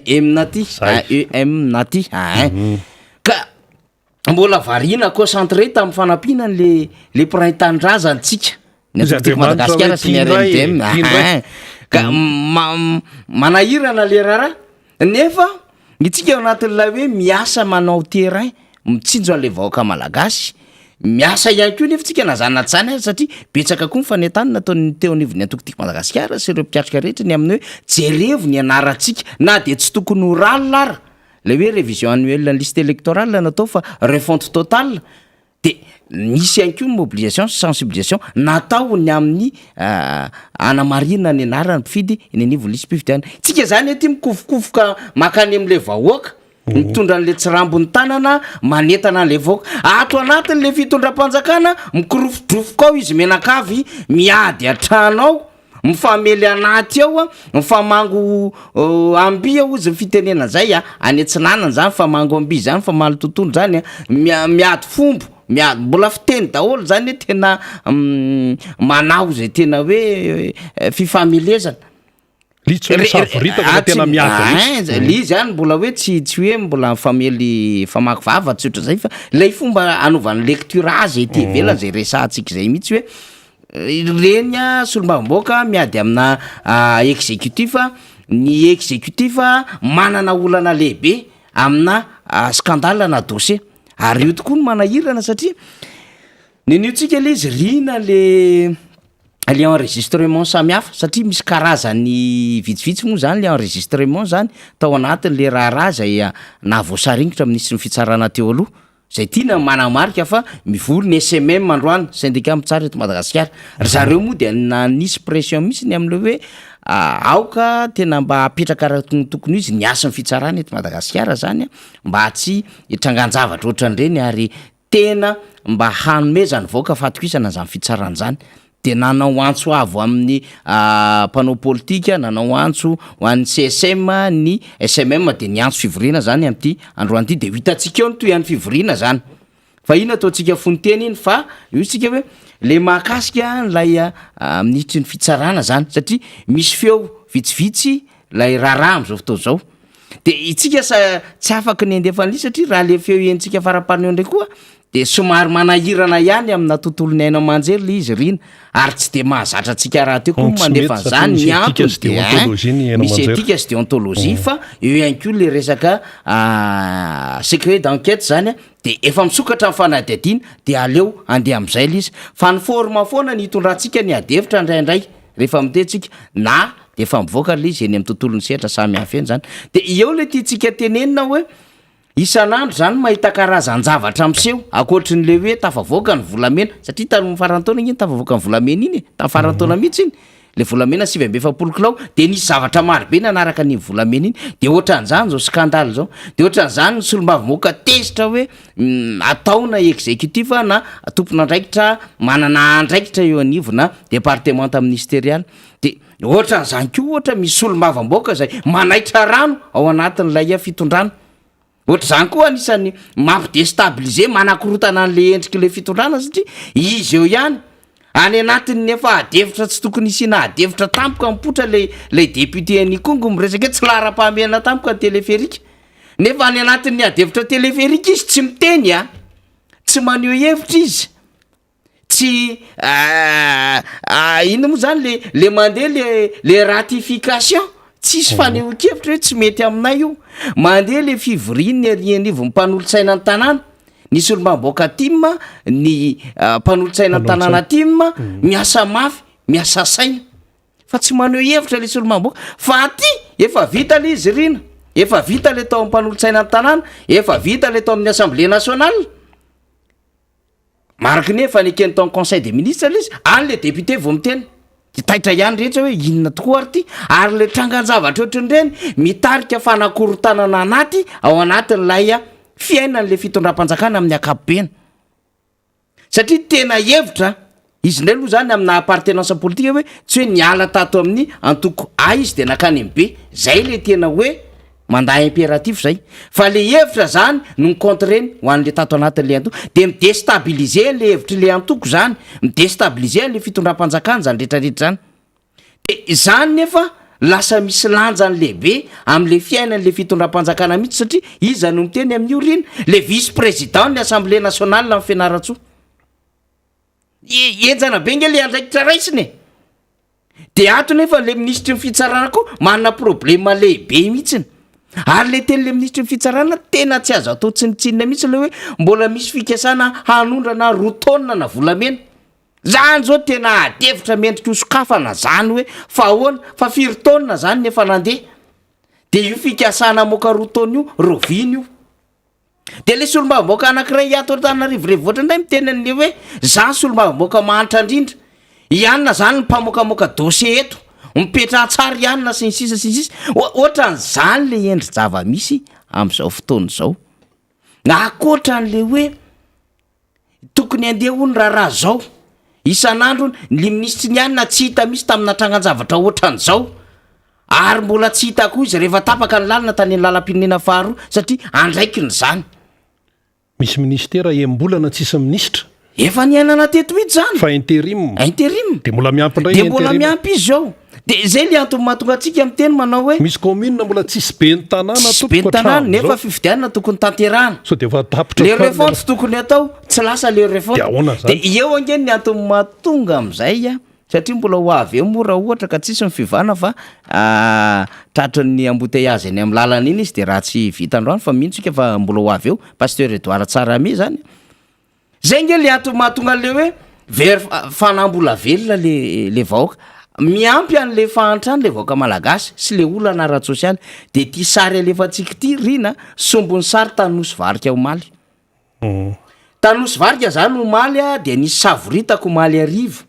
Speaker 2: Eminaty ka mbola varina concentré tamin'ny fanampiana le pirain-tandrazantsika ny Madagasikara sy ny RMDM ka manahirana le rara nefa itsika ao anatin'ilay hoe miasa manao terrain mitsinjo an'le vahoaka malagasy miasa ihany koa nefa tsika nazana tsany azy satria betsaka koa nyfanetany nataony teo anivony antokotiky Madagasikara sy ireo mpiatrika rehetra ny amin'ny hoe jerevo ny anarantsika na de tsy tokony ho ralina ara le hoe révision annuelle ny liste électorale natao fa refonte totale de nisy ihany koa mobilisation sensibilisation natao ny amin'ny anamarina ny anarany mpifidy ny anivony lisy mpifidiana tsika zany ty mikofokofoka makany am'le vahoaka mitondra an'le tsirambony tanana manetana an'le vahoaka ato anatin'le fitondram-panjakana mikorofodrofoka ao izy menakavy miady atrano ao mifamely anaty ao a mifamango amby ao izy mifitenena zay a any antsinanany zany famango amby zany famaly tontolo zany a miady fombo miady mbola fiteny daholo zany hoe tena manao zay tena hoe fifamelezana li zany mbola hoe tsy hoe mbola famely famaky vava tsy otra zay fa lay fomba anovany lecture azy ety velany zay resantsika zay mihitsy hoe reny a solombavamboaka miady amina exécutif ny exécutif manana olana lehibe amina scandale na dossier ary io tokoa no manahirana satria neniotsika le izy rina le enregistrement samy hafa satria misy karazany vitsivitsy moa zany le enregistrement zany tao anatin'le raharaha zay nahavoasaringitra amin'nisy ny fitsarana teo aloha zay tiana manamarika fa mivory ny SMM androany syndicat mitsara eto Madagasikara ry zareo moa de nanisy pression misy ny am'le hoe aoka tena mba apetraka tokony izy niasa ny fitsarana eto Madagasikara zany mba tsy itranganjavatra ohatran'ireny ary tena mba hanomezany vaoaka fatokisana zany fitsarana zany de nanao antso avo amin'ny mpanao politika nanao antso ho an'ny CSM ny SMM de ny antso fivoriana zany am'ty androany ty de hitatsika eo ny toy an'ny fivoriana zany fa ino ataontsika fonteny iny fa io tsika hoe le mahakasika lay minitry ny fitsarana zany satria misy feo vitsivitsy lay raharaha am'izao fotoana zao de itsika tsy afaka ny andefan'li satria raha le feo entsika faraparneo ndray koa de somary manahirana ihany amina tontolo ny aina manjery le izy rina ary tsy de mahazatra antsika raha teo koa mandefan'zany ny antony misy etika sy déontologie fa eo ihany koa le resaka secret d'enquête zany de efa misokatra amin'ny fanadihadiana de aleo andeha am'izay le izy fa ny forma foana ny hitondrantsika ny adevitra ndraindray rehefa mitentsika na de efa mivoaka le izy eny amin'ny tontolo ny sehatra samy hafa eny zany de eo le tiatsika tenenina hoe isan'andro zany mahita karazan-javatra miseho akoatrin'le hoe tafavoaka ny volamena satria taloha farantaona iny tafavoaka ny volamena iny tafarantaona mihitsy iny le volamena 720 kilao de nisy zavatra marobe nanaraka ny volamena iny de ohatran'izany zao scandale zao de ohatran'izany ny solombavamboaka tezitra hoe ataona exécutif na tompon'andraikitra manana andraikitra eo anivona départemental ministérial de ohatran'izany koa ohatra misy solombavamboaka zay manaitra rano ao anatin'ilay fitondrana ohatra zany koa anisany mampidestabiliser manakorotana an'le endriky le fitondrana satria izy eo ihany any anatin'ny efa adevitra tsy tokony isina adevitra tampoka mipotra le député any kongo miresaka hoe tsy lara-pahamena tampoka ny téléférique nefa any anatin'ny adevitra téléférique izy tsy miteny tsy maneho hevitra izy tsy ino moa zany le mandeha le ratification tsisy faneho-kevitra hoe tsy mety aminay io mandeha le fivoriny arianivo mmpanolotsaina ny tanàna nisy olombamboaka timma ny mpanolotsaina ny tanàna timma miasa mafy miasa saina fa tsy maneho hevitra le solomamboka fa aty efa vita le izy rina efa vita le tao amin'ny mpanolotsaina ny tanàna efa vita le tao amin'ny assemblée nationale mariky nefa ny ekeny tao amin'ny conseil des ministres le izy any le député vao miteny taitra ihany rehetra hoe inona tokoa ary ty ary le trangan-javatra ohatran'ireny mitarika fanakorotanana anaty ao anatin'lay fiainan'le fitondram-panjakana amin'ny akapobeny satria tena hevitra izy ndray aloha zany amina appartenance politique hoe tsy hoe niala tato amin'ny antoko izy de nakany be zay le tena hoe mandahy impératif zay fa le hevitra zany no micontreny ho an'le tato anatin'le antoko de midestabiliser le hevitry le antoko zany midestabiliser le fitondram-panjakana zany rehetrarehetra zany de zany nefa lasa misy lanjany lehibe am'le fiainan'le fitondram-panjakana mihitsy satria izy no miteny amin'ny orina le vice président ny assemblée nationale amin'ny fianaratsoa enjana be nge le andraikitra raisiny de ato nefa le ministre ny fitsarana koa manana problema lehibe mihitsiny ary le teny le ministre ny fitsarana tena tsy azo atao tsinitsinina mihitsy le hoe mbola misy fikasana hanondrana rotaonina na volamena zany zao tena adevitra mendrika osokafana zany hoe fa ahoana fa firy-taonina zany nefa nandeha de io fikasana moka rotaona io rovina io de le solombavam-boaka anankiray ato Antananarivo ndray miteny an'le hoe zany solombavam-boaka mahantra indrindra ianona zany ny mpamokamoka dossier eto mipetra tsara ianona sy ny sisa ohatran'zany le endry java misy am'izao fotoana zao akoatran'le hoe tokony andeha ho ny raharaha zao isan'andro le ministry ny anina tsy hita misy tamina trangan-javatra ohatran'izao ary mbola tsy hita koa izy rehefa tapaka ny lalina tany ny lalam-pirenena faharoa satria andraikiny zany
Speaker 1: misy ministera embolana tsisy ministra
Speaker 2: efa niainana teto mihitsy zany
Speaker 1: fa intérim
Speaker 2: de
Speaker 1: mbola miampy indray
Speaker 2: de mbola miampy izy zao de zay le antony mahatonga atsika miteny manao hoe
Speaker 1: misy commune mbola tsisy be ny tanàna
Speaker 2: be ny tanàna nefa fifidianana tokony tanterahana
Speaker 1: so de efa tapitra
Speaker 2: le réforme tsy tokony atao tsy lasa le réforme de eo angeny ny antony mahatonga am'izay satria mbola ho avy eo mora ohatra ka tsisy mifivana fa tratran'ny embouteillage any amin'ny lalana iny izy de raha tsy vita androany fa mihintsika fa mbola ho avy eo pasteur Edouard Tsarami zany zay nge le antony mahatonga le hoe very fanambola velona le vahoaka miampy an'le fahantrany le vahoaka malagasy sy le olana ara-sosialy de ty sary alefantsika ty rina sombony sary Tanosy Varika Omaly Tanosy Varika zany Omaly de nisy savoritako Omaly arivo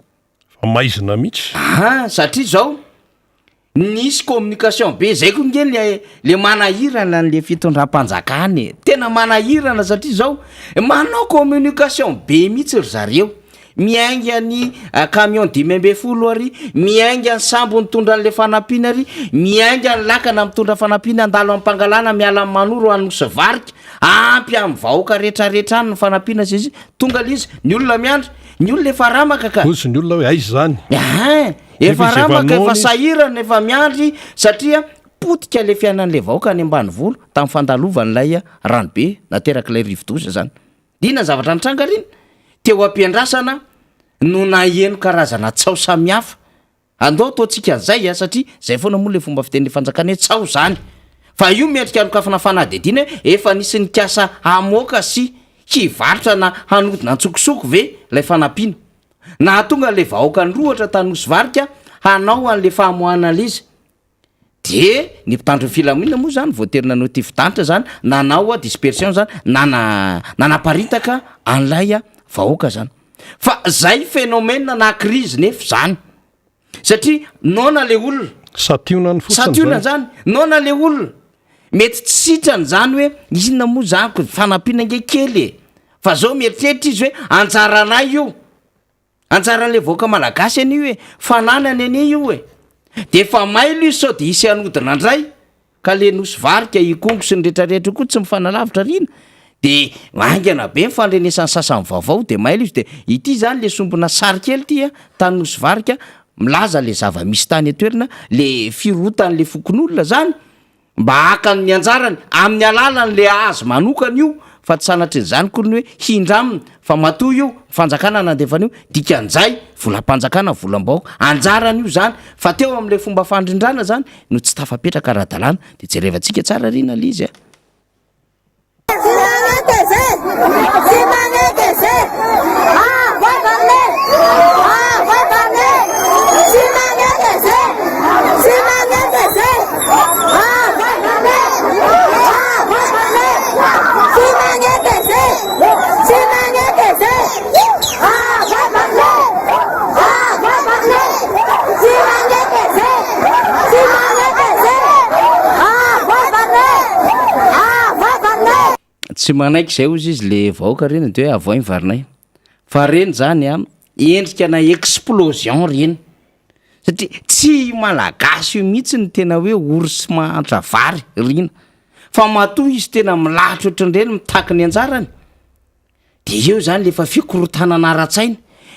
Speaker 1: maizina mihitsy
Speaker 2: satria zao nisy communication be zay koa nge le manahirana n'le fitondram-panjakany tena manahirana satria zao manao communication be mihitsy ry zareo miainga ny camion 10 ary miainga ny sambo nitondra an'le fanampiana ary miainga ny lakana mitondra fanampiana andalo amin'ny mpangalana miala amin'ny manoro Tanosy Varika ampy amin'ny vahoaka rehetrarehetra any ny fanampiana zay izy tonga le izy ny olona miandry ny olona efa ramaka ka
Speaker 1: ozy ny olona hoe aizy zany
Speaker 2: efa ramaka efa sahirana efa miandry satria potika le fiainan'le vahoaka any ambany volo tamin'ny fandalovany'lay ranobe naterak'ilay rivodoza zany dina zavatra nitranga riny teo ampiandrasana no naheno karazana tsao samihafa andao ataotsika an'izay satria zay foana moa le fomba fiten'ny fanjakana hoe tsao zany fa io miendrika anokafana fanadidina efa nisy nikasa amoaka sy hivaritra na hanodina antsokosoko ve lay fanampiana na tonga le vahoaka ny rohatra Tanosy Varika hanao an'le fahamohana izy de ny mpitandro filaminana moa zany voaterina notifidanitra zany nanao dispersion zany nanaparitaka an'lay vahoaka zany fa zay phénomène na crise nefa zany satria nona le olona
Speaker 1: sationany
Speaker 2: fotsiny zany nona le olona mety tsy sitrany zany hoe inona moa zany fanampiana nge kely fa zao mieritreritra izy hoe anjaranay io anjaran'le vahoaka malagasy any io hoe fananany any io hoe de fa mailo izy sao de isy anodina andray ka le Nosy Varika ikongo sy ny rehetrarehetra koa tsy mifanalavitra rina de aingana be mifandrenesan'ny sasany vaovao de mailo izy de ity zany le sombona sary kely ty Tanosy Varika milaza le zava-misy tany atoerana le firotan'le fokon'olona zany mba hakany ny anjarany amin'ny alalany le azo manokany io fa tsy sanatry n'izany koa ny hoe hindramina fa matoa io fanjakana nandefana io dikan'izay volam-panjakana volam-bahoaka anjarany io zany fa teo amin'le fomba fandrindrana zany no tsy tafapetraka ara-dalàna de jerevantsika tsara rina le izy
Speaker 8: a
Speaker 2: tsy manaiky zay ozy izy le vahoaka reny de hoe avoiny varinay fa reny zany a endrika na explosion reny satria tsy malagasy io mihitsy ny tena hoe orsy mahantra vary rina fa matoa izy tena milahatra ohatrandreny mitaky ny anjarany de eo zany lefa fikorotanana ara-tsaina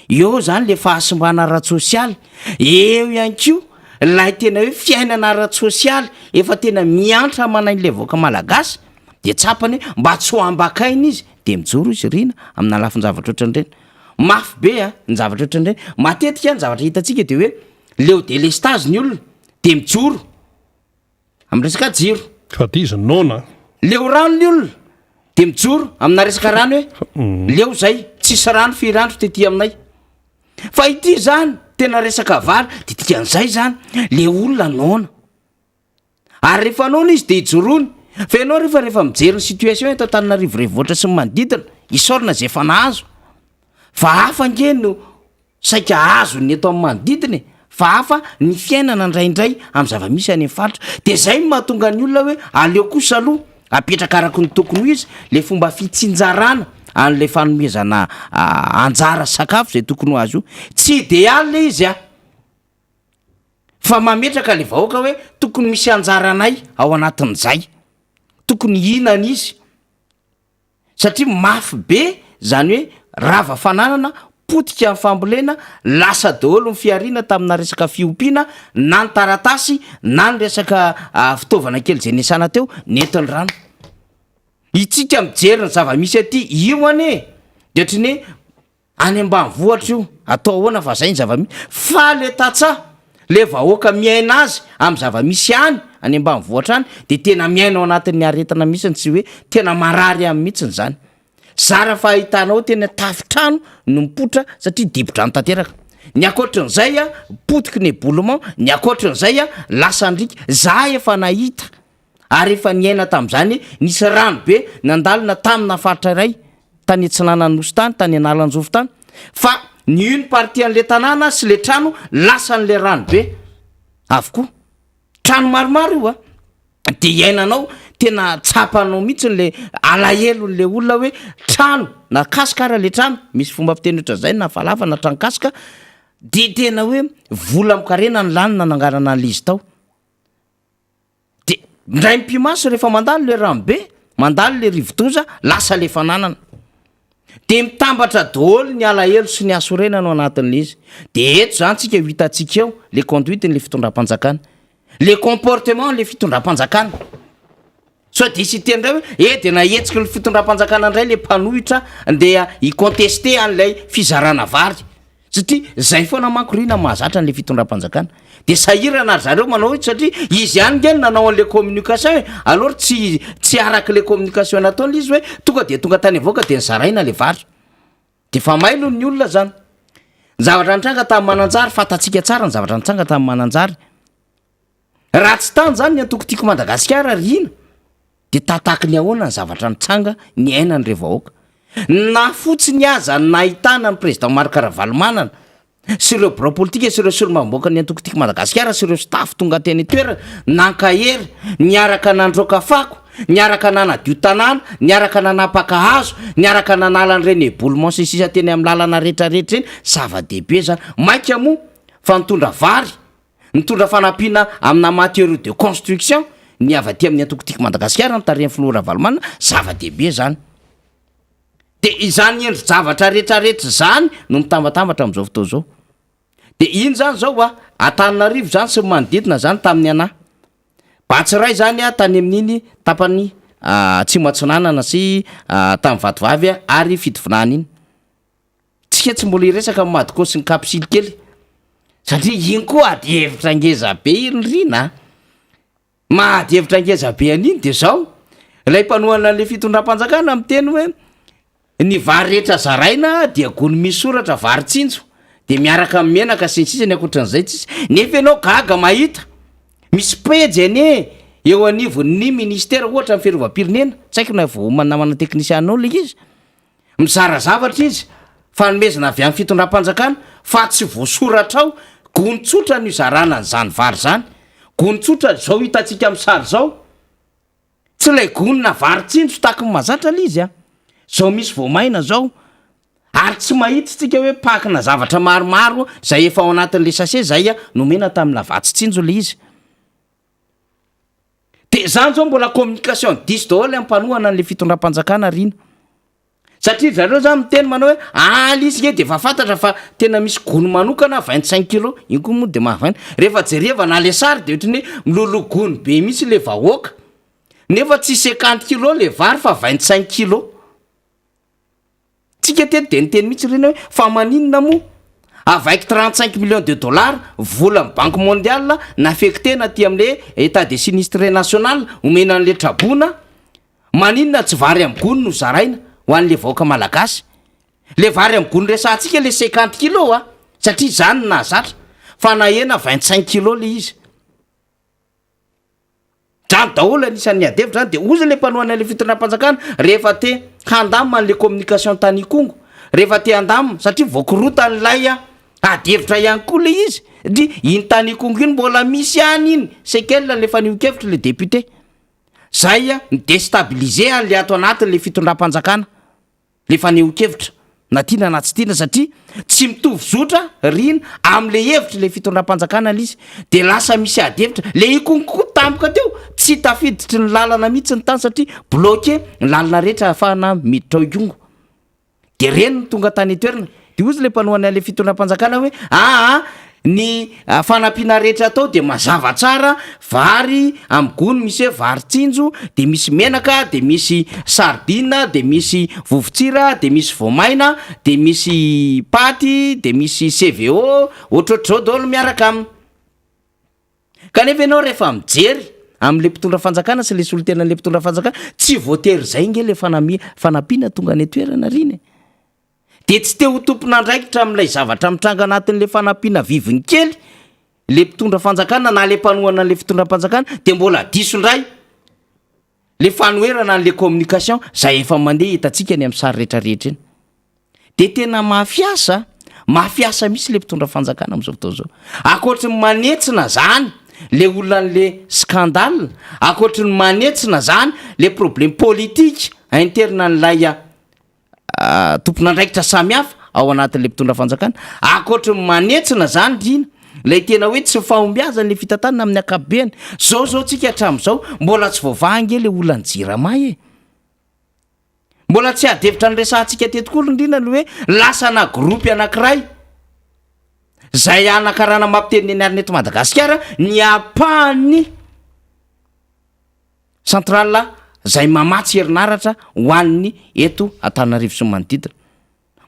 Speaker 2: eo zany le fahasimbana ara-tsosialy eo ihany ko lay tena hoe fiainana ara-tsosialy efa tena miantra manain'le vahoaka malagasy de tsapany mba tsy ho ambakaina izy de mijoro izy rina amina lafin-javatra ohatran'ireny mafy be a ny zavatra ohatran'ireny matetika ny zavatra hitantsika de hoe leo delestage ny olona de mijoro amin'ny resaka jiro
Speaker 1: fa ty izy nona
Speaker 2: leo rano ny olona de mijoro amina resaka rano hoe leo zay tsisy rano firandro tety aminay fa ity zany tena resaka vary de tikan'izay zany le olona nona ary rehefa nona izy de hijorony fa ianao rehefa mijery ny situation eto Antananarivo renivohitra sy ny manodidina isorina zay efa nahazo fa hafa nge no saika azo ny eto amin'ny manodidina fa hafa ny fiainana ndraindray amin'ny zava-misy any amin'ny faritra de zay mahatonga ny olona hoe aleo kosa aloha apetraka araky ny tokony ho izy le fomba fitsinjarana an'le fanomezana anjara sakafo zay tokony ho azy io tsy idealy le izy a fa mametraka le vahoaka hoe tokony misy anjaranay ao anatin'izay tokony inana izy satria mafy be zany hoe rava fananana potika amin'ny fambolena lasa daholo ny fiarina tamina resaka fiompiana na ny taratasy na ny resaka fitaovana kely zay nesana teo netiny rano itsika mijery ny zava-misy aty io ane de ohatrany hoe any ambanivohatra io atao ahoana fa zay ny zava-misy fa le tatsa le vahoaka miaina azy amin'ny zava-misy any ambanivohatra any de tena miaina ao anatin'ny aretina mihitsiny tsy hoe tena marary amin'ny mihitsiny zany zara fa ahitanao tena tafitrano no mipotra satria dibo-drano tanteraka ny akoatran'izay a potiky ny éboulement ny akoatran'izay a lasa andrika za efa nahita ary efa niaina tam'izany nisy rano be nandalina tamina faritra iray tany Antsinana Nosy tany tany Analanjovy tany fa ny une partie an'le tanàna sy le trano lasa n'le rano be avokoa trano maromaro io a de iainanao tena tsapanao mihitsy le alahelo-n'le olona hoe trano na kasikara le trano misy fomba fiteny ohatran'izay na falafa na tranon-kasika de tena hoe vola mikarena ny lanina nangarana an'le izy tao de ndray mpimaso rehefa mandalo le rano be mandalo le rivotoza lasa le fananana de mitambatra daholo ny alahelo sy ny asorenana ao anatin'le izy de eto zany tsika hitantsika eo le conduite le fitondram-panjakana le comportement le fitondram-panjakana so de sy teny ndray hoe de na hetsiky ny fitondram-panjakana indray le mpanohitra ndeha hiconteste an'ilay fizarana vary satria zay foana mankorina mahazatra an'le fitondram-panjakana de sahirana ary zareo manao hoe satria izy ihany ngely nanao an'le communication hoe alors tsy araky le communication nataon'le izy hoe tonga de tonga tany avoaka de nizaraina le vary de fa mailo ny olona zany ny zavatra nitranga tamin'ny mananjary fatatsika tsara ny zavatra nitranga tamin'ny mananjary raha tsy tany zany ny antokotiako Madagasikara rina de tataky ny ahoana ny zavatra nitsanga ny aina ny revahoaka na fotsiny aza nahitana ny président Marc Ravalomanana sy ireo bureau politique sy ireo solombavamboaka ny antokotiako Madagasikara sy ireo staff tonga teny toerana nankahery niaraka nandroka fako niaraka nanadio tanàna niaraka nanapaka hazo niaraka nanala n'ireny éboulement sy sisa teny amin'ny lalana rehetrarehetra eny zava-dehibe zany maika moa fa nitondra vary nitondra fanampiana amina matériaux de construction ny avy amin'ny antokotiako Madagasikara nitareny filoha Ravalomanana zava-dehibe zany de izany endry zavatra rehetrarehetra zany no mitambatambatra am'izao fotoa zao de iny zany zao a Antananarivo zany sy manodidina zany tamin'ny ana Batsiray zany a tany amin'iny tapany Tsimbatsinanana sy tamin'ny Vatovavy a ary Fitovinany iny tsika tsy mbola iresaka amin'ny Madikô sy ny Kapisily kely satria iny koa ady hevitra ngeza be iny rina mahady hevitra ngeza be an'iny de zao ilay mpanohana le fitondram-panjakana amin'ny teny hoe ny vary rehetra zaraina dia gony misy soratra vary tsinjo de miaraka amin'ny menaka sy ny sisa ny akoatran'izay tsisy nefa ianao gaga mahita misy pejy ane eo anivon'ny ministère ohatra amin'ny fiarovam-pirenena tsy haiko na vao namana teknisianao le izy mizara zavatra izy fanomezana avy amin'ny fitondram-panjakana fa tsy voasoratra ao gony tsotra ny zarana n'izany vary zany gony tsotra zao hitantsika amin'ny sary zao tsy lay gonina varitsinjo taky mahazatra l izy a zao misy voamaina zao ary tsy mahita tsika hoe pakina zavatra maromaro zay efa ao anatin'le sase zay a nomena tamina vatsytsinjo le izy de zany zao mbola communication diso daholo ampanohana an'le fitondram-panjakana rina satria zareo zany miteny manao hoe aly izy e de efa fantatra fa tena misy gony manokana 25 kilo iny koa moa de mahavaina rehefa jereva na le sary de ohatrany hoe milolo gony be misy le vahoaka nefa tsy 50 kilo le vary fa 25 kilo tsika tety de niteny mihitsy reny hoe fa maninona moa avec 35 millions de dollars vola ny banque mondiale naafektena ty am'le état de sinistre national omena an'le trabona maninona tsy vary am gony no zaraina ho an'le vahoaka malagasy le vary am gony resantsika le 50 kilo a satria zany nazatra fa nahena 25 kilo le izy zany daholo anisan'ny adevitra zany de ozy le mpanohana le fitondram-panjakana rehefa te handamina an'le communication tany kongo rehefa te handamina satria voakorotany lay a adevitra ihany koa le izy dry iny tany kongo iny mbola misy any iny sekelna lefa niokevitra le député zay a ny déstabiliser an'le ato anatin'le fitondram-panjakana lefa niokevitra na tiana na tsy tiana satria tsy mitovy zotra rina am'le hevitra le fitondram-panjakana l izy de lasa misy adevitra le ikonko tampoka teo tsy tafiditry ny lalana mihitsy ny tany satria bloqué ny lalana rehetra ahafahana miditra ao ikongo de reny ny tonga tany etoerina de ozy le mpanohany an'le fitondram-panjakana hoe ny fanampiana rehetra atao de mazava tsara vary amgony misy hoe varitsinjo de misy menaka de misy sardina de misy vovotsira de misy voamaina de misy paty de misy cvo ohatrohatr'zao daholo miaraka aminy kanefa ianao rehefa mijery am'le mpitondra fanjakana sy le solotenan'le mpitondra fanjakana tsy voatery zay nge le fanampiana tonga ny toerana riny de tsy te ho tompona andraikitra am'ilay zavatra mitranga anatin'le fanampiana viviny kely le mpitondra fanjakana na le mpanohana an'le fitondram-panjakana de mbola disondray le fanoerana an'le communication zay efa mandeha hitantsika ny am'ny sary rehetrarehetra iny de tena mafiasa misy le mpitondra fanjakana am'izao fotoana zao akoatry ny manetsina zany le olona an'le scandale akoatry ny manetsina zany le problème politique interna n'lay tompon'andraikitra samihafa ao anatin'le mpitondra fanjakana akoatry ny manetsina zany drina lay tena hoe tsy fahombiazan'le fitantanana amin'ny akabeany zao tsika hatram'izao mbola tsy voavahange le olany jiramay e mbola tsy adevitra ny resantsika tetikolo indrina ny hoe lasana gropy anankiray zay anakarana mampiteny ny arina eto Madagasikara ny apahany centrale zay mamatsy herinaratra hoan'ny eto Antananarivo sy manodidina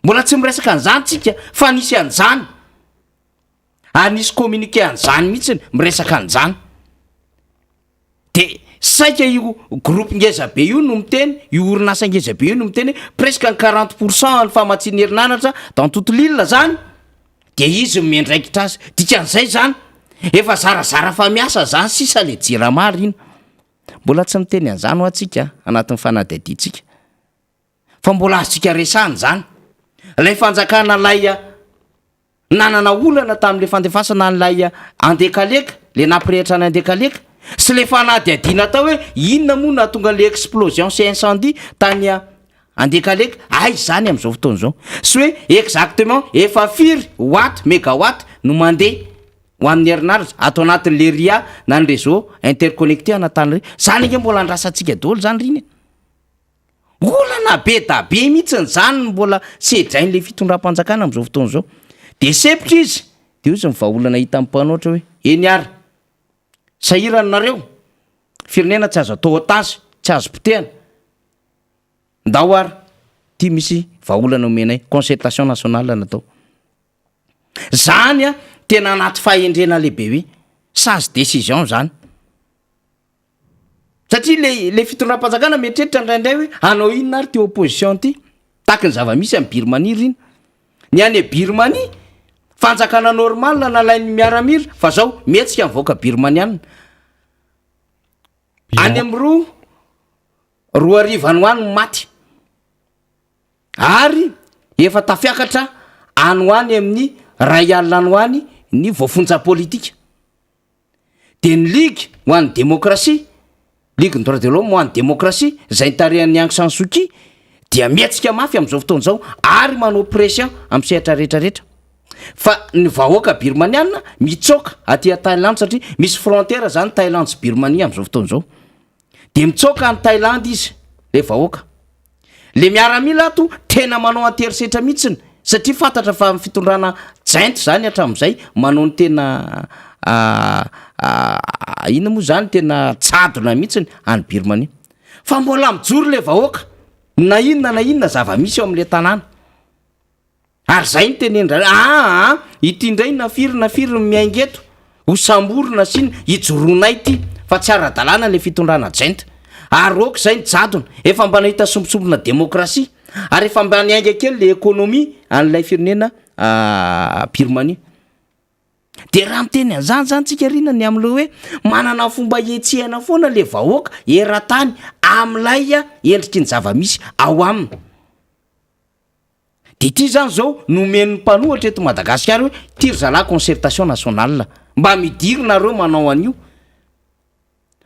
Speaker 2: mbola tsy miresaka an'izany tsika fa nisy an'izany ary nisy communiqué an'izany mihitsy miresaka an'izany de saika io groupe ngeza be io no miteny io orinasa ngeza be io no miteny presque 40% ny famatsiany herinaratra dans toute l'île zany de izy miandraikitra azy dikan'izay zany efa zarazara fa miasa zany sisa le jiramary iny mbola tsy miteny an'izany ho atsika anatin'ny fanadihaditsika fa mbola azontsika resahany zany lay fanjakana lay nanana olana tam'le fandefasana an'lay andekaleka le nampirehitra ny andekaleka sy le fanadihadiana tao hoe inona moa na tonga le explosion sy incendie tany andekaleka zany am'izao fotoana zao sy hoe exactement efa firy watt mégawatt no mandeha ho amin'ny herinaratra ato anatin'le ria na ny réseau interconnecté anatany zany nge mbola andrasantsika daholo zany riny olana be da be mihitsy zany mbola sedrain'le fitondram-panjakana am'izao fotoana zao de sepitra izy de io izy mivaolana hita mpanoatra hoe eny ary sahiranareo firenena tsy azo atao otazy tsy azo potehana ndao ary ty misy vaolana omenay concertation nationale natao zany tena anaty fahendrena lehibe hoe sage décision zany satria le fitondram-panjakana mieritreritra indraindray hoe anao inona ary ty opposition ty taky ny zava-misy amin'ny Birmanie iny ny any Birmanie fanjakana normal nalain'ny miaramira fa zao mihetsika mivoaka birmaniana any amin'ny roa arivo any hoany maty ary efa tafiakatra any hoany amin'ny ray alina any hoany ny voafonja politika de ny ligue ho an'ny demokrasia ligue ny droit de l'homme moany démocratie zay nitarehan'ny Aung San Suu Kyi dia mietsika mafy amin'izao fotoan'izao ary manao pression amin'ny sehatra rehetrarehetra fa ny vahoaka birmaniana mitsoka aty a Thaïlande satria misy frontière zany Thaïlande sy Birmanie amin'izao fotoan'izao de mitsoka ny Thaïlande izy le vahoaka le miaramila ato tena manao anterisetra mihitsiny satria fantatra fa amin'ny fitondrana jainty zany hatramin'izay manao ny tena ina moa zany tena tsadona mihitsiny any Birmanie fa mbola mijoro le vahoaka na inona zava-misy eo amin'le tanàna ary zay ny tenendra ity indray nafiry miaingeto ho samborona siny hijoroanay ty fa tsy ara-dalàna le fitondrana jainty ary oka zay ny jadona efa mba nahita somposompona demokrasia ary efa mba niainga kely le économie an'ilay firenena Birmanie de raha miteny an'izany zany tsika rina ny am'le hoe manana fomba etsehana foana le vahoaka eran-tany am'lay endriky ny zava-misy ao aminy de ty zany zao nomen'ny mpanohatra eto Madagasikara hoe tiry zalahy concertation nationale mba midiry nareo manao an'io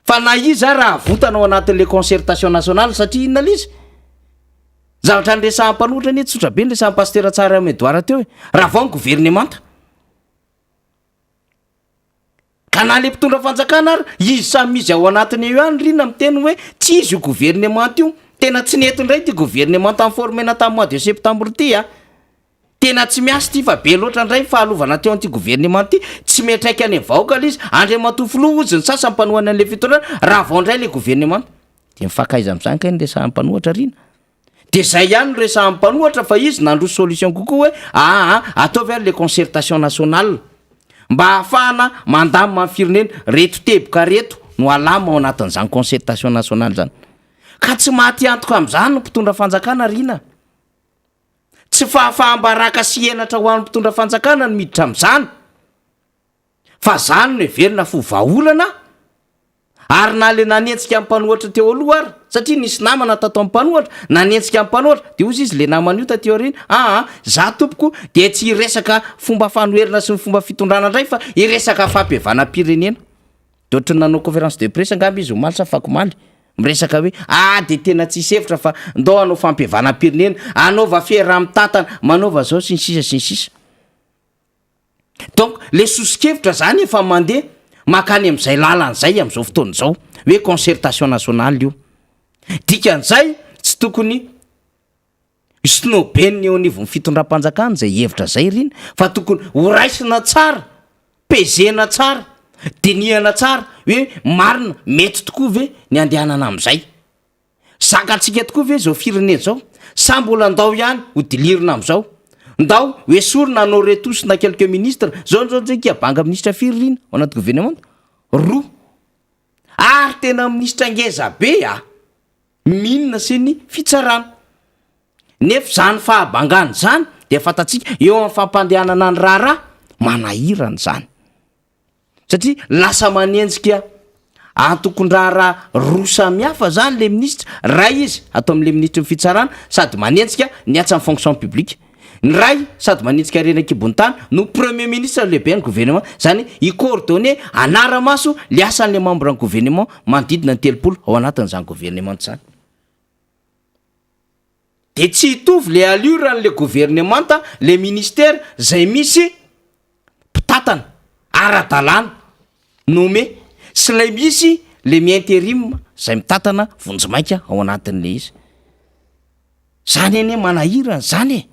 Speaker 2: fa na izy raha votanao anatin'le concertation nationale satria inona lizy zavatra ny resahan'ny mpanohatra ny tsotra be ny resahan'ny pasteur tsara Médoire teo hoe raha vao ny gouvernemanta ka na le mpitondra fanjakana ary izy samy izy ao anatiny eo ihany rina miteny hoe tsy izy io gouvernemanta io tena tsy netindray ty gouvernemanta informena tamin'ny mois de septembre ty tena tsy miasy ty fa be loatra ndray fahalovana teo an'ity gouvernemanta ty tsy metraiky any vahoaka izy andre matofilo ozy ny sasany mpanohany an'le fitondrana raha vao ndray le gouvernemanta de mifakaiza am'izany ka ny resahan'ny mpanohatra rina de zay ihany no resahan'ny mpanohatra fa izy nandro solution kokoa hoe ataovy ary le concertation nationale mba ahafahana mandamina amin'ny firenena reto teboka reto no alama ao anatin'izany concertation nationale zany ka tsy maty antoka amin'izany no mpitondra fanjakana rina tsy fahafaham-baraka sy henatra ho an'ny mpitondra fanjakana no miditra amin'izany fa zany no heverina fo vahaolana ary na le nanentsika amin'ny mpanohatra teo aloha ary satria nisy namana tato amin'ny mpanohatra nanentsika amin'ny mpanohatra de ozy izy le namana io tateo rina za tompoko de tsy iresaka fomba fanoherina sy ny fomba fitondrana indray fa iresaka fampihevanam-pirenena de ohatra ny nanao conférence de presse angamby izy omaly sa fakomaly miresaka hoe de tena tsisy hevitra fa ndao anao fampihevanam-pirenena anaova fiaraha mitantana manaova zao sy ny sisa donc le sosikevitra zany efa mandeha makany am'izay lalan'izay am'izao fotoan'izao hoe concertation nationale io dikan'izay tsy tokony snobeny eo anivon'ny fitondram-panjakana zay hevitra zay riny fa tokony horaisina tsara pezena tsara diniana tsara hoe marina mety tokoa ve ny andehanana am'izay zakatsika tokoa ve zao firenena zao sa mbola ndao ihany ho dilirina am'izao ndao hoe sorona anao retosina quelques ministre zao ntsika banga ministre firy rina ao anaty gouvernement roa ary tena ministre ngeza be minina sy ny fitsarana nefa zany fahabangany zany de fantatsika eo amin'ny fampandehanana ny raharaha manahirana zany satria lasa manenjika antokondraharaha roa samihafa zany le ministre ray izy atao amin'le ministre fitsarana sady manenjika ny atsa amin'ny fonction publique ny ray sady manenjika rena kibony-tany no premier ministre lehibe ny gouvernement zany icoordonné anara-maso le asan'le membre ny gouvernement manodidina ny telopolo ao anatin'izany gouvernement zany de tsy hitovy le alioran'le gouvernementa le ministère zay misy mpitatana ara-dalàna nome sy lay misy le mi-intérim zay mitatana vonjimaika ao anatin'le izy zany eny manahirana zany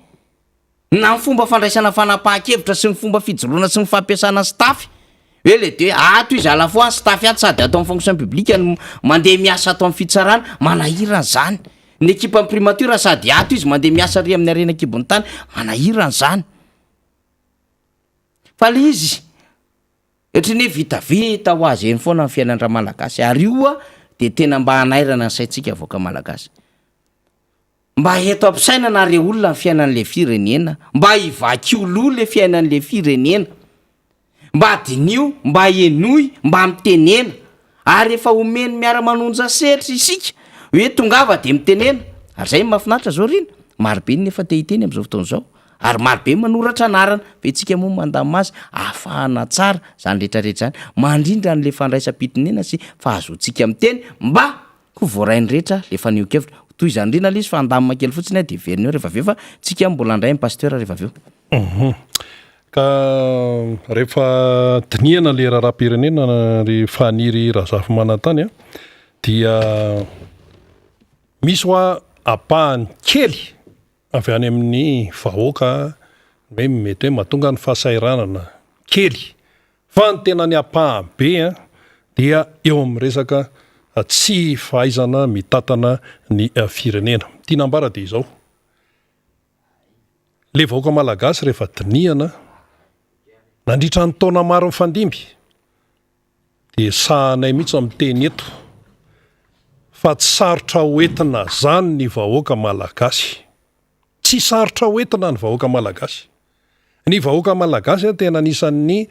Speaker 2: na ny fomba fandraisana fanapahan-kevitra sy ny fomba fijoroana sy ny fampiasana staff hoe le de ato izy ala fois staff ato sady atao amin'ny fonction publique no mandeha miasa atao amin'ny fitsarana manahirana zany ny équipe amin'ny primature sady ato izy mandeha miasa ry amin'ny arena kibony tany manahirana zany fa le izy ohatrany hoe vitavita ho azy eny foana ny fiainandra malagasy ary io de tena mba hanairana ny saintsika avoaka malagasy mba eto ampisainana re olona ny fiainan'le firenena mba hivakioloha le fiainan'le firenena mba dinio mba enoy mba mitenena ary efa omeny miara-manonja sehitra isika hoe tongava de mitenena ary zay mahafinaritra zao rina marobe ny efa te hiteny am'izao fotoan'izao ary marobe manoratra anarana fe tsika moa mandamy azy ahafahana tsara zany rehetrarehetra zany mandrindra n'le fandraisam-pitonena sy fahazoantsika miteny mba ho voarainy rehetra le fanio-kevitra toy izany rina l izy fa andamina kely fotsiny de veriny eo rehefa aveo fa tsika mbola andray ny pasteur rehefa aveo
Speaker 1: ka rehefa diniana le raharam-pirenena ry faniry razafy manantany a dia misy hoa apahany kely avy any amin'ny vahoaka hoe mety hoe mahatonga ny fahasairanana kely fa ny tena ny apahany be a dia eo amin'ny resaka tsy fahaizana mitatana ny firenena tianambara de izao le vahoaka malagasy rehefa diniana nandritra ny taona maro mifandimby de sahanay mihitsy amin'ny teny eto fa tsy sarotra hoentina zany ny vahoaka malagasy tsy sarotra hoentina ny vahoaka malagasy ny vahoaka malagasy a tena anisan'ny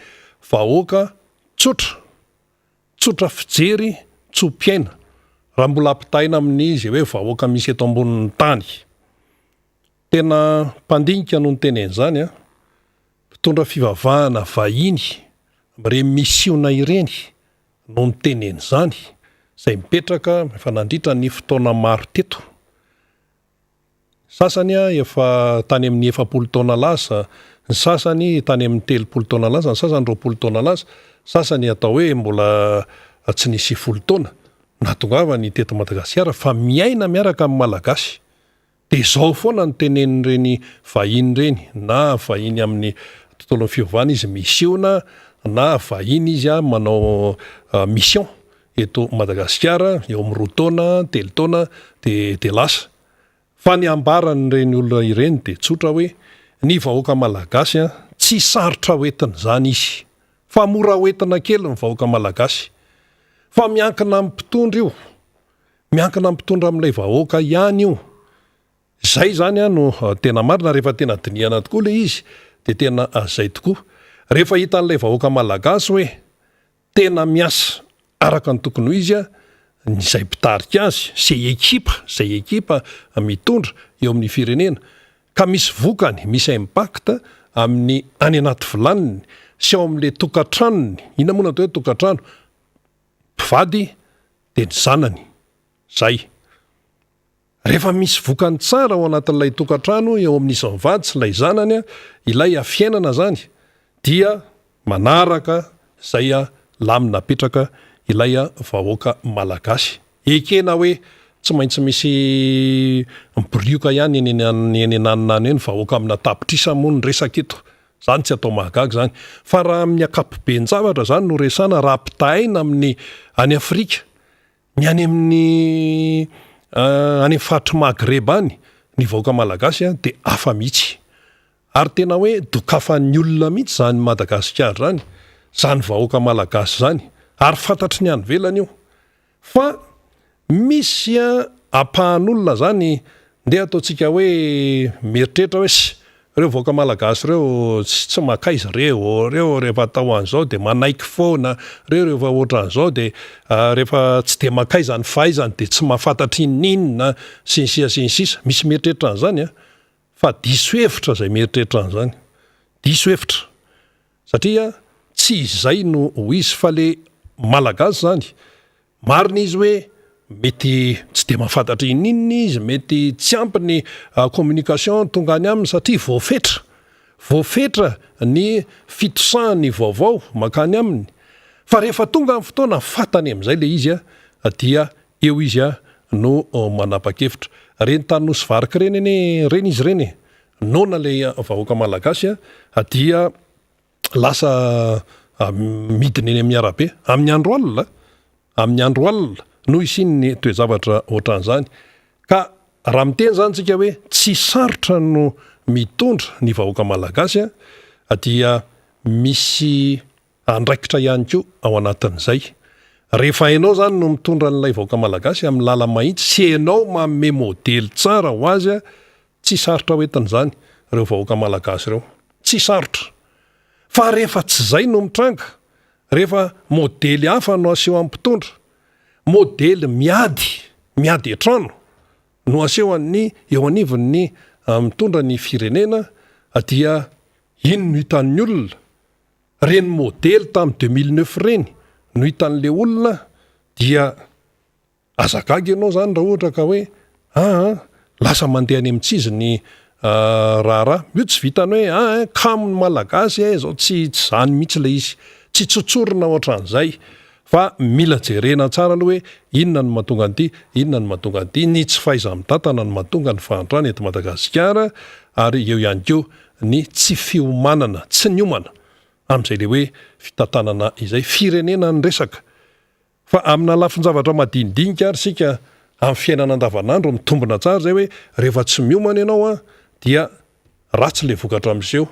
Speaker 1: vahoaka tsotra fijery tso-piaina raha mbola ampitaina amin'ny izy hoe vahoaka misy eto ambonin'ny tany tena mpandinika no ny tenen'izany a mpitondra fivavahana vahiny re misiona ireny no ny tenen'izany zay mipetraka efa nandritra ny fotoana maro teto sasany a efa tany amin'ny 7 taona lasa ny sasany tany amin'ny 3 taona lasa ny sasany 2 taona lasa sasany atao hoe mbola tsy nisy 10 taona natongava ny teto Madagasikara fa miaina miaraka amin'ny malagasy de zao foana ny tenen'ireny vahiny reny na vahiny amin'ny tontolon'ny fivavahana izy misiona na vahiny izy a manao mission eto Madagasikara eo amin'ny 2 taona 3 taona de lasa fa ny ambaran'ireny olona ireny de tsotra hoe ny vahoaka malagasy a tsy sarotra hoentina zany izy fa mora hoentina kely ny vahoaka malagasy fa miankina amin'ny mpitondra io miankina amin'ny mpitondra amin'ilay vahoaka ihany io zay zany a no tena marina rehefa tena diniana tokoa le izy de tena zay tokoa rehefa hitan'ilay vahoaka malagasy hoe tena miasa araka ny tokony ho izy a zay mpitarika azy zay ekipa mitondra eo amin'ny firenena ka misy vokany misy impact amin'ny any anaty volaniny sy ao amin'le tokantranony ina moa natao hoe tokantrano mpivady de ny zanany zay rehefa misy vokany tsara ao anatin'ilay tokantrano eo amin'isy mivady sy ilay zanany a ilay afiainana zany dia manaraka zay a lamina petraka ilay a vahoaka malagasy ekena hoe tsy maintsy misy miborioka ihany eny ananany eny vahoaka amina tapitrisa moa ny resaka eto zany tsy atao mahagaga zany fa raha amin'ny akapoben zavatra zany no resana raha mpitahaina amin'ny any Afrika ny any amin'ny any faritra Maghreb any ny vahoaka malagasy a de afa mihitsy ary tena hoe dokafan'ny olona mihitsy zany Madagasikara zany vahoaka malagasy zany ary fantatry ny any velany io fa misy apahan'olona zany nde ataotsika hoe mieritreritra hoe reo vahoaka malagasy reo tsy makaiza reo rehefa atao an'izao de manaiky foana reo rehefa ohatra an'izao de rehefa tsy de makaiza ny fahaizany de tsy mahafantatry ninona sinsisa misy mieritreritra an'izany a fa diso hevitra zay mieritreritra an'izany diso hevitra satria tsy izay no ho izy fa le malagasy zany marina izy hoe mety tsy de mahafantatry ninona izy mety tsy ampy ny communication tonga any aminy satria voafetra ny fitosahany vaovao makany aminy fa rehefa tonga amin'ny fotoana fatany amin'izay le izy a dia eo izy a no manapa-kevitra reny tany nosy variky reny reny izy reny nona le vahoaka malagasy a dia lasa midiny eny amin'ny arabe amin'ny andro alina no isiny ny toezavatra ohatran'izany ka raha miteny zany tsika hoe tsy sarotra no mitondra ny vahoaka malagasy a dia misy andraikitra ihany koa ao anatin'izay rehefa hainao zany no mitondra n'ilay vahoaka malagasy amin'ny lala mahitsy sy hainao manome modely tsara ho azy a tsy sarotra hoentina zany reo vahoaka malagasy reo tsy sarotra fa rehefa tsy zay no mitranga rehefa modely hafa no aseho amin'ny mpitondra modely miady etrano no aseho an'ny eo anivon'ny mitondra ny firenena dia iny no hitan'ny olona reny modely tamin'ny 2009 reny no hitan'le olona dia azagagy ianao zany raha ohatra ka hoe lasa mandeha any amints'izy ny raharaha io tsy vitany hoe kamony malagasy zao tsy zany mihitsy le izy tsy tsotsorona ohatran'izay fa mila jerena tsara aloha hoe inona no mahatonga an'ity inona no mahatonga an'ity ny tsy fahaiza-mitantana no mahatonga ny fahantrana eto Madagasikara ary eo ihany keo ny tsy fiomanana tsy ny omana amin'izay le hoe fitantanana izay firenena ny resaka fa amina lafin-javatra madinidinika ary sika amin'ny fiainana andavanandro mitombona tsara zay hoe rehefa tsy miomana ianao dia ratsy le vokatra miseho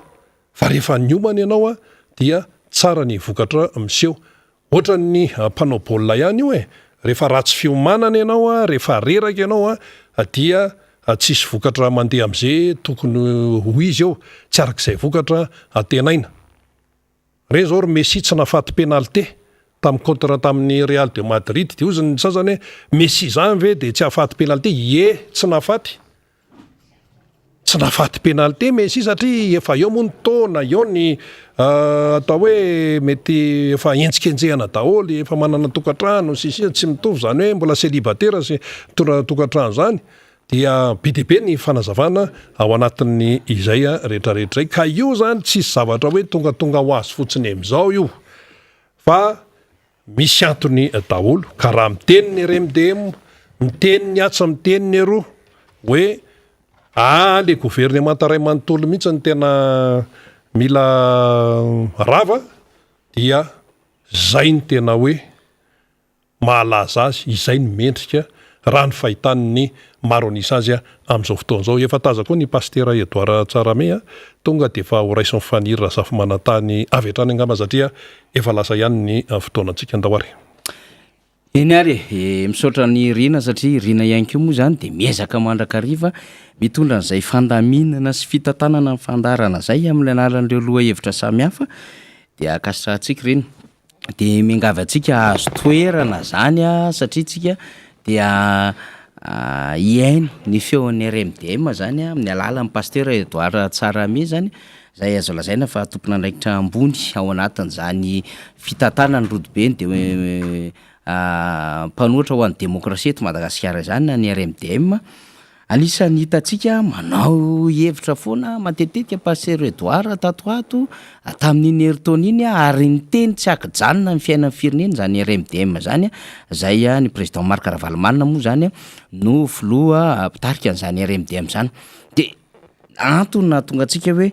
Speaker 1: fa rehefa niomana ianao dia tsara ny vokatra miseho ohatra ny mpanao baolina ihany io rehefa ratsy fiomanana ianao rehefa reraka ianao dia tsisy vokatra mandeha amin'izay tokony ho izy eo tsy arak'izay vokatra atenaina re zao ry Messi tsy nafaty penalité tamin'ny contre tamin'ny Real de Madrid dia oziny sasany hoe Messi zany ve dia tsy afaty penalité tsy nafaty penalité Messi satria efa eo moa ny taona eo ny atao hoe mety efa entsikenjehana daholy efa manana tokantrano sisia tsy mitovy zany hoe mbola célibataire sy mitondra tokantrano zany dia be dia be ny fanazavana ao anatin'ny izay rehetrarehetra ka io zany tsisy zavatra hoe tonga ho azy fotsiny amin'izao io fa misy antony daholo ka raha miteny ny RMDM miteny ny atsa miteny ny roa hoe le gouvernement ray manontolo mihitsy ny tena mila rava dia zay ny tena hoe mahalaza azy izay ny mendrika raha ny fahitan'ny maro anisa azy amin'izao fotoan'izao efa taza koa ny pasteur Edouard Tsarame tonga dia efa horaisin'ny faniry Razafy Manantany avy hatrany angamba satria efa lasa ihany ny fotoanantsika andahoary
Speaker 2: eny ary misaotra ny rina satria rina ihany koa moa zany dia miezaka mandrakariva mitondra n'izay fandaminana sy fitantanana ny fandarana zay amin'ny anaran'ireo loha hevitra samihafa dia akasitra antsika reny dia miangavy antsika azo toerana zany satria tsika dia iaino ny feon'ny RMDM zany amin'ny alalan'ny pasteur Edouard Tsarame zany zay azo lazaina fa tompona andraikitra ambony ao anatin'izany fitantanany rodibeny dia mpanoatra ho an'ny demokrasia eto Madagasikara zany na ny RMDM anisany hitantsika manao hevitra foana matetika pasteur Edouard tatoato tamin'iny heritona iny ary ny teny tsy akijanona ny fiainan'ny firenena zany RMDM zany zay ny président Marc Ravalomanana moa zany no filoha mpitarika an'izany RMDM zany dia antony tonga antsika hoe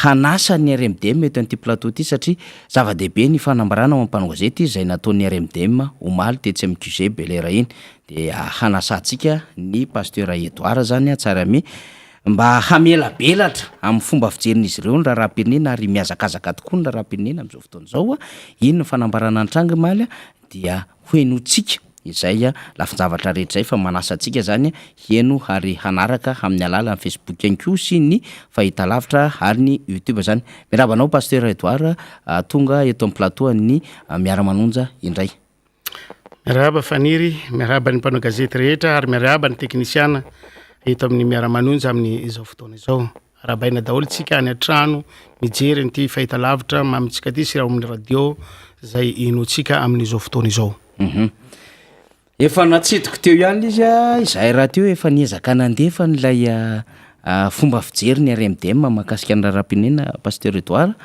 Speaker 2: hanasa ny RMDM eto an'ity plateau ity satria zava-dehibe ny fanambarana ao am-panao gazety izay nataon'ny RMDM omaly tetsy amin'ny QG Belera iny dia hanasantsika ny pasteur Edouard zany Tsarame mba hamelabelatra amin'ny fomba fijerin'izy ireo ny raharam-pirenena ary miazakazaka tokoa ny raharam-pirenena amin'izao fotoan'izao iny ny fanambarana ny trangy maly dia hoenotsika izay lafin-javatra rehetra zay fa manasa antsika zany heno ary hanaraka amin'ny alalan'ny Facebook ihany koa sy ny fahitalavitra ary ny YouTube zany miarabanao pasteur Edouard tonga eto amin'ny plateau ny miara-manonja indray
Speaker 7: miarahaba faniry miarahaba ny mpanao gazety rehetra ary miarahaba ny teknisiana eto amin'ny miara-manonja amin'ny izao fotoana izao arabaina daholo tsika any an-trano mijery nyity fahitalavitra mamitsika ty sy raha amin'ny radio zay inotsika amin'izao fotoana izao
Speaker 2: efa natsidiko teo ihany izy izahay raha teo efa niezaka nandefa nylay fomba fijery ny RMDM mahakasika ny raharam-pirenena pasteur Edouard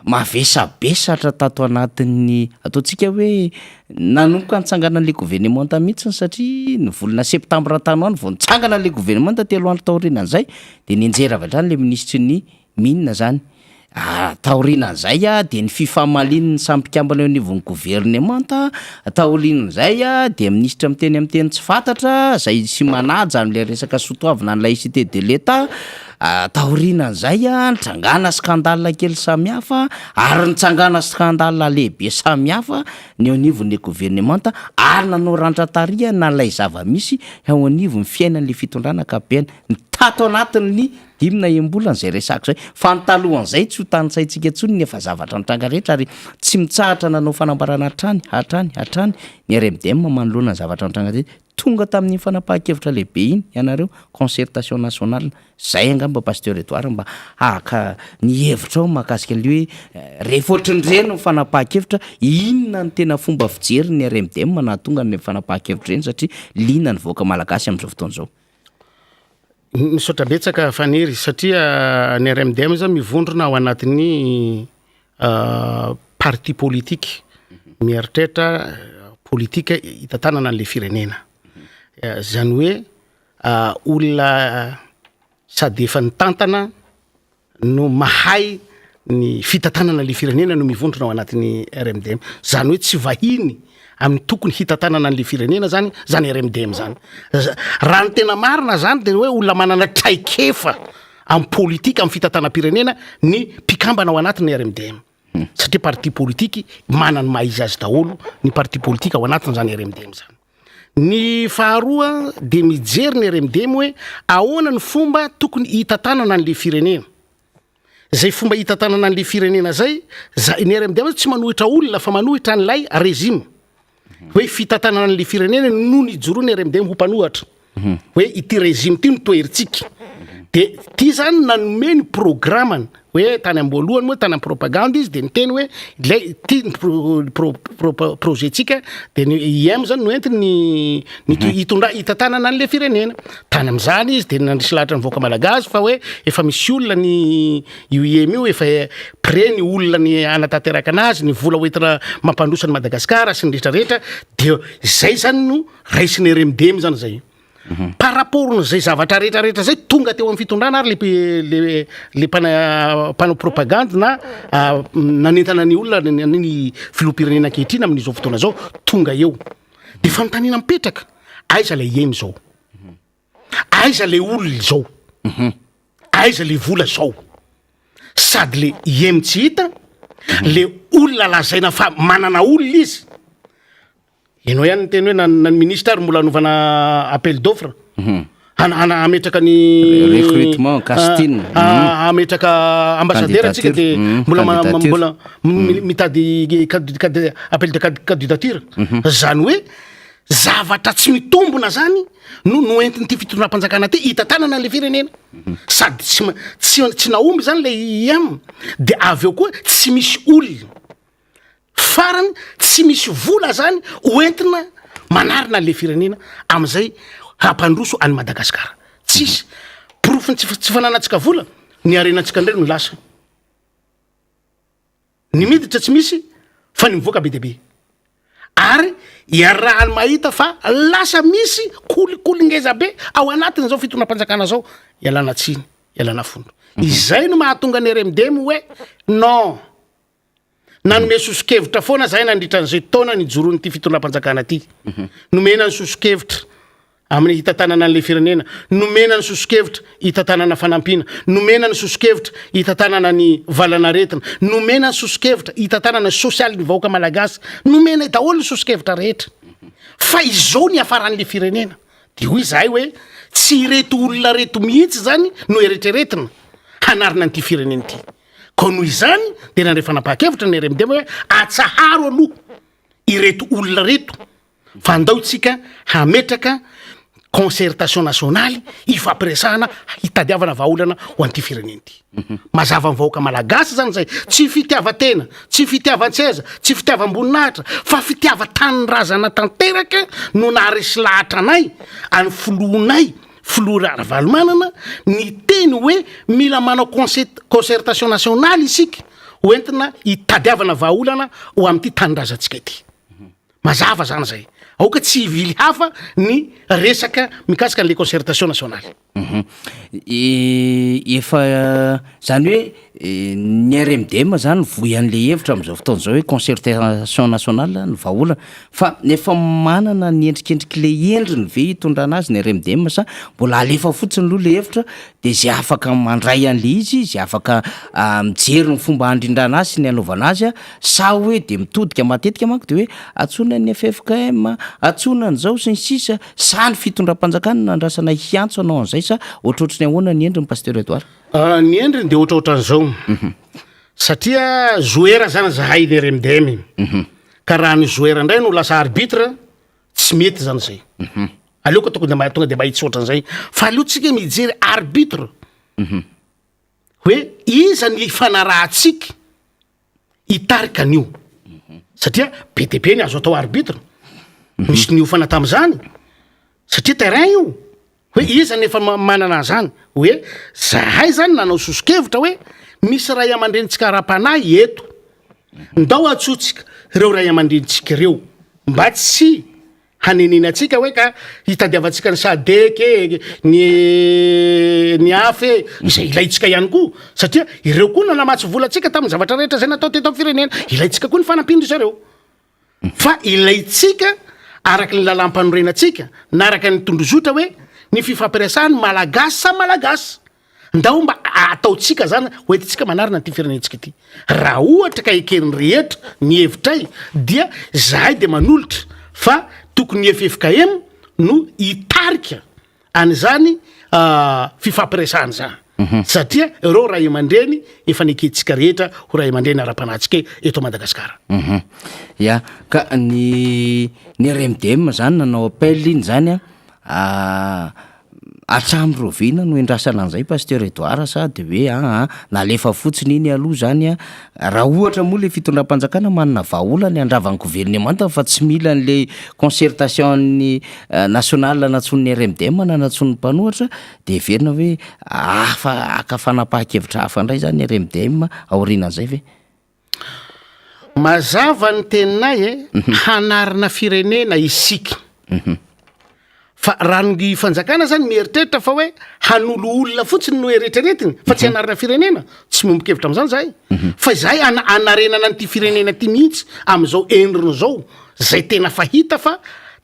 Speaker 2: mavesabesatra tato anatin'ny ataontsika hoe nanomboka nitsangana an'le gouvernement mihitsiny satria ny volana septambra tanoany vao nitsangana an'le gouvernement telo andro taorianan'izay dia nianjera avy hatrany le ministry ny minina zany taorianan'izay dia ny fifamalininy sampikambana eo anivon'ny gouvernement taorianan'izay dia ministra miteny amin'ny teny tsy fantatra zay sy manaja amin'ilay resaka sotoavina ny laïcité de l'État taorianan'izay nitsangana skandale kely samihafa ary nitsangana skandale lehibe samihafa ny eo anivon'le gouvernement ary nanao randra-taria na lay zava-misy eo anivon'ny fiainan'le fitondrana ankapobeny ny tato anatin'ny dimina embolana zay resako zay fa ny talohan'izay tsy ho tanitsaintsika intsony ny efa zavatra nitranga rehetra ary tsy mitsahatra nanao fanambarana hatrany ny RMDM manoloana ny zavatra nitranga zay tonga tamin'ny fanapahan-kevitra lehibe iny ianareo concertation nationale zay angamba pasteur Edouard mba araka ny hevitra ao mahakasika an'le hoe rehefa ohatrin'ireny fanapahan-kevitra inona ny tena fomba fijery ny RMDM na tonga ny fanapahan-kevitra ireny satria lina ny voaka malagasy amin'izao fotoana izao.
Speaker 7: Misaotra betsaka fanery satria ny RMDM zany mivondrona ao anatin'ny parti politique mieritreritra politika hitantanana an'le firenena. Zany hoe olona sady efa nitantana no mahay ny fitantanana le firenena no mivondrona ao anatin'ny RMDM. Zany hoe tsy vahiny amin'ny tokony hitantanana an'le firenena zany RMDM zany. Raha ny tena marina zany de hoe olona manana traikefa amin'ny politika amin'ny fitantanam-pirenena ny mpikambana ao anatin'ny RMDM. Satria parti politique manany maha-izy azy daholo ny parti politique ao anatiny zany RMDM zany. Ny faharoa de mijery ny RMDM hoe ahoana ny fomba tokony hitantanana an'le firenena. Zay fomba hitantanana an'le firenena zay ny RMDM tsy manohitra olona fa manohitra an'ilay régime. Hoe fitantanana an'le firenena no ny joroany RMDM ho mpanohatra. Hoe ity régime ty no toeritsika. De ty zany nanome ny programmany hoe tany amboalohany moa tany am propagande izy de niteny hoe lay ty projet-tsika de ny IM zany no entiny hitondra hitantanana an'le firenena. Tany am'zany izy de nandrisy lahatra ny voaka malagasy fa hoe efa misy olona ny IM io efa pré ny olona ny anatanteraka anazy ny vola hoentina mampandrosa ny Madagasikara sy ny rehetrarehetra de zay zany no raisiny RMDM zany zay. Par rapport n'izay zavatra rehetrarehetra zay tonga teo amin'ny fitondrana ary le mpanao propagande na nanentana ny olona ny filoham-pirenena ankehitriny amin'izao fotoana zao tonga eo. De fanontaniana mipetraka, aiza le IM zao? Aiza le olona zao? Aiza le vola zao? Sady le IM tsy hita, le olona lazaina fa manana olona izy. Eno ihany ny teny hoe na ministre ary mbola anovana appel d'offre. Ametraka ny
Speaker 2: recrutement casting.
Speaker 7: Ametraka ambassadeur atsika de mbola mitady appel de candidature. Zany hoe zavatra tsy mitombona zany no entiny ty fitondram-panjakana ty hitantanana an'le firenena. Sady tsy naomby zany le IM de aveo koa tsy misy olona farany tsy misy vola zany oentina manarina le firenena am'izay hampandroso any Madagasikara. Tsisy profiny tsy fananatsika vola ny arenantsika ndray no lasa. Ny miditra tsy misy fa ny mivoaka be de be. Ary iarahany mahita fa lasa misy kolingeza be ao anatiny zao fitondram-panjakana zao ialana tsiny, ialana fondro. Izay no mahatonga ny RMDM hoe non. Nanome soso-kevitra foana zahay nandritra an'izay taona ny joroany ty fitondram-panjakana ty. Nomena ny soso-kevitra amin'ny hitantanana an'le firenena, nomena ny soso-kevitra hitantanana fanampina, nomena ny soso-kevitra hitantanana ny valanaretina, nomena ny soso-kevitra hitantanana sosialy ny vahoaka malagasy, nomena daholo ny soso-kevitra rehetra. Fa izao ny afaran'le firenena. De hoy zahay hoe tsy reto olona reto mihitsy zany no eretreretina hanarina an'ity firenena ty. Ko noho izany de nandray fanapahan-kevitra ny RMDM hoe atsaharo aloha ireto olona reto fa andao tsika hametraka concertation nationale ifampiresahana hitadiavana vahaolana ho an'ity firenena ty. Mazava ny vahoaka malagasy zany zay tsy fitiavan-tena, tsy fitiavan-tseza, tsy fitiavam-boninahitra fa fitiavan-taninrazana tanteraka no naharesy lahatra anay any filohanay filoha ara-valomanana ny teny hoe mila manao concertation nationale isika hoentina hitadiavana vahaolana ho amin'ity taninrazantsika ity. Mazava zany zay. Aoka tsy hivily hafa ny resaka mikasika an'le concertation nationale.
Speaker 2: Efa zany hoe ny RMDM zany voy an'le hevitra am'izao fotoana zao hoe concertation nationale ny vahaolana fa nefa manana ny endrikendriky le endriny ve hitondrana azy ny RMDM sa mbola alefa fotsiny aloha le hevitra de zay afaka mandray an'le izy zay afaka mijery ny fomba handrindrana azy sy ny anaovana azy sa hoe de mitodika matetika manko de hoe atsona ny FFKM atsona n'izao sy ny sisa sa ny fitondram-panjakana nandrasana hiantso anao an'izay sa ohatrohatrany ahoana ny endriny pasteur Edouard?
Speaker 7: Ny endriny de ohatrohatran'izao. Satria joueur zany zahay ny RMDM. Ka raha ny joueur ndray no lasa arbitre tsy mety zany zay. aleoko tonga de mahitsoatran'izay fa aleotsika mijery arbitre hoe iza ny fanarahantsika hitarika an'io satria be de be ny azo atao arbitre misy ny ofana tam'izany satria terrain io hoe iza ny efa manana zany hoe zahay zany nanao soso-kevitra hoe misy ray aman-drenitsika ara-panahy eto ndao atsotsika ireo ray aman-drenitsika ireo mba tsy hanenena-tsika hoe ka hitadiavantsika ny sadeke ny afy izay ilaitsika ihany koa satria ireo koa nanamatsy volatsika tamin'ny zavatra rehetra zay natao teto amin'ny firenena ilaitsika koa ny fanampindry zareo fa ilaitsika araka ny lalam-panorenatsika na araka ny tondrozotra hoe ny fifampiresahany malagasy sa malagasy ndao mba ataotsika zany hoetitsika manarina ty firenentsika ity raha ohatra ka eken'ny rehetra ny hevitray dia zahay de manolotra fa tokony FFKM no hitarika an'izany fifampiresahany zany satria ireo ray aman-dreny efa niketsika rehetra ho ray aman-dreny ara-panahtsika eto Madagasikara
Speaker 2: ya ka ny RMDM zany nanao appel iny zany atramy rovina no endrasana an'izay pasteur Edouard sady hoe nalefa fotsiny iny aloha zany raha ohatra moa le fitondram-panjakana manana vahaolany andravany gouvernement fa tsy mila an'le concertation ny national natson'ny RMDM nanatson'ny mpanohatra de verina hoe aka fanapaha-kevitra hafa indray zany RMDM aorinan'izay ve
Speaker 7: mazava ny teninay hanarina firenena isika fa raha ny fanjakana zany mieritreritra fa hoe hanolo olona fotsiny no eretreretiny fa tsy hanarina firenena tsy mombokevitra am'izany zahay fa zahay anarenana nyty firenena ty mihitsy am'izao endriny zao zay tena fahita fa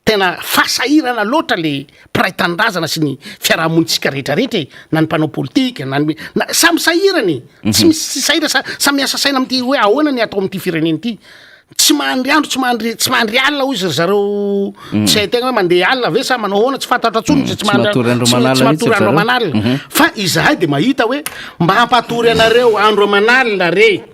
Speaker 7: tena fasahirana loatra le piraitanindrazana sy ny fiarahamonitsika rehetrarehetra na ny mpanao politika na samy sahirany tsy misy sahira samy miasa saina am'ty hoe ahoana ny atao am'ty firenena ty tsy mahandry andro tsy mahandry alina ozy zareo tsy hay tegna hoe mandeha alina ve sa manao hoana tsy fantatra tsony tsy matory andro amanalina fa izahay de mahita hoe mba hampatory anareo andro amanalina re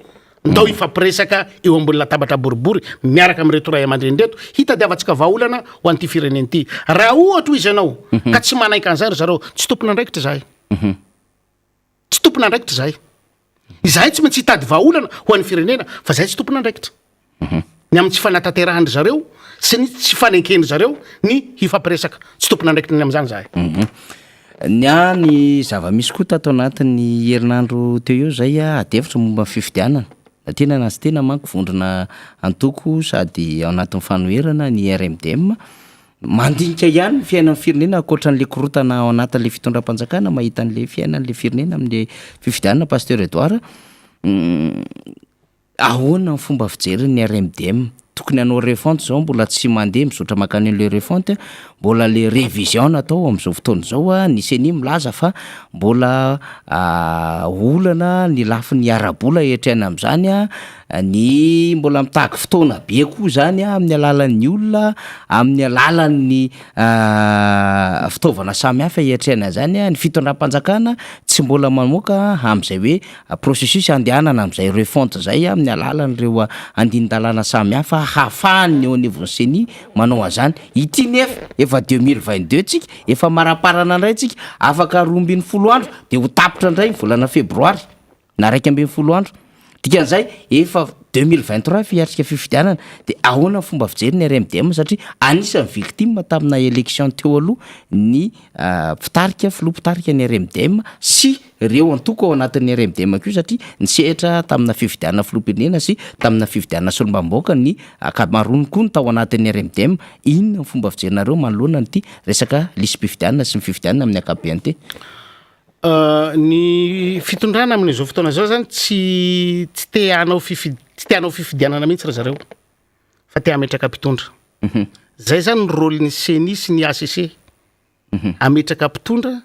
Speaker 7: ndao ifampiresaka eo ambony latabatra boribory miaraka am'reto ray aman-dreny reto hitadiavantsika vahaolana ho an'ity firenena ity raha ohatra izy ianao ka tsy manaiky an'izay ry zareo tsy tompona andraikitra zahay tsy tompona andraikitra zahay izahay tsy maintsy hitady vahaolana ho an'ny firenena fa zahay tsy tompona andraikitra ny amin'ny tsy fanatanterahany zareo sy ny tsy fanekeny zareo ny hifampiresaka tsy tompona andraikitra ny am'izany zahay
Speaker 2: ny zava-misy koa tato anatin'ny herinandro teo eo zay adevitra momba fifidianana na tena na sy tena manko vondrona antoko sady ao anatin'ny fanoherana ny RMDM mandinika ihany ny fiainan'ny firenena akoatran'le korotana ao anatin'le fitondram-panjakana mahita an'le fiainan'le firenena amin'le fifidianana pasteur Edouard ahoana ny fomba fijeriny RMDM tokony hanao refonte zao mbola tsy mandeha mizotra makan'le refonte mbola le révision natao am'izao fotoana zao ny seni milaza fa mbola olana ny lafi ny arabola etrehana am'izany ny mbola mitahaky fotoana be koa zany amin'ny alalan'ny olona amin'ny alalan'ny fitaovana samy hafa etrehana zany ny fitondram-panjakana tsy mbola mamoaka am'izay hoe processus andehanana am'izay refonte zay amin'ny alalan'ireo andin-dalàna samy hafa hafahany eo anivon'ny seni manao an'izany ity nefa efa 2022 tsika efa maraparana indray tsika afaka 12 andro de ho tapitra indray ny volana febroary na 1 andro dikan'izay efa 2023 fiatrika fifidianana de ahoana fomba fijery ny RMDM satria anisan'ny victime tamina élection teo aloha ny filoha-pitarika ny RMDM sy ireo antoko ao anatin'ny RMDM ko satria nisehatra tamina fifidianana filoha-pirenena sy tamina fifidianana solombamboaka ny akamarony koa ny tao anatin'ny RMDM inona ny fomba fijerinareo manoloana nyty resaka lisy-pifidianana sy ny fifidianana amin'ny akabeany ty
Speaker 7: ny fitondrana amin'izao fotoana zao zany tsy te hanao fifidianana mihitsy ra zareo fa te ametraka mpitondra zay zany ny rôly ny CENI sy ny ACC ametraka mpitondra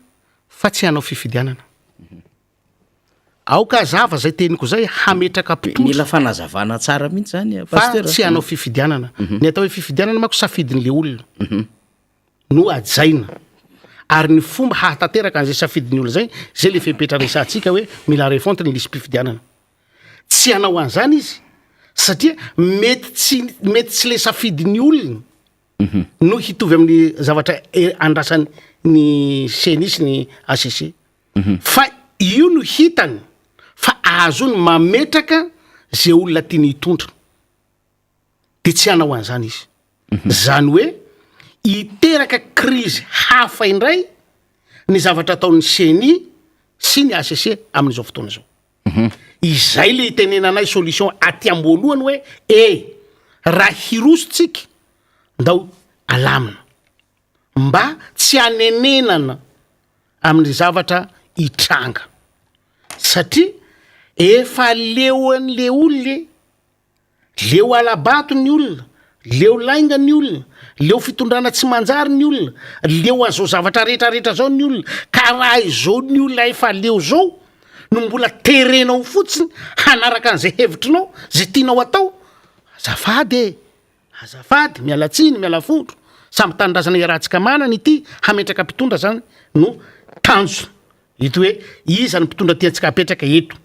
Speaker 7: fa tsy hanao fifidianana aoka zava zay teniko zay hametraka mpitondra
Speaker 2: mila fanazavana tsara mihitsy zany
Speaker 7: fa tsy hanao fifidianana ny atao hoe fifidianana mako safidin'le olona no ajaina ary ny fomba hahatateraka an'izay safidiny olo zay le fepetra resantsika hoe mila refonte ny lisy mpifidianana tsy hanao an'izany izy satria mety tsy le safidiny olona no hitovy amin'ny zavatra andrasany ny senisy ny ACC fa io no hitany fa azony mametraka zay olona tiany hitondra de tsy hanao an'izany izy zany hoe hiteraka krizy hafa indray ny zavatra ataon'ny CENI sy ny ACC amin'izao fotoana izao izay le hitenenanay solution aty am-boalohany hoe raha hirosontsika ndao alamina mba tsy hanenenana amin'ny zavatra hitranga satria efa leoan'le olona leo alabato ny olona leo lainga ny olona leo fitondrana tsy manjary ny olona leo azao zavatra rehetrarehetra zao ny olona ka raha izao ny olona efa leo zao no mbola terenao fotsiny hanaraka an'izay hevitrinao zay tianao atao azafady mialatsiny mialafondro samby tanindrazana iarahantsika manana ity hametraka mpitondra zany no tanjo ito hoe iza ny mpitondra tiantsika hapetraka eto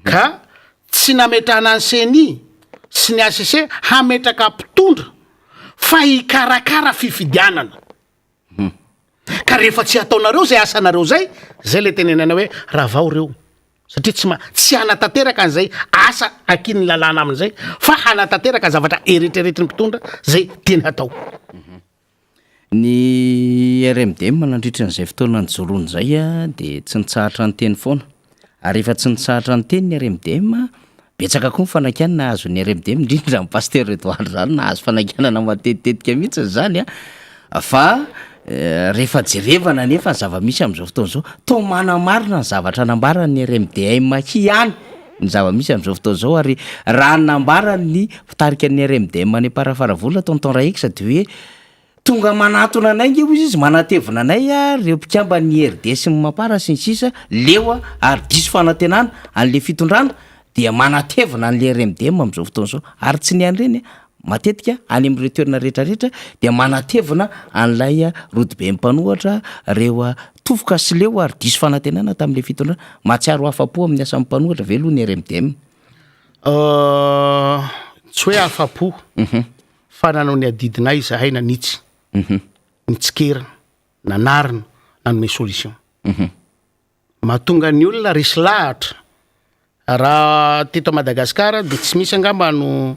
Speaker 7: ka tsy nametrahana ny CENI sy ny ACC hametraka mpitondra fa hikarakara fifidianana ka rehefa tsy ataonareo zay asanareo zay le tenenana hoe raha vao reo satria tsy hanatanteraka an'izay asa akiny lalàna amin'izay fa hanatanteraka zavatra eretreretry ny mpitondra zay tiany hatao
Speaker 2: ny RMDM nandritra n'izay fotoana nijoroany zay de tsy nitsahatra ny teny foana ary efa tsy nitsahatra ny teny ny RMDM betsaka koa ny fanakiana azo ny RMDM indrindra amin'ny pasteur Edouard zany nahazo fanakianana matetitetika mihitsy zany fa rehefa jerevana nefa ny zava-misy amin'izao fotoana zao to manamarina ny zavatra nambarany ny RMDM ihany ny zava-misy amin'izao fotoana zao ary raha nambarany ny fitarika ny RMDM any parafaravola tonton Raheky sady hoe tonga manatona anay nge izy manatevina anay reo mpikamba ny RDS mapara sy ny sisa leo ary diso fanantenana an'le fitondrana dia manatevina an'le RMDM amin'izao fotoana zao ary tsy ny an'ireny matetika any amin'ireo toerana rehetrarehetra dia manatevina an'ilay rodibe mpanohatra reo tofoka sy leo ary diso fanantenana tamin'le fitondrana matsiaro afapo amin'ny asa mpanohatra ve aloha ny RMDM
Speaker 7: tsy hoe afapo fa nanao ny adidinay zahay nanitsy nitsikera nanarina nanome solution mahatonga ny olona resy lahatra raha teto Madagasikara de tsy misy angambano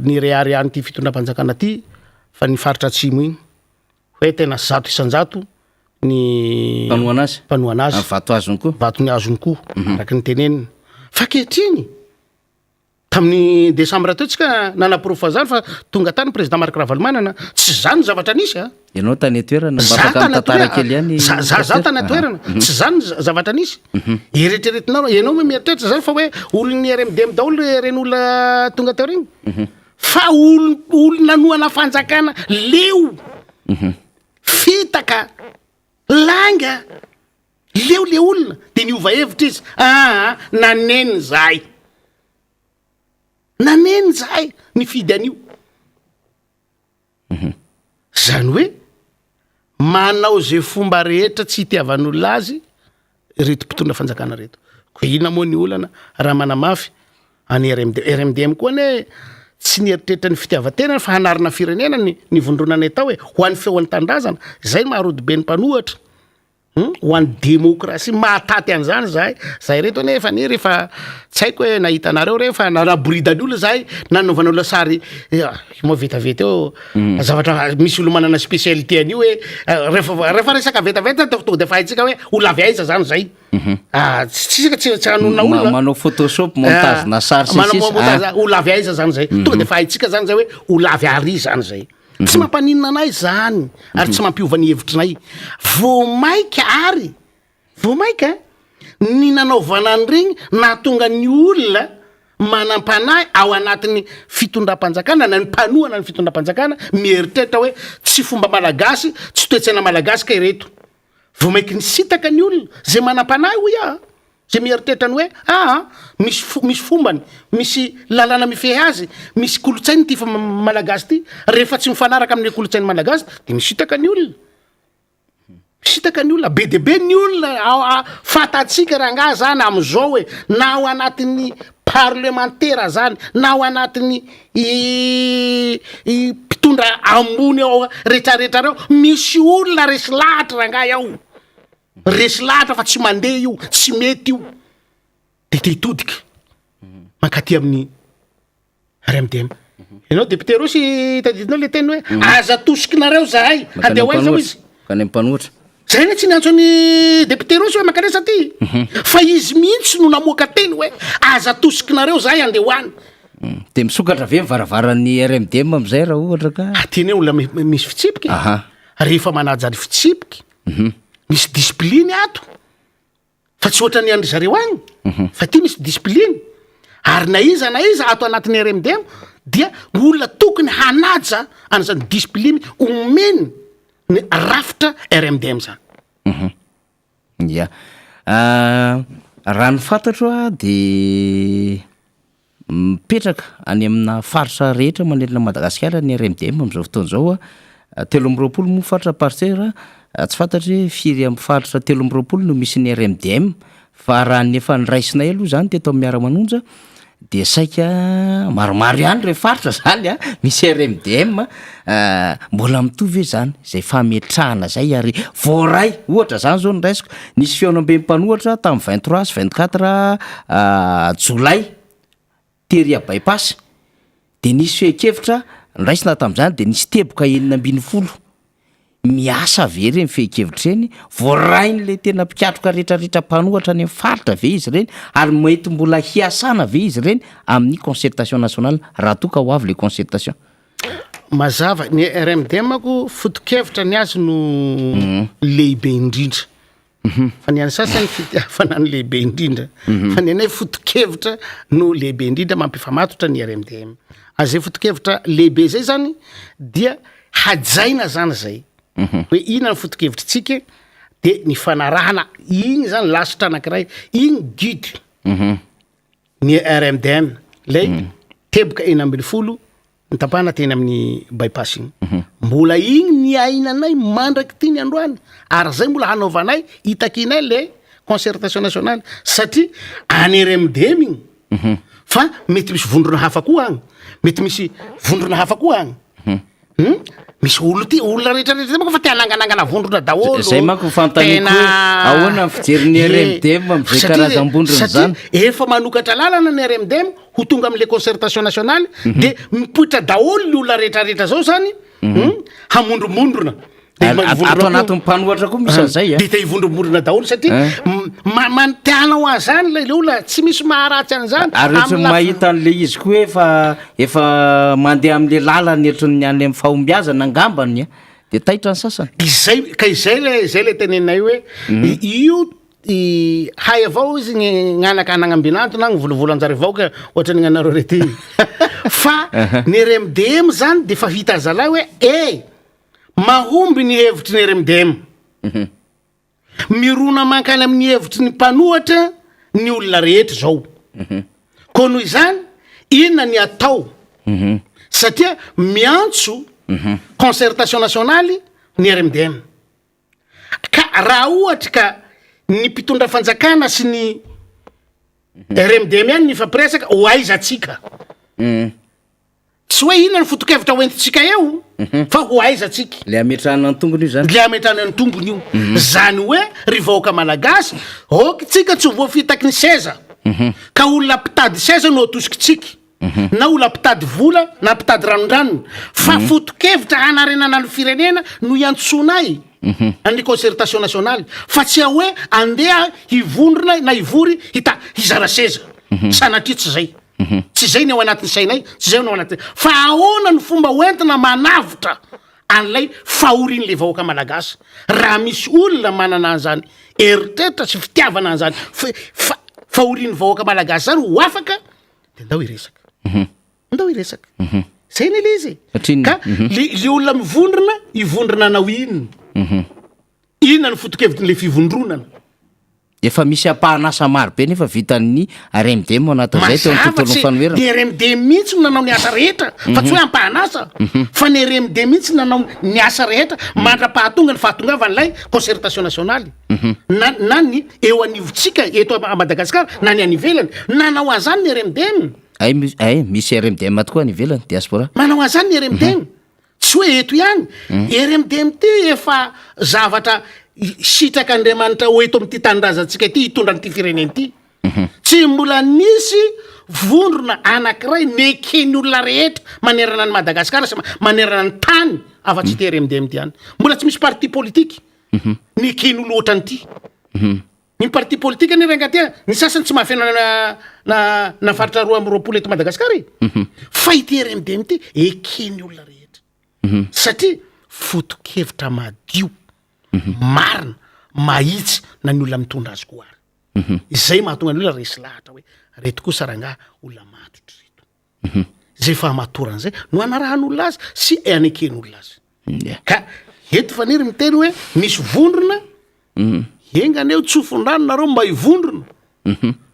Speaker 7: ny reariany ty fitondram-panjakana ty fa ny faritra atsimo igny hoe tena 100 isanjato ny mpanohana azy vatony azony koa araky ny teneniny fa kehitriny tamin'ny Desambre teo tsika nanaprofo zany fa tonga tany président Marc Ravalomanana tsy zany zavatra nisy
Speaker 2: ianao tany toerana mbafaka mitantara kely ihany
Speaker 7: za tany toerana tsy zany zavatra nisy eretreretinao ianao mieritreritra zany fa hoe olon'ny RMDM daholo reny olona tonga teo regny fa olona noana fanjakana leo fitaka langa leo le olona de niova hevitra izy naneny zay naneny zay ny fidy an'io zany hoe manao zay fomba rehetra tsy hitiavan'olona azy reto mpitondra fanjakana reto ko ina moa ny olana raha manamafy any RMDM koa ne tsy nieritreritra ny fitiavatena fa hanarina firenena ny vondronana atao hoe ho an'ny feon'ny tandrazana zay maharody be ny mpanohatra ho an'ny demokrasia mahataty an'izany zahay reto nefa ny rehefa tsy haiko hoe nahitanareo rehefa nanaboridany olona zahay nanaovanao lasary moa vetaveta eo zavatra misy olo manana spécialité an'io hoe rehefa resaka vetaveta to de fa haitsika hoe olavy aiza zany zay tsisika tsy hanonona olona
Speaker 2: manao photoshop montage na sary
Speaker 7: montage olavy aiza zany zay to de fa haitsika zany zay hoe olavy ary zany zay tsy mampaninina anay zany ary tsy mampiova ny hevitrinay vomaika ny nanaovana an'regny nahatonga ny olona manam-panahy ao anatin'ny fitondram-panjakana na ny mpanohana ny fitondram-panjakana mieritreritra hoe tsy fomba malagasy tsy toetsaina malagasy ka ireto vomaiky ny sitaka ny olona zay manam-panahy hoy zay mieritreritra ny hoe misy fombany misy lalàna mifehy azy misy kolotsainy ty fa malagasy ty rehefa tsy mifanaraka amin'ny kolotsainy malagasy de misitaka ny olona sitaka ny olona be debe ny olona fatatsika raha nga zany am'izao hoe na ao anatin'ny parlementaira zany na ao anatin'ny mpitondra ambony ao rehetrarehetra reo misy olona resy lahatra raha nga ao resy lahatra fa tsy mandeha io tsy mety io de te hitodika mankaty amin'ny RMDM ianao député reo sy tadidinao le teny hoe aza tosikinareo zahay andeha hoay zao izy
Speaker 2: ka ny mpanoatra
Speaker 7: zay ne tsy niantso ny député rosy hoe makaresa ty fa izy mihitsy no namoaka teny hoe aza tosikinareo zahay andeha hoany
Speaker 2: de misokatra ve mivaravaran'ny RMDM am'izay raha ohatra ka
Speaker 7: teny olona misy fitsipiky rehefa manajary fitsipiky misy disipline ato fa tsy ohatra ny andry zareo agny fa ty misy disipline ary na iza ato anatin'ny RMDM dia olona tokony hanaja an'izany disipline omeny ny rafitra RMDM zany
Speaker 2: ya raha ny fantatro a de mipetraka any amina faritra rehetra manerana Madagasikara ny RMDM am'izao fotoana zao a 13 moa faritra parcera tsy fantatry hoe firy amin'ny faritra 13 no misy ny RMDM fa raha ny efa nyraisinay aloha zany teto amin'ny miara-manonja de saika maromaro ihany re faritra zany a misy RMDM mbola mitovy hoe zany zay fametrahana zay ary voaray ohatra zany zao niraisiko nisy fiaonam-be mpanohatra tamin'ny 23 sy 24 jolay tery bypass de nisy fehikevitra niraisina tamin'izany de nisy teboka 9 miasa ve reny fehikevitra reny voarainy le tena mpikatroka rehetrarehetra mpanohatra any amin'ny faritra ve izy reny ary mety mbola hiasana ve izy reny amin'ny concertation nationale raha toa ka ho avy le concertation
Speaker 7: mazava ny RMDM ako fotokevitra ny azy no lehibe indrindra fa ny any sasany fitiavanany lehibe indrindra fa ny anay fotokevitra no lehibe indrindra mampifamatotra ny RMDM azay fotokevitra lehibe zay zany dia hajaina zany zay hoe ina ny fotokevitrytsika de ny fanarahana igny zany lasitra anankiray igny guide ny RMDM lay teboka 9 ny tapahana teny amin'ny bypass igny mbola igny ny ainanay mandraky ty ny androany ary zay mbola hanaovanay hitakinay le concertation nationale satria any RMDM igny fa mety misy vondrona hafa koa agny mety misy vondrona hafa koa agny misy olona rehetrarehetra mako fa te hananganangana vondrona daholo
Speaker 2: zay mako fantaniko ahoana fijerin'ny RMDM am'izay karazam-bondrona zany
Speaker 7: efa manokatra lalana ny RMDM ho tonga am'le concertation nationale de mipoitra daholo ny olona rehetrarehetra zao zany hamondromondrona
Speaker 2: ato anatin'ny mpanohatra koa misy an'izay
Speaker 7: de te hivondromondrona daholo satria mantiana ho azany le olona tsy misy maharatsy an'izany
Speaker 2: ary rehetra mahita an'le izy koa efa mandeha am'le lalany etrany any amin'ny fahombiazana angambany de taitra ny sasany
Speaker 7: izay le tenenay hoe io hay avao izy gn'anaka anagnambinanto na gnyvolovolanjary avao ka ohatra ny gnanareo rety fa ny RMDM zany de fa hita zalahy hoe mahomby ny hevitry ny RMDM mirona mankany amin'ny hevitry ny mpanohatra ny olona rehetra zao ko noho izany inona ny atao satria miantso concertation nationale ny RMDM ka raha ohatra ka ny mpitondra fanjakana sy ny RMDM ihany ny fampiresaka ho aizatsika tsy hoe inona ny fotokevitra hoentitsika eo fa ho aizatsika
Speaker 2: le ametrahana ny tongony io zany
Speaker 7: le ametrahana ny tongony io zany hoe rivaoka malagasy tsika tsy voafitaky ny seza ka olona mpitady seza no atosikitsika na olona mpitady vola na mpitady ranondranony fa fotokevitra hanarenana ny firenena no iantsonay any concertation nationale fa tsy hoe andeha hivondrona na hivory hita hizara seza sanatria tsy zay tsy zay ny ao anatin'ny sainay tsy zay no ao anaty fa ahoana ny fomba hoentina manavitra an'lay fahorian'le vahoaka malagasy raha misy olona manana an'izany eritreritra sy fitiavana an'izany fahorian'ny vahoaka malagasy zany ho afaka de ndao hiresaka zay ny le izy ka le olona mivondrona hivondrona anao inona ny fotokevitry n'le fivondronana
Speaker 2: efa misy ampahanasa maro be nefa vitan'ny RMDM anatin'izay teo amin'ny tontolon'ny fanoherana.
Speaker 7: Ny RMDM mihitsy nanao ny asa rehetra fa tsy hoe ampahanasa fa ny RMDM mihitsy nanao ny asa rehetra mandra-pahatonga ny fahatongavan'ilay concertation nationale na ny eo anivontsika eto a Madagasikara na ny anivelany nanao azany ny RMDM.
Speaker 2: Ay misy RMDM tokoa ny ivelany diaspora.
Speaker 7: Manao azany ny RMDM tsy hoe eto ihany RMDM ty efa zavatra sitraka Andriamanitra ho eto amin'ity tanindrazantsika ity hitondra n'ity fireneny ity tsy mbola nisy vondrona anankiray nekeny olona rehetra manerana ny Madagasikara sy manerana ny tany afa-tsy ty RMDM ty ihany mbola tsy misy parti politique nekeny olo ohatran'ity ny parti politique ny rengatia ny sasany tsy mahafena na faritra 2 eto Madagasikara fa ity RMDM ty ekeny olona rehetra satria foto-kevitra madio marina mahitsy na ny olona mitondra azy koa ary izay mahatonga ny olona resy lahatra hoe reto kosa rangaha olona matotry reto zay fahamatorana zay no anarahan'olona azy sy aneken'olona azy ka eto faniry miteny hoe misy vondrona engany eo tsofondrano nareo mba hivondrona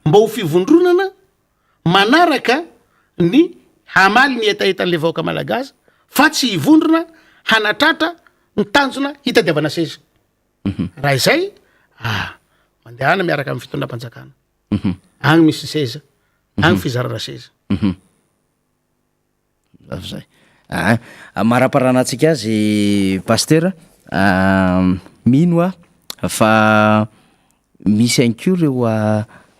Speaker 7: mba ho fivondronana manaraka ny hamaly ny etaetan'le vahoaka malagasy fa tsy hivondrona hanatratra ny tanjona hitadiavana seza raha izay mandehana miaraka amin'ny fitondram-panjakana agny misy seza agny fizarana seza
Speaker 2: zay maraparanantsika azy paster mino fa misy anko reo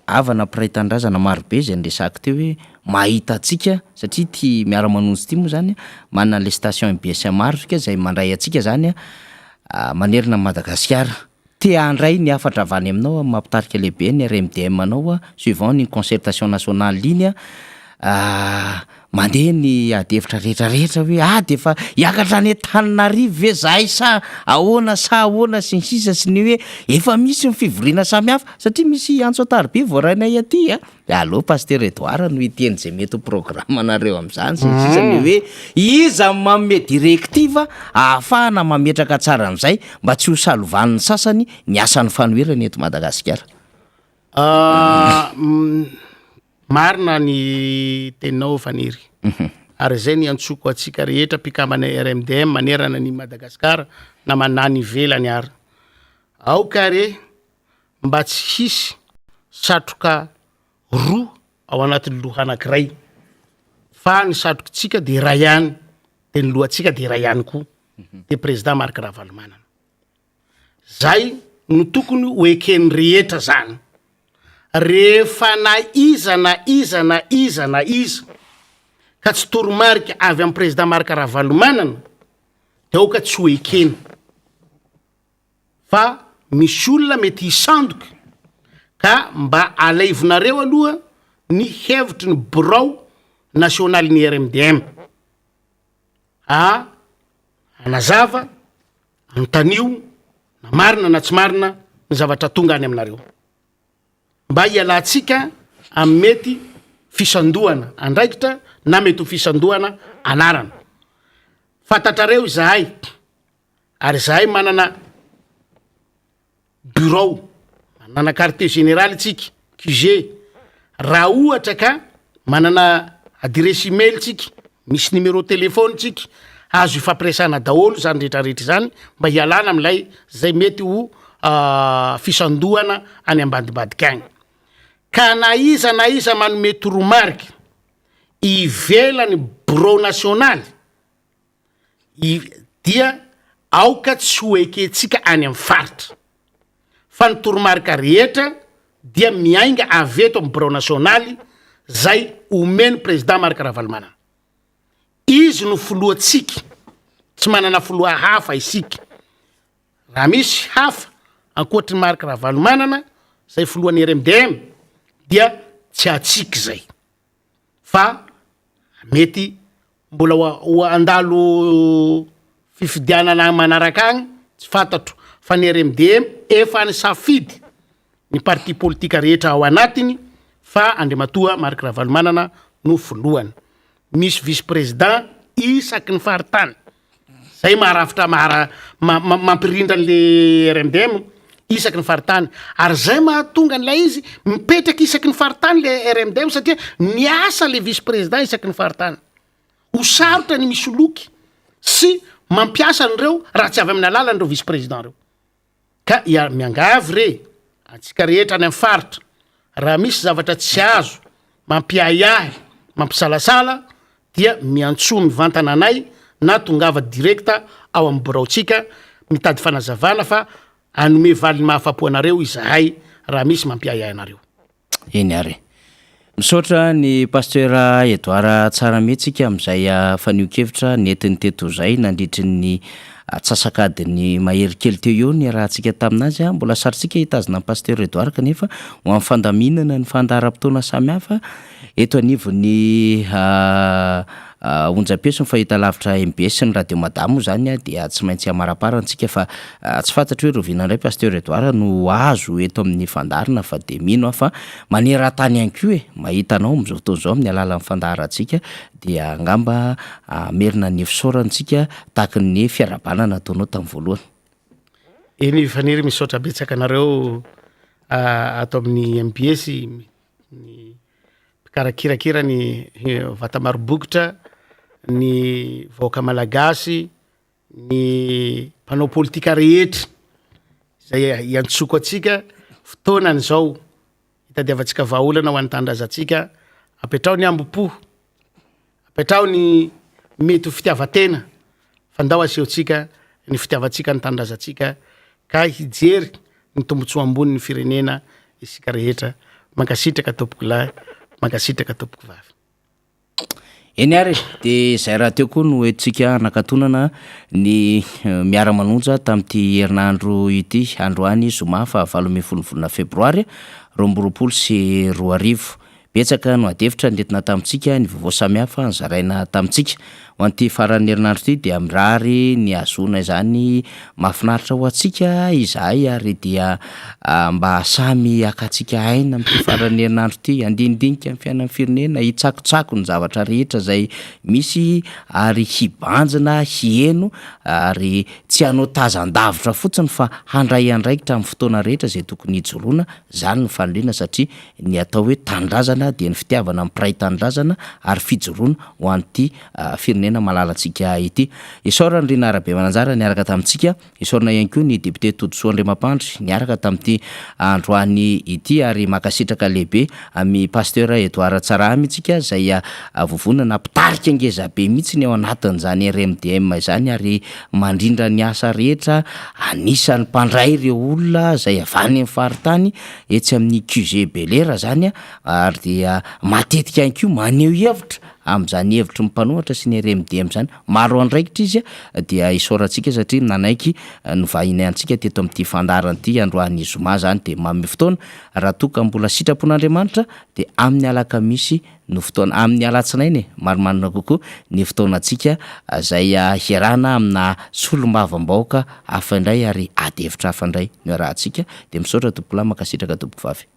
Speaker 2: avana piray tandrazana marobe zay nresaka teo hoe mahita atsika satria ty miara-manonjy ty moa zany manana le station MBS maro sika zay mandray atsika zany manerina Madagasikara te andray ny afatra avany aminao mampitarika lehibe ny RMDM anao suivant ny concertation nationale ligne mandeha ny adevitra rehetrarehetra hoe de fa hiakatra ny Antananarivo ve zahay sa ahoana sy ny sisa sy ny hoe efa misy ny fivoriana samihafa satria misy antso atarobe voarainay aty allo Pasteur Edouard no iteny zay mety programme anareo amin'izany sy ny sisa ny hoe iza manome directive ahafahana mametraka tsara amin'izay mba tsy ho salovan'ny sasany ny asan'ny fanoherana eto Madagasikara.
Speaker 7: Marina ny teninao faniry ary zay ny antsoko atsika rehetra mpikambana RMDM manerana ny Madagasikara na manany velany ary aokare mba tsy hisy satroka roa ao anatin'ny loha anankiray fa ny satrokatsika de ray ihany de ny lohatsika de ray ihany koa de président Marc Ravalomanana zay no tokony hoekeny rehetra zany rehefa na iza ka tsy toromarika avy amin'ny président Marc Ravalomanana de ao ka tsy hoekeny fa misy olona mety hisandoka ka mba alaivonareo aloha ny hevitry ny bureau national ny RMDM anazava antanio na marina na tsy marina ny zavatra tonga any aminareo mba hialantsika amin'ny mety fisandohana andraikitra na mety ho fisandohana anarana fantatrareo zahay ary zahay manana bureau manana quartier général tsika QG raha ohatra ka manana adresse email tsika misy numéro téléphone tsika azo ifampiresana daholo zany rehetrarehetra zany mba hialana amin'ilay zay mety ho fisandohana any ambadibadika agny ka na iza manome toromarika ivelany bureau national dia aoka tsy hoekentsika any amin'ny faritra fa ny toromarika rehetra dia miainga aveto amin'ny bureau national zay omeny président Marc Ravalomanana izy no foloatsika tsy manana foloa hafa isika raha misy hafa ankoatry Marc Ravalomanana zay foloan'ny RMDM dia tsy atsika zay fa mety mbola ho andalo fifidianana manaraka agny tsy fantatro fa ny RMDM efa ny safidy ny parti politika rehetra ao anatiny fa Andriamatoa Marc Ravalomanana no foloany misy vice président isaky ny faritany zay maharafitra mampirindra an'le RMDM isaky ny faritany ary zay mahatonga n'lay izy mipetraky isaky ny faritany le RMDM satria miasa le vice président isaky ny faritany ho sarotra ny misy oloky sy mampiasa an'ireo raha tsy avy amin'ny alalan'ireo vice président reo ka miangavy re atsika rehetra any amin'ny faritra raha misy zavatra tsy azo mampiayahy mampisalasala dia miantso mivantana anay na tongava direkta ao amin'ny boraotsika mitady fanazavana fa anome valiny mahafapo anareo izahay raha misy mampiayahy anareo.
Speaker 2: Eny ary. Misaotra ny pasteur Edouard Tsarametsika amin'izay fanio-kevitra nentin'ny teto izay nandritry ny atsasakadiny mahery kely teo eo ny raha antsika taminazy mbola sarotsika hitazona ny pasteur Edouard kanefa ho amin'ny fandaminana ny fandaharam-potoana samihafa eto anivony onjam-peso ny fahita lavitra MBS ny radio madamo zany dia tsy maintsy amarapara antsika fa tsy fantatra hoe rovina indray pasteur Edouard no azo eto amin'ny fandarina fa de mino fa maneran-tany ihany koa mahita anao amin'izao fotoana izao amin'ny alalan'ny fandaharantsika dia angamba merina ny fisaorantsika tahaka ny fiarabanana ataonao tamin'ny voalohany.
Speaker 7: Eny faniry misaotra betsaka anareo ato amin'ny MBS ny pikarakirakira ny vatamarobokotra ny vahoaka malagasy ny mpanao politika rehetra zay iantsoko atsika fotoanany zao hitadiavantsika vahaolana ho an'ny tanindrazantsika apetrao ny ambopo apetrao ny mety ho fitiavatena fandao asehotsika ny fitiavantsika ny tanindrazantsika ka hijery ny tombotsoa ambony ny firenena isika rehetra mankasitraka tompoko lahy mankasitraka tompoko vavy.
Speaker 2: Eny ary de zay raha teo koa no entsika nakatonana ny miara-manonja tamin'ity herinandro ity androany zoma fa 18 febroary 2024 betsaka no adevitra nentina tamintsika ny vaovao samihafa nzaraina tamintsika ho an'ity faran'ny herinandro ity dia mirary ny azona izany mahafinaritra ho atsika izahay ary dia mba samy akatsika aina amin'ity faran'ny herinandro ity andindinika amin'ny fiainan'ny firenena hitsakotsako ny zavatra rehetra zay misy ary hibanjina hieno ary tsy hanao tazan-davitra fotsiny fa handray andraikitra amin'ny fotoana rehetra zay tokony hijoroana zany ny fanolina satria ny atao hoe tanindrazana dia ny fitiavana ampiray tanindrazana ary fijoroana ho an'ity firenena malalantsika ity. Isaorana Rina Arabe Mananjara niaraka tamintsika, isaorana ihany koa ny député Todosoa Andriamampandry niaraka tamin'ity androany ity ary makasitraka lehibe amin'ny pasteur Edouard Tsarametsika zay vovonana mpitarika ngeza be mihitsy ny ao anatin'izany RMDM izany ary mandrindra ny asa rehetra anisan'ny mpandray ireo olona zay avany amin'ny faritany etsy amin'ny QG Belera zany ary dia matetika ihany koa maneho hevitra amin'izany hevitry mmpanohatra sy ny RMDM zany maro andraikitra izy dia isaorantsika satria nanaiky novahinay antsika teto amin'ity fandaran'ity androany zoma zany de mamy fotoana raha toka mbola sitrapon'Andriamanitra de amin'ny alakamisy no fotoana amin'ny alatsinainy maromanina kokoa ny fotoanantsika zay hiarahana amina solombavam-bahoaka hafa indray ary ady hevitra hafa indray no arahantsika de misaotra tompolahy makasitraka tompoko vavy.